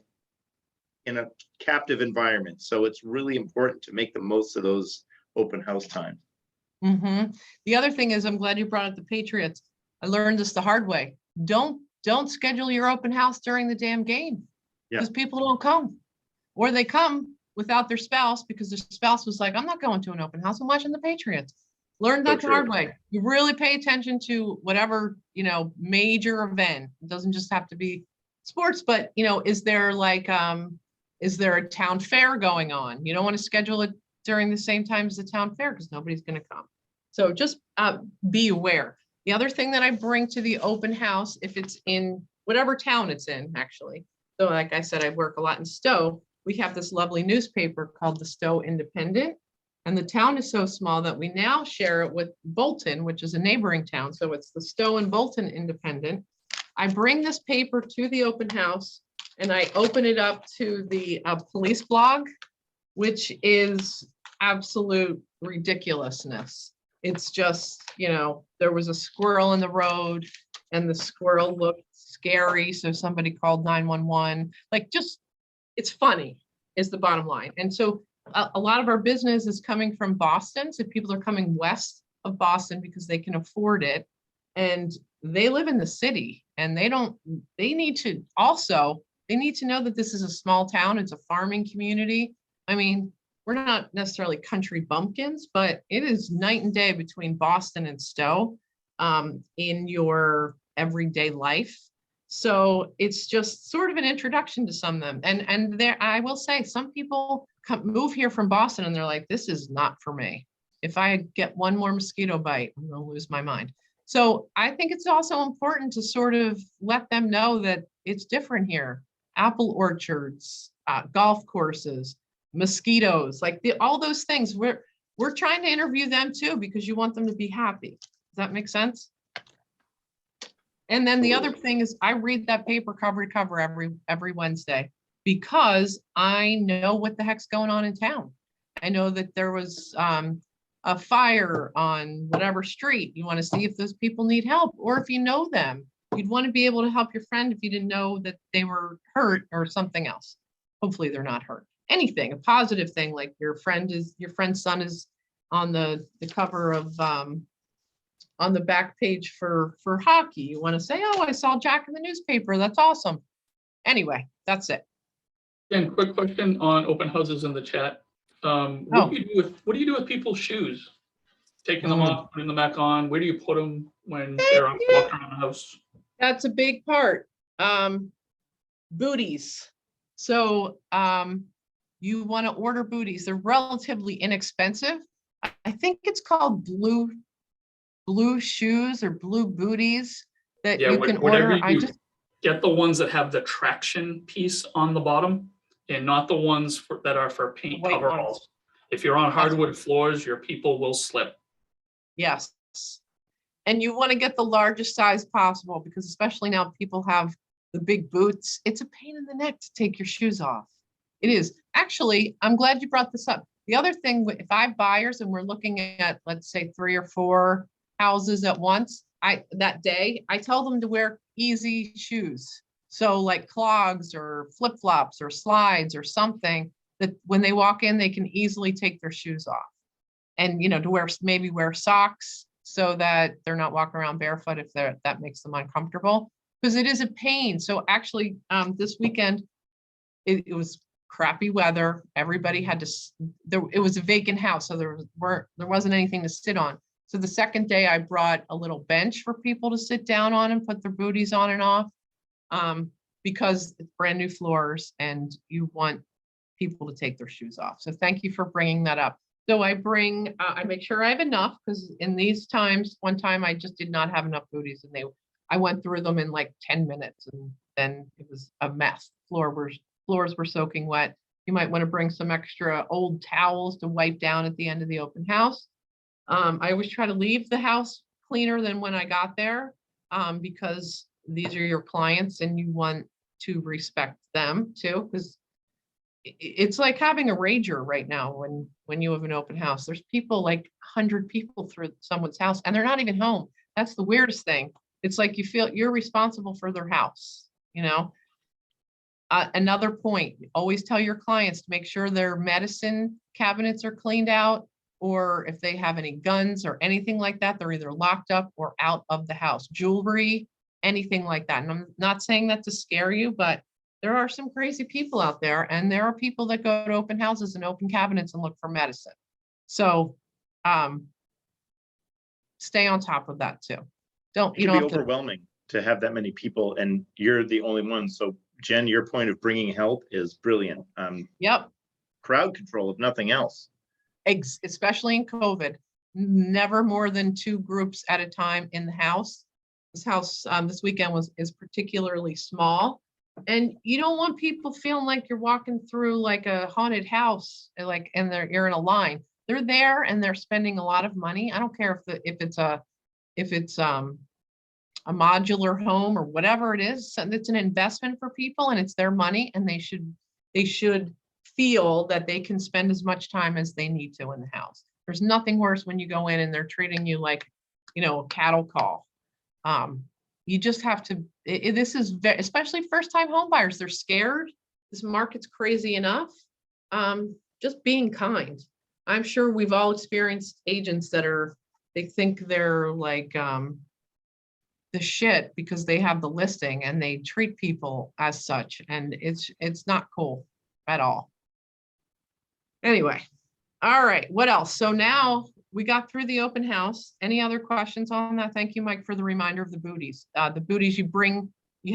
in a captive environment. So it's really important to make the most of those open house times. The other thing is, I'm glad you brought up the Patriots. I learned this the hard way. Don't schedule your open house during the damn game because people don't come, or they come without their spouse because their spouse was like, I'm not going to an open house. I'm watching the Patriots. Learn that the hard way. You really pay attention to whatever, you know, major event. It doesn't just have to be sports, but you know, is there a town fair going on? You don't want to schedule it during the same time as the town fair because nobody's going to come. So just be aware. The other thing that I bring to the open house, if it's in whatever town it's in, actually. So like I said, I work a lot in Stowe. We have this lovely newspaper called the Stowe Independent. And the town is so small that we now share it with Bolton, which is a neighboring town. So it's the Stowe and Bolton Independent. I bring this paper to the open house and I open it up to the police blog, which is absolute ridiculousness. It's just, you know, there was a squirrel in the road and the squirrel looked scary. So somebody called 911. Like, just, it's funny is the bottom line. And so a lot of our business is coming from Boston. So people are coming west of Boston because they can afford it. And they live in the city and they need to know that this is a small town. It's a farming community. I mean, we're not necessarily country bumpkins, but it is night and day between Boston and Stowe in your everyday life. So it's just sort of an introduction to some of them. And there, I will say, some people move here from Boston and they're like, this is not for me. If I get one more mosquito bite, I'm gonna lose my mind. So I think it's also important to sort of let them know that it's different here. Apple orchards, golf courses, mosquitoes, like all those things. We're trying to interview them too because you want them to be happy. Does that make sense? And then the other thing is I read that paper cover to cover every Wednesday because I know what the heck's going on in town. I know that there was a fire on whatever street. You want to see if those people need help, or if you know them, you'd want to be able to help your friend if you didn't know that they were hurt or something else. Hopefully they're not hurt. Anything, a positive thing, like your friend's son is on the cover of on the back page for hockey. You want to say, oh, I saw Jack in the newspaper. That's awesome. Anyway, that's it. And quick question on open houses in the chat. What do you do with people's shoes? Taking them off, putting them back on. Where do you put them when they're walking around the house? That's a big part. Booties. So you want to order booties. They're relatively inexpensive. I think it's called blue shoes or blue booties that Yeah, you can whatever order. you do, get the ones that have the traction piece on the bottom and not the ones that are for paint white ones. coveralls. If you're on hardwood floors, your people will slip. Yes. And you want to get the largest size possible because especially now people have the big boots. It's a pain in the neck to take your shoes off. It is. Actually, I'm glad you brought this up. The other thing, if I have buyers and we're looking at, let's say 3 or 4 houses at once, that day, I tell them to wear easy shoes. So like clogs or flip-flops or slides or something that when they walk in, they can easily take their shoes off. And, to maybe wear socks so that they're not walking around barefoot if that makes them uncomfortable, because it is a pain. So actually, this weekend, it was crappy weather. Everybody had to, it was a vacant house, so there wasn't anything to sit on. So the second day I brought a little bench for people to sit down on and put their booties on and off, because it's brand new floors and you want people to take their shoes off. So thank you for bringing that up. So I make sure I have enough, because in these times, one time I just did not have enough booties and I went through them in like 10 minutes and then it was a mess. Floors were soaking wet. You might want to bring some extra old towels to wipe down at the end of the open house. I always try to leave the house cleaner than when I got there, because these are your clients and you want to respect them too, because it's like having a rager right now when you have an open house. There's people, like 100 people through someone's house and they're not even home. That's the weirdest thing. It's like you feel you're responsible for their house, Another point, always tell your clients to make sure their medicine cabinets are cleaned out, or if they have any guns or anything like that, they're either locked up or out of the house. Jewelry, anything like that. And I'm not saying that to scare you, but there are some crazy people out there, and there are people that go to open houses and open cabinets and look for medicine. So stay on top of that too. It can be overwhelming to have that many people and you're the only one. So Jen, your point of bringing help is brilliant. Yep. Crowd control, if nothing else. Especially in COVID, never more than 2 groups at a time in the house. This house this weekend is particularly small, and you don't want people feeling like you're walking through like a haunted house, and you're in a line. They're there and they're spending a lot of money. I don't care if it's a modular home or whatever it is. It's an investment for people and it's their money, and they should feel that they can spend as much time as they need to in the house. There's nothing worse when you go in and they're treating you like, a cattle call. You just have to, this is especially first-time home buyers. They're scared. This market's crazy enough. Just being kind. I'm sure we've all experienced agents they think they're like the shit because they have the listing and they treat people as such, and it's not cool at all. Anyway, all right, what else? So now we got through the open house. Any other questions on that? Thank you, Mike, for the reminder of the booties. The booties you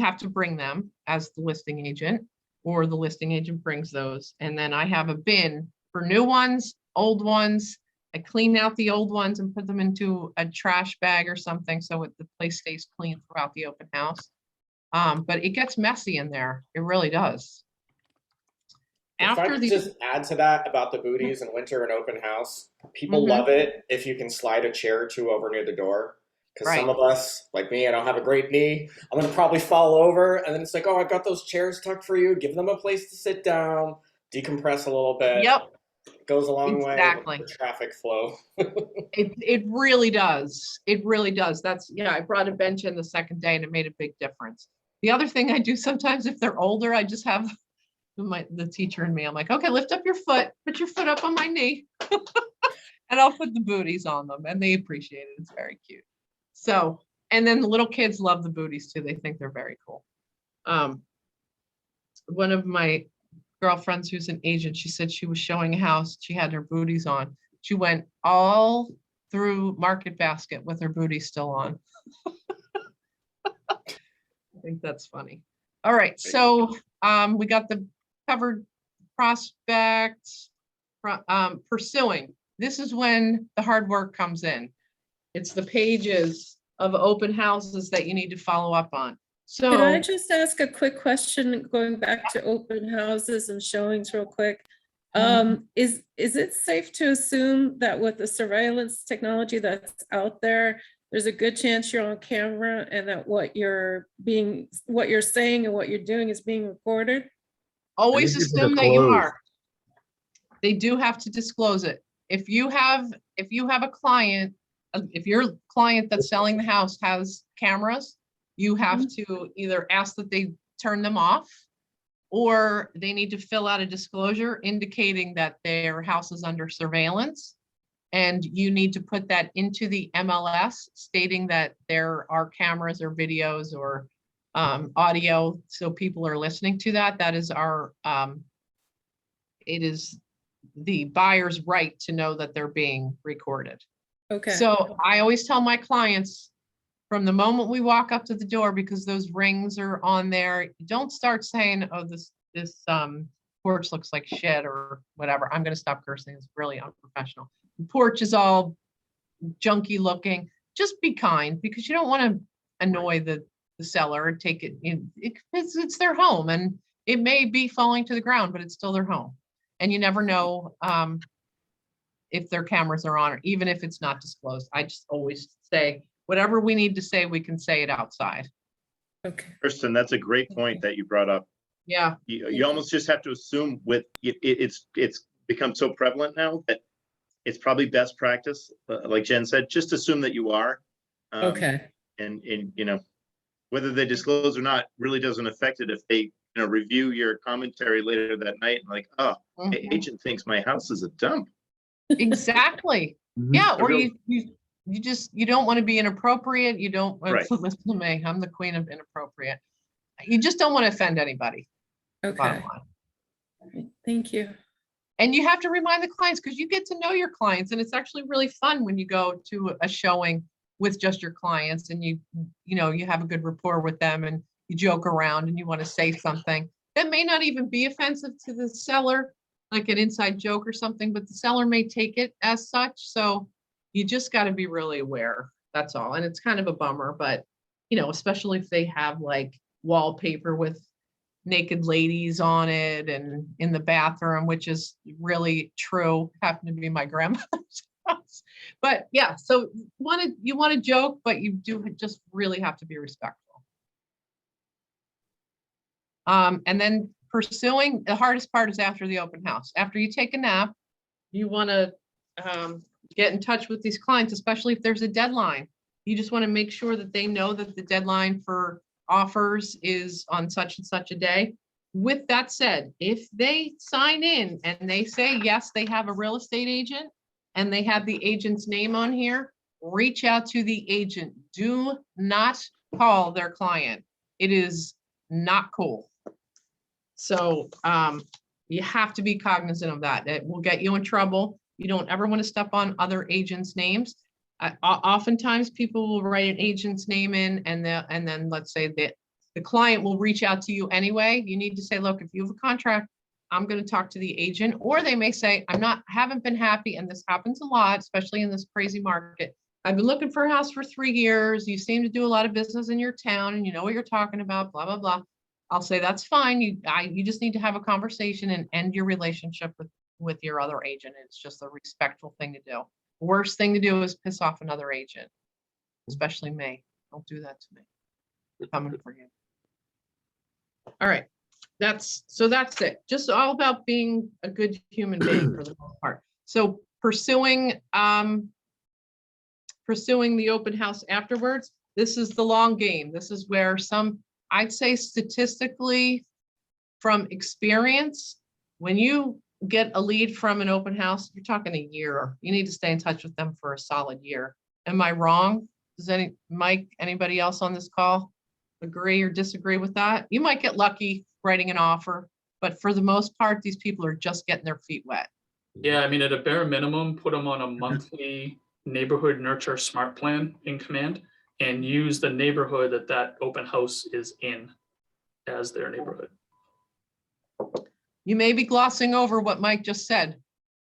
have to bring them as the listing agent, or the listing agent brings those. And then I have a bin for new ones, old ones. I clean out the old ones and put them into a trash bag or something so the place stays clean throughout the open house. But it gets messy in there. It really does. If I could just add to that about the booties and winter and open house, people love it if you can slide a chair or 2 over near the door. Because some of us, like me, I don't have a great knee. I'm going to probably fall over. And then it's like, oh, I've got those chairs tucked for you. Give them a place to sit down, decompress a little bit. Yep. It goes a long way with the traffic flow. It really does. It really does. I brought a bench in the second day and it made a big difference. The other thing I do sometimes, if they're older, I just have the teacher and me, I'm like, okay, lift up your foot, put your foot up on my knee. And I'll put the booties on them and they appreciate it. It's very cute. So, and then the little kids love the booties too. They think they're very cool. One of my girlfriends who's an agent, she said she was showing a house. She had her booties on. She went all through Market Basket with her booties still on. I think that's funny. All right. So we got the covered prospects, pursuing. This is when the hard work comes in. It's the pages of open houses that you need to follow up on. Can I So, just ask a quick question, going back to open houses and showings real quick? Is it safe to assume that with the surveillance technology that's out there, there's a good chance you're on camera and that what you're saying and what you're doing is being recorded? always I need people to assume that you close. are. They do have to disclose it. If you have a client, if your client that's selling the house has cameras, you have to either ask that they turn them off, or they need to fill out a disclosure indicating that their house is under surveillance. And you need to put that into the MLS stating that there are cameras or videos or audio, so people are listening to that. That is it is the buyer's right to know that they're being recorded. Okay. So I always tell my clients, from the moment we walk up to the door, because those rings are on there, don't start saying, oh, this porch looks like shit or whatever. I'm gonna stop cursing, it's really unprofessional. The porch is all junky looking. Just be kind, because you don't want to annoy the seller and take it in. It's their home, and it may be falling to the ground, but it's still their home. And you never know if their cameras are on, or even if it's not disclosed. I just always say, whatever we need to say, we can say it outside. Okay. Kristen, that's a great point that you brought up. Yeah. You almost just have to assume with it's become so prevalent now that it's probably best practice. Like Jen said, just assume that you are. Okay. And whether they disclose or not really doesn't affect it if they review your commentary later that night and like, oh, agent thinks my house is a dump. Exactly. Yeah. Or you don't want to be inappropriate. You don't listen to me. I'm the queen of inappropriate. You just don't want to offend anybody. Okay. Thank you. And you have to remind the clients, because you get to know your clients, and it's actually really fun when you go to a showing with just your clients and you have a good rapport with them and you joke around and you want to say something that may not even be offensive to the seller, like an inside joke or something, but the seller may take it as such. So you just got to be really aware. That's all. And it's kind of a bummer, but especially if they have like wallpaper with naked ladies on it and in the bathroom, which is really true, happened to be my grandmother's house. But yeah, so you want to joke, but you do just really have to be respectful. And then pursuing, the hardest part is after the open house. After you take a nap, you want to get in touch with these clients, especially if there's a deadline. You just want to make sure that they know that the deadline for offers is on such and such a day. With that said, if they sign in and they say, yes, they have a real estate agent and they have the agent's name on here, reach out to the agent. Do not call their client. It is not cool. So you have to be cognizant of that. It will get you in trouble. You don't ever want to step on other agents' names. Oftentimes people will write an agent's name in and then let's say that the client will reach out to you anyway. You need to say, look, if you have a contract, I'm going to talk to the agent. Or they may say, haven't been happy. And this happens a lot, especially in this crazy market. I've been looking for a house for 3 years. You seem to do a lot of business in your town and you know what you're talking about, blah, blah, blah. I'll say, that's fine. You just need to have a conversation and end your relationship with your other agent. It's just a respectful thing to do. Worst thing to do is piss off another agent, especially me. Don't do that to me. I'm coming for you. All right. That's it. Just all about being a good human being for the most part. So pursuing the open house afterwards, this is the long game. This is where I'd say statistically from experience, when you get a lead from an open house, you're talking a year. You need to stay in touch with them for a solid year. Am I wrong? Does anybody else on this call agree or disagree with that? You might get lucky writing an offer, but for the most part, these people are just getting their feet wet. Yeah, I mean, at a bare minimum, put them on a monthly neighborhood nurture smart plan in command and use the neighborhood that open house is in as their neighborhood. You may be glossing over what Mike just said.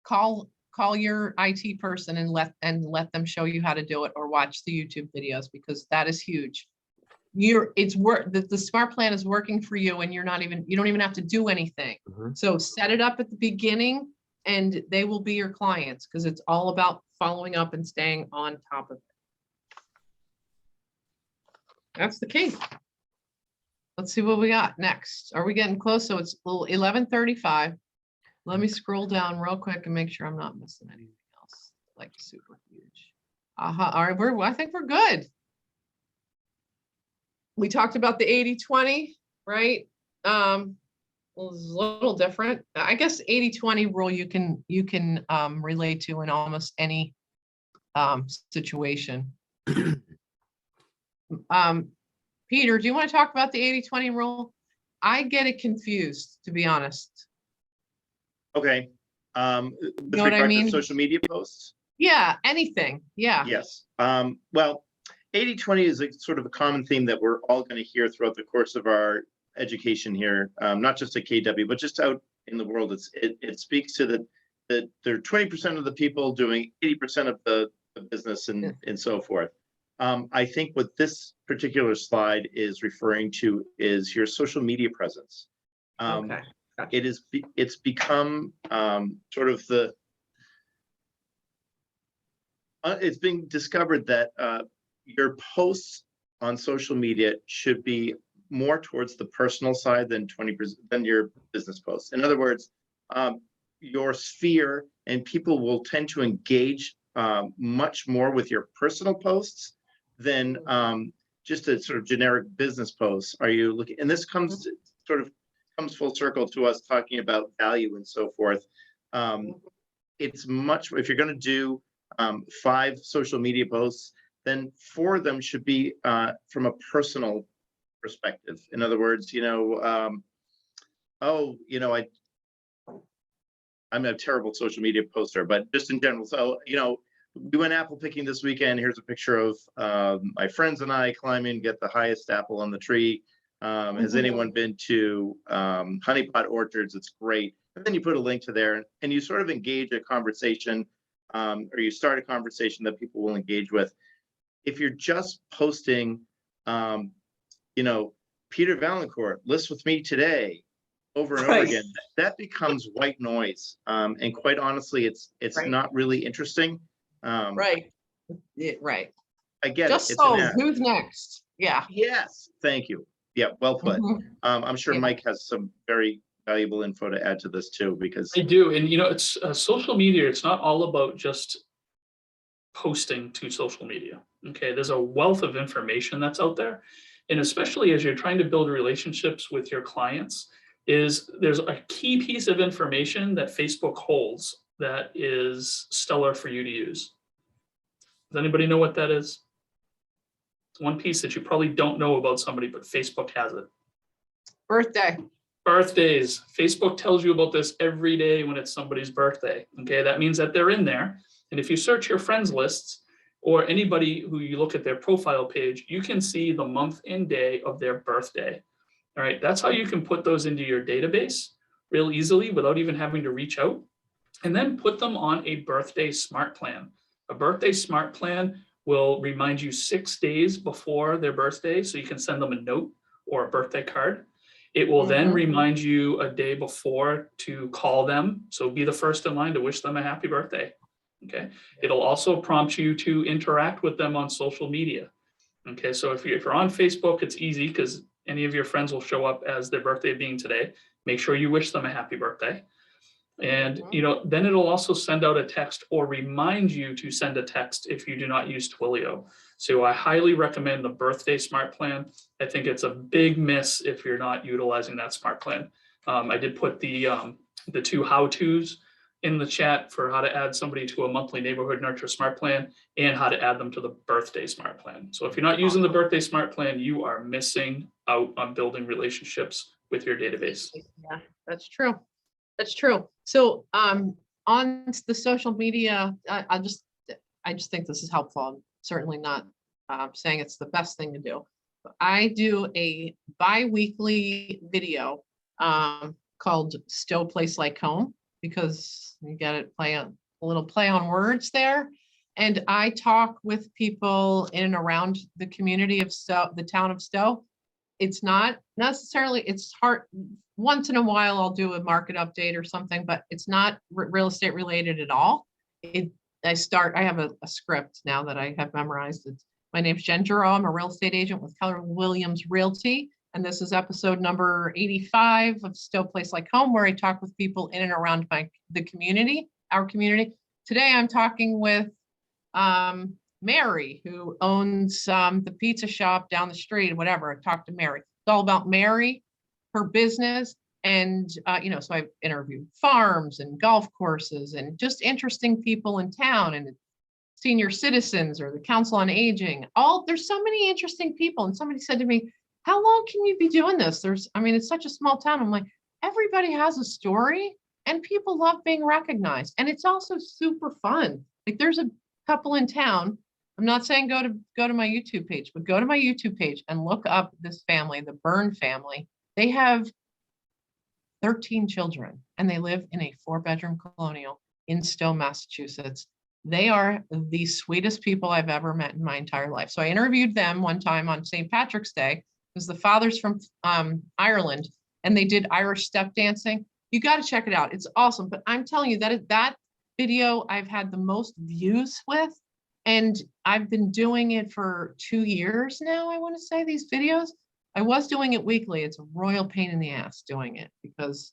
Call your IT person and let them show you how to do it, or watch the YouTube videos, because that is huge. The smart plan is working for you, and you don't even have to do anything. So set it up at the beginning and they will be your clients, because it's all about following up and staying on top of it. That's the key. Let's see what we got next. Are we getting close? So it's 11:35. Let me scroll down real quick and make sure I'm not missing anything else like super huge. All right, I think we're good. We talked about the 80-20, right? Well, it's a little different. I guess 80-20 rule you can relate to in almost any situation. Peter, do you want to talk about the 80-20 rule? I get it confused, to be honest. Okay. With know what I regard mean? to social media posts? Yeah, anything. Yeah. Yes. Well, 80-20 is sort of a common theme that we're all going to hear throughout the course of our education here, not just at KW, but just out in the world. It speaks to that there are 20% of the people doing 80% of the business and so forth. I think what this particular slide is referring to is your social media presence. Okay. Gotcha. It's become sort of it's being discovered that your posts on social media should be more towards the personal side than 20% than your business posts. In other words, your sphere and people will tend to engage much more with your personal posts than just a sort of generic business posts. Are you looking? And this comes full circle to us talking about value and so forth. It's much, if you're going to do 5 social media posts, then 4 of them should be from a personal perspective. In other words, I'm a terrible social media poster, but just in general. So, we went apple picking this weekend. Here's a picture of my friends and I climbing, get the highest apple on the tree. Has anyone been to honeypot orchards? It's great. And then you put a link to there and you sort of engage a conversation, or you start a conversation that people will engage with. If you're just posting, Peter Valancourt, list with me today, over and over again, that becomes white noise. And quite honestly, it's not really interesting. Right. Right. I get just it. So who's next? Yeah. Yes. Thank you. Yeah. Well put. I'm sure Mike has some very valuable info to add to this too, because I do. And it's social media. It's not all about just posting to social media. Okay. There's a wealth of information that's out there. And especially as you're trying to build relationships with your clients, there's a key piece of information that Facebook holds that is stellar for you to use. Does anybody know what that is? It's one piece that you probably don't know about somebody, but Facebook has it. Birthday. Birthdays. Facebook tells you about this every day when it's somebody's birthday. Okay, that means that they're in there. And if you search your friends lists or anybody who you look at their profile page, you can see the month and day of their birthday. All right, that's how you can put those into your database real easily without even having to reach out. And then put them on a birthday smart plan. A birthday smart plan will remind you 6 days before their birthday, so you can send them a note or a birthday card. It will then remind you a day before to call them, so be the first in line to wish them a happy birthday. Okay. It'll also prompt you to interact with them on social media. Okay, so if you're on Facebook, it's easy because any of your friends will show up as their birthday being today. Make sure you wish them a happy birthday. And then it'll also send out a text or remind you to send a text if you do not use Twilio. So I highly recommend the birthday smart plan. I think it's a big miss if you're not utilizing that smart plan. I did put the 2 how-tos in the chat for how to add somebody to a monthly neighborhood nurture smart plan and how to add them to the birthday smart plan. So if you're not using the birthday smart plan, you are missing out on building relationships with your database. Yeah, that's true. That's true. So on the social media, I just think this is helpful. I'm certainly not saying it's the best thing to do. But I do a bi-weekly video called Still Place Like Home, because you get it, a little play on words there. And I talk with people in and around the community of Stowe, the town of Stowe. It's not necessarily, it's hard, once in a while I'll do a market update or something, but it's not real estate related at all. I have a script now that I have memorized. My name's Jen Giroux. I'm a real estate agent with Keller Williams Realty. And this is episode number 85 of Still Place Like Home, where I talk with people in and around the community, our community. Today I'm talking with Mary, who owns the pizza shop down the street, whatever. I talked to Mary. It's all about Mary, her business. And, so I've interviewed farms and golf courses and just interesting people in town and senior citizens or the Council on Aging. There's so many interesting people. And somebody said to me, how long can you be doing this? It's such a small town. I'm like, everybody has a story and people love being recognized. And it's also super fun. Like there's a couple in town. I'm not saying go to my YouTube page, but go to my YouTube page and look up this family, the Byrne family. They have 13 children and they live in a 4-bedroom colonial in Stowe, Massachusetts. They are the sweetest people I've ever met in my entire life. So I interviewed them one time on St. Patrick's Day, because the father's from Ireland and they did Irish step dancing. You got to check it out. It's awesome. But I'm telling you that video I've had the most views with, and I've been doing it for 2 years now. I want to say these videos. I was doing it weekly. It's a royal pain in the ass doing it because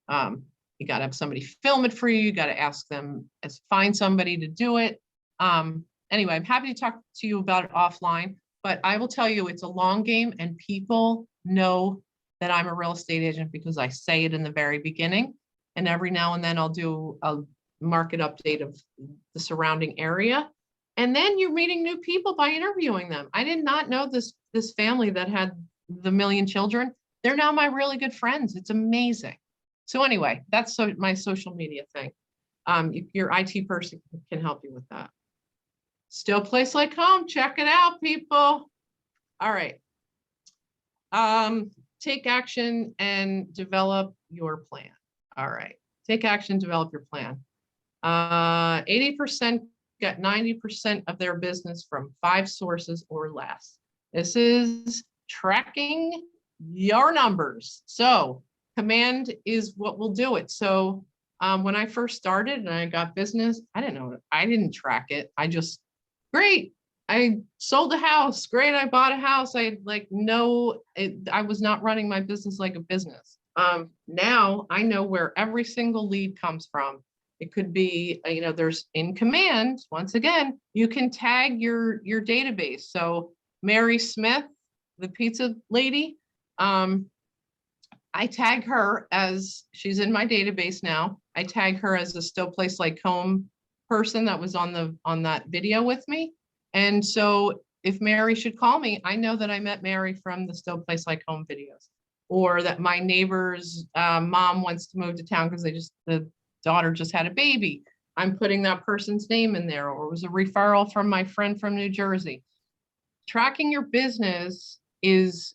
you got to have somebody film it for you. You got to ask them, find somebody to do it. Anyway, I'm happy to talk to you about it offline, but I will tell you it's a long game and people know that I'm a real estate agent because I say it in the very beginning. And every now and then I'll do a market update of the surrounding area. And then you're meeting new people by interviewing them. I did not know this family that had the 1 million children. They're now my really good friends. It's amazing. So anyway, that's my social media thing. Your IT person can help you with that. Still Place Like Home. Check it out, people. All right. Take action and develop your plan. All right. Take action, develop your plan. 80% get 90% of their business from 5 sources or less. This is tracking your numbers. So command is what will do it. So when I first started and I got business, I didn't know it. I didn't track it. I just, great. I sold a house. Great. I bought a house. I was not running my business like a business. Now I know where every single lead comes from. It could be, there's in command, once again, you can tag your database. So Mary Smith, the pizza lady, I tag her as, she's in my database now. I tag her as a Still Place Like Home person that was on that video with me. And so if Mary should call me, I know that I met Mary from the Still Place Like Home videos, or that my neighbor's mom wants to move to town because the daughter just had a baby. I'm putting that person's name in there, or it was a referral from my friend from New Jersey. Tracking your business is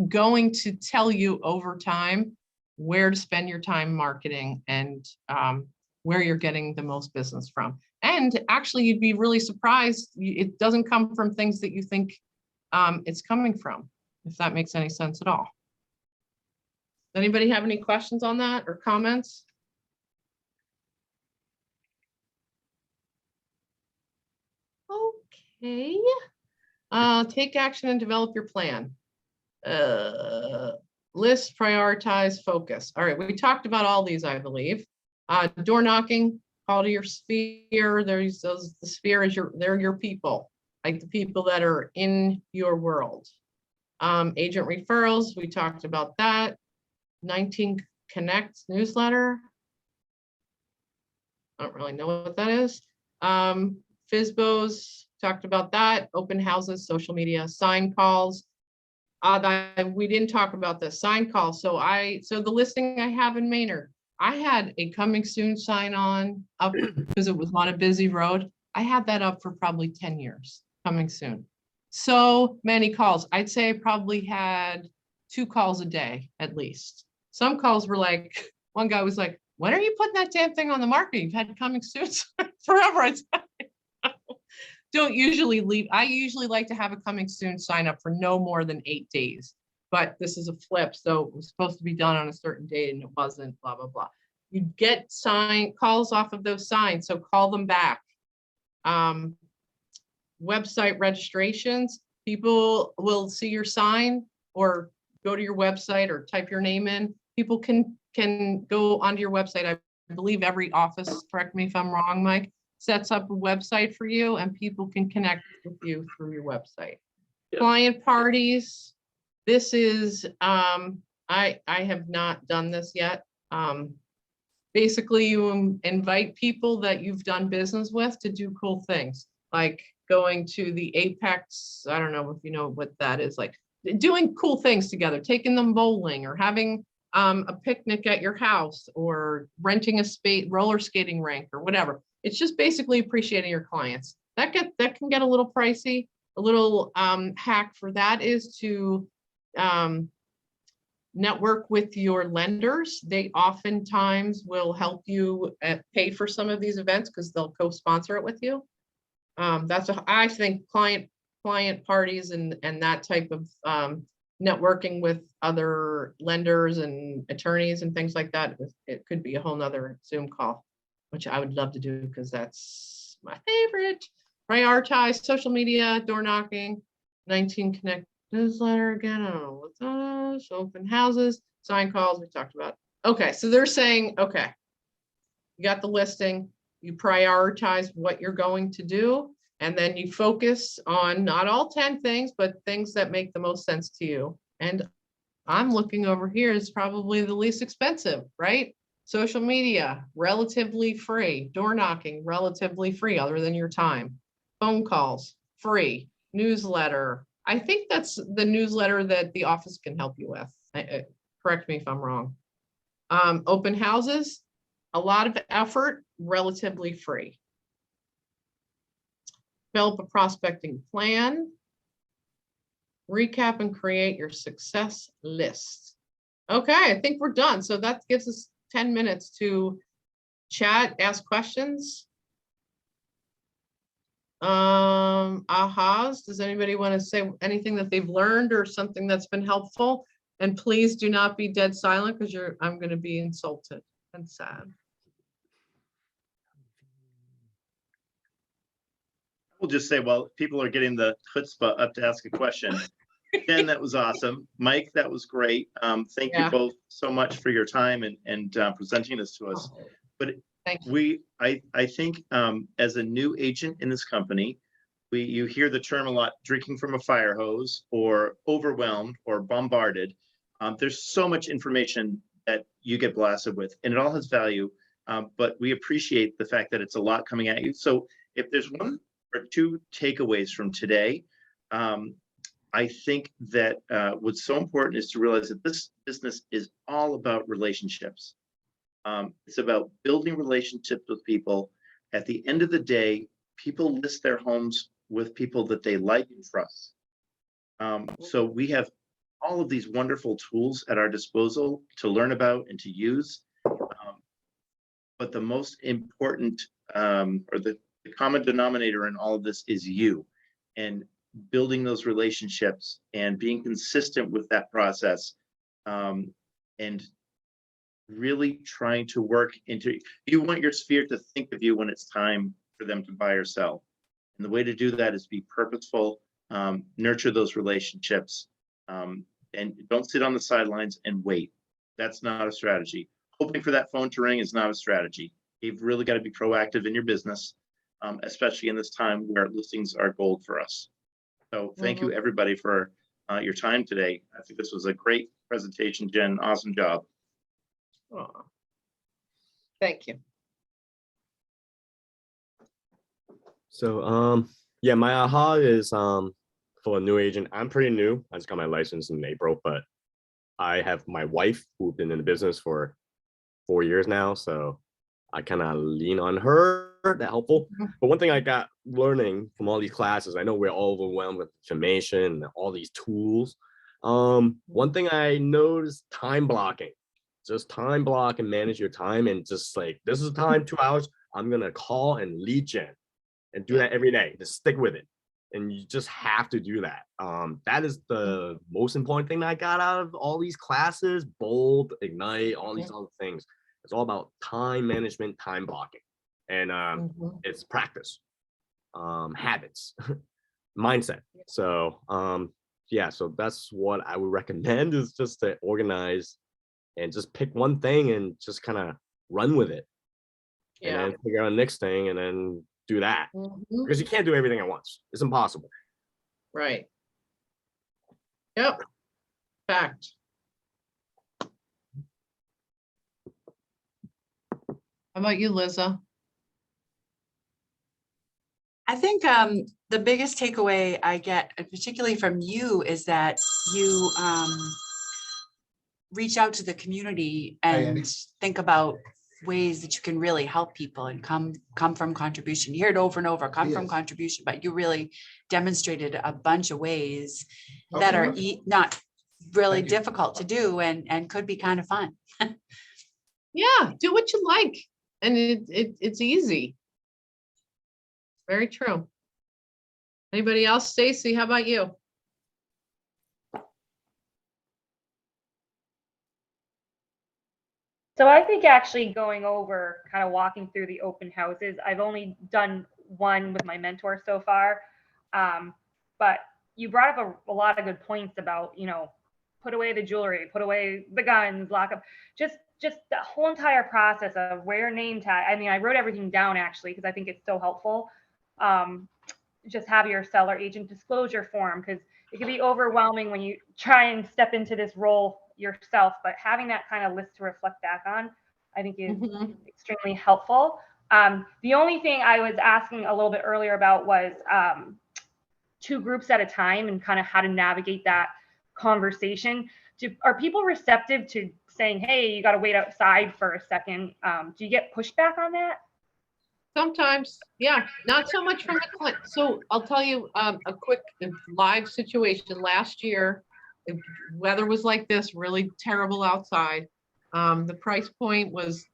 going to tell you over time where to spend your time marketing and where you're getting the most business from. And actually, you'd be really surprised. It doesn't come from things that you think it's coming from, if that makes any sense at all. Anybody have any questions on that or comments? Okay. Take action and develop your plan. List, prioritize, focus. All right, we talked about all these, I believe. Door knocking, call to your sphere. The sphere is they're your people, like the people that are in your world. Agent referrals, we talked about that. 19 Connect newsletter. I don't really know what that is. FSBOs, talked about that. Open houses, social media, sign calls. We didn't talk about the sign call. So the listing I have in Maynard, I had a coming soon sign on up because it was on a busy road. I had that up for probably 10 years, coming soon. So many calls. I'd say I probably had 2 calls a day at least. Some calls were like, one guy was like, when are you putting that damn thing on the market? You've had coming soon forever. I said, don't usually leave. I usually like to have a coming soon sign up for no more than 8 days, but this is a flip. So it was supposed to be done on a certain date and it wasn't, blah, blah, blah. You get calls off of those signs. So call them back. Website registrations, people will see your sign or go to your website or type your name in. People can go onto your website. I believe every office, correct me if I'm wrong, Mike, sets up a website for you and people can connect with you through your website. Yep. Client parties. This is, I have not done this yet. Basically you invite people that you've done business with to do cool things, like going to the Apex. I don't know if you know what that is, like doing cool things together, taking them bowling or having a picnic at your house or renting a roller skating rink or whatever. It's just basically appreciating your clients. That can get a little pricey. A little hack for that is to network with your lenders. They oftentimes will help you pay for some of these events because they'll co-sponsor it with you. I think client parties and that type of networking with other lenders and attorneys and things like that, it could be a whole nother Zoom call, which I would love to do because that's my favorite. Prioritize social media, door knocking, 19 connect newsletter again. I don't know what's those, open houses, sign calls we talked about. Okay, so they're saying, okay, you got the listing, you prioritize what you're going to do, and then you focus on not all 10 things, but things that make the most sense to you. And I'm looking over here is probably the least expensive, right? Social media, relatively free. Door knocking, relatively free, other than your time. Phone calls, free. Newsletter. I think that's the newsletter that the office can help you with. Correct me if I'm wrong. Open houses, a lot of effort, relatively free. Develop a prospecting plan. Recap and create your success list. Okay, I think we're done. So that gives us 10 minutes to chat, ask questions. Ahas, does anybody want to say anything that they've learned or something that's been helpful? And please do not be dead silent because I'm going to be insulted and sad. We'll just say, well, people are getting the chutzpah up to ask a question. Jen, that was awesome. Mike, that was great. Thank you both so much for your time and presenting this to us. But I think as a new agent in this company, you hear the term a lot, drinking from a fire hose or overwhelmed or bombarded. There's so much information that you get blasted with, and it all has value. But we appreciate the fact that it's a lot coming at you. So if there's one or two takeaways from today, I think that what's so important is to realize that this business is all about relationships. It's about building relationships with people. At the end of the day, people list their homes with people that they like and trust. So we have all of these wonderful tools at our disposal to learn about and to use. But the most important or the common denominator in all of this is you, and building those relationships and being consistent with that process, and really trying to work into, you want your sphere to think of you when it's time for them to buy or sell. And the way to do that is be purposeful, nurture those relationships, and don't sit on the sidelines and wait. That's not a strategy. Hoping for that phone to ring is not a strategy. You've really got to be proactive in your business, especially in this time where listings are gold for us. So thank you everybody for your time today. I think this was a great presentation, Jen. Awesome job. Oh, thank you. So yeah, my aha is for a new agent. I'm pretty new. I just got my license in April, but I have my wife who's been in the business for 4 years now, so I kind of lean on her. That helpful. But one thing I got learning from all these classes, I know we're all overwhelmed with information and all these tools. One thing I noticed, time blocking. just time block and manage your time, and just like, this is time, 2 hours, I'm gonna call and lead gen and do that every day. Just stick with it. And you just have to do that. That is the most important thing that I got out of all these classes, Bold, Ignite, all these other things. It's all about time management, time blocking, and it's practice, habits, mindset. So yeah, so that's what I would recommend, is just to organize and just pick one thing and just kind of run with it, and then figure out the next thing, and then do that, because you can't do everything at once. It's impossible. Right. Yep. Fact. How about you, Liza? I think the biggest takeaway I get, particularly from you, is that you reach out to the community and think about ways that you can really help people and come from contribution. You hear it over and over, come from contribution, but you really demonstrated a bunch of ways that are not really difficult to do and could be kind of fun. Yeah, do what you like, and it's easy. Very true. Anybody else? Stacy, how about you? So I think actually going over, kind of walking through the open houses, I've only done one with my mentor so far. But you brought up a lot of good points about, put away the jewelry, put away the guns, lock up, just the whole entire process of wear name tag. I mean, I wrote everything down actually, because I think it's so helpful. Just have your seller agent disclosure form, because it can be overwhelming when you try and step into this role yourself, but having that kind of list to reflect back on, I think is extremely helpful. The only thing I was asking a little bit earlier about was 2 groups at a time, and kind of how to navigate that conversation. Are people receptive to saying, hey, you got to wait outside for a second? Do you get pushback on that? Sometimes, yeah, not so much from the client. So I'll tell you a quick live situation. Last year, the weather was like this, really terrible outside. The price point was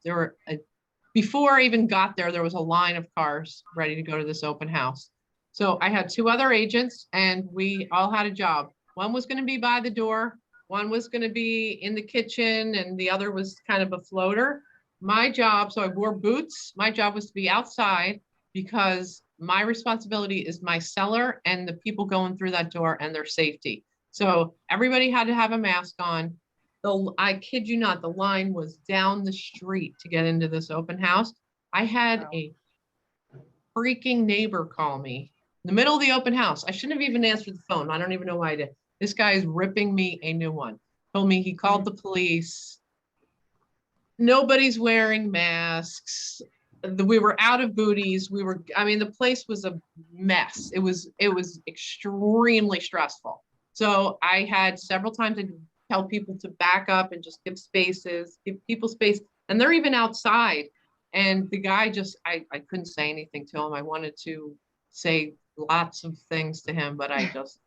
before I even got there was a line of cars ready to go to this open house. So I had 2 other agents, and we all had a job. One was going to be by the door, one was going to be in the kitchen, and the other was kind of a floater. My job, so I wore boots. My job was to be outside, because my responsibility is my seller and the people going through that door and their safety. So everybody had to have a mask on. I kid you not, the line was down the street to get into this open house. I had a freaking neighbor call me in the middle of the open house. I shouldn't have even answered the phone. I don't even know why I did. This guy is ripping me a new one. Told me he called the police. Nobody's wearing masks. We were out of booties. The place was a mess. It was extremely stressful. So I had several times to tell people to back up and just give people space. And they're even outside. And the guy I couldn't say anything to him. I wanted to say lots of things to him, but I just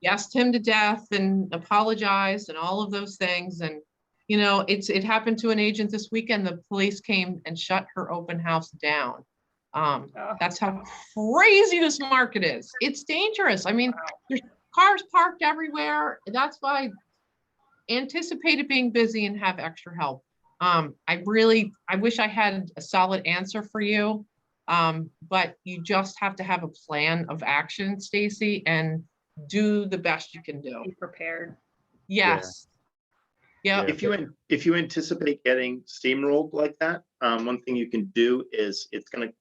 yesed him to death and apologized and all of those things. And it happened to an agent this weekend. The police came and shut her open house down. That's how crazy this market is. It's dangerous. I mean, there's cars parked everywhere. That's why I anticipate it being busy and have extra help. I wish I had a solid answer for you. But you just have to have a plan of action, Stacy, and do the best you can do. Be prepared. Yes. Yeah. If you anticipate getting steamrolled like that, one thing you can do is it's gonna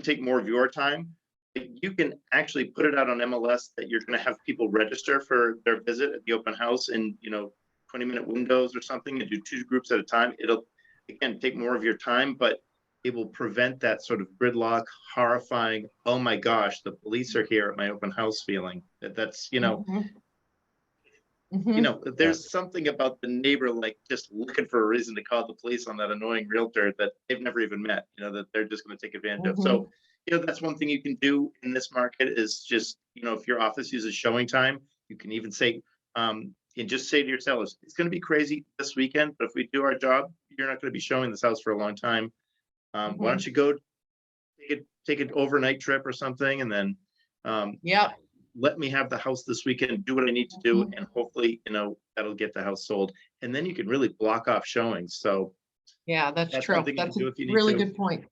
take more of your time. You can actually put it out on MLS that you're gonna have people register for their visit at the open house in 20-minute windows or something, and do 2 groups at a time. It'll again take more of your time, but it will prevent that sort of gridlock, horrifying, oh my gosh, the police are here at my open house feeling. That's there's something about the neighbor just looking for a reason to call the police on that annoying realtor that they've never even met, that they're just going to take advantage of. So, that's one thing you can do in this market is just, if your office uses showing time, you can even say, and just say to your sellers, it's going to be crazy this weekend, but if we do our job, you're not going to be showing this house for a long time. Why don't you go take an overnight trip or something, and then Yeah. let me have the house this weekend, do what I need to do, and hopefully, that'll get the house sold. And then you can really block off showings. So Yeah, that's true. something you That's can do a if you need really to. good point.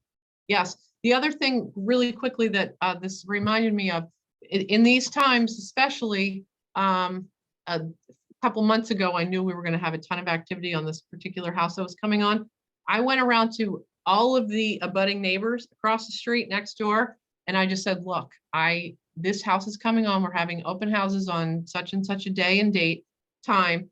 Yes. The other thing really quickly that this reminded me of, in these times, especially a couple months ago, I knew we were going to have a ton of activity on this particular house that was coming on. I went around to all of the abutting neighbors across the street next door, and I just said, look, this house is coming on. We're having open houses on such and such a day and date time.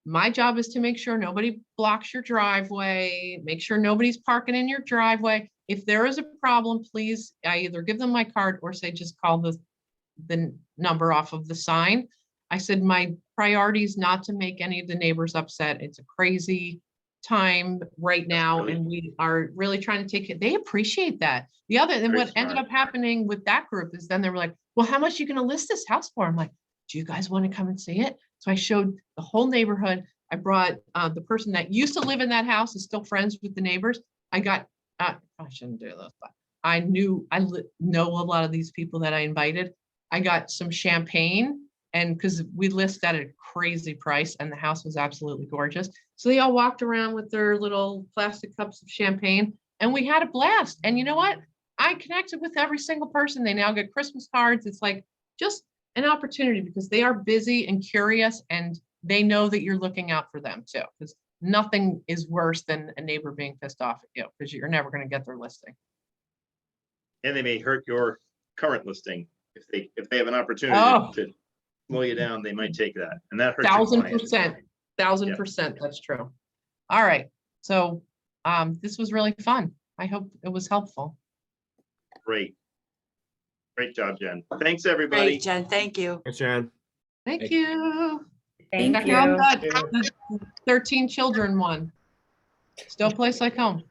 My job is to make sure nobody blocks your driveway, make sure nobody's parking in your driveway. If there is a problem, please, I either give them my card or say, just call the number off of the sign. I said, my priority is not to make any of the neighbors upset. It's a crazy time right now, and we are really trying to take it. They appreciate that. And what ended up happening with that group is then they were like, well, how much are you going to list this house for? I'm like, do you guys want to come and see it? So I showed the whole neighborhood. I brought the person that used to live in that house, is still friends with the neighbors. I got, I shouldn't do this, but I know a lot of these people that I invited. I got some champagne, and because we list at a crazy price, and the house was absolutely gorgeous. So they all walked around with their little plastic cups of champagne, and we had a blast. And you know what? I connected with every single person. They now get Christmas cards. It's like just an opportunity, because they are busy and curious, and they know that you're looking out for them too. Because nothing is worse than a neighbor being pissed off at you, because you're never going to get their listing. And they may hurt your current listing if they have an opportunity to slow you down. They might take that, and that hurts. 1000%, 1000%. That's true. All right. So this was really fun. I hope it was helpful. Great job, Jen. Thanks, everybody. Great, Jen. Thank you. Thanks, Jen. Thank you. Thank Check you. out that 13 children one. Still a place like home.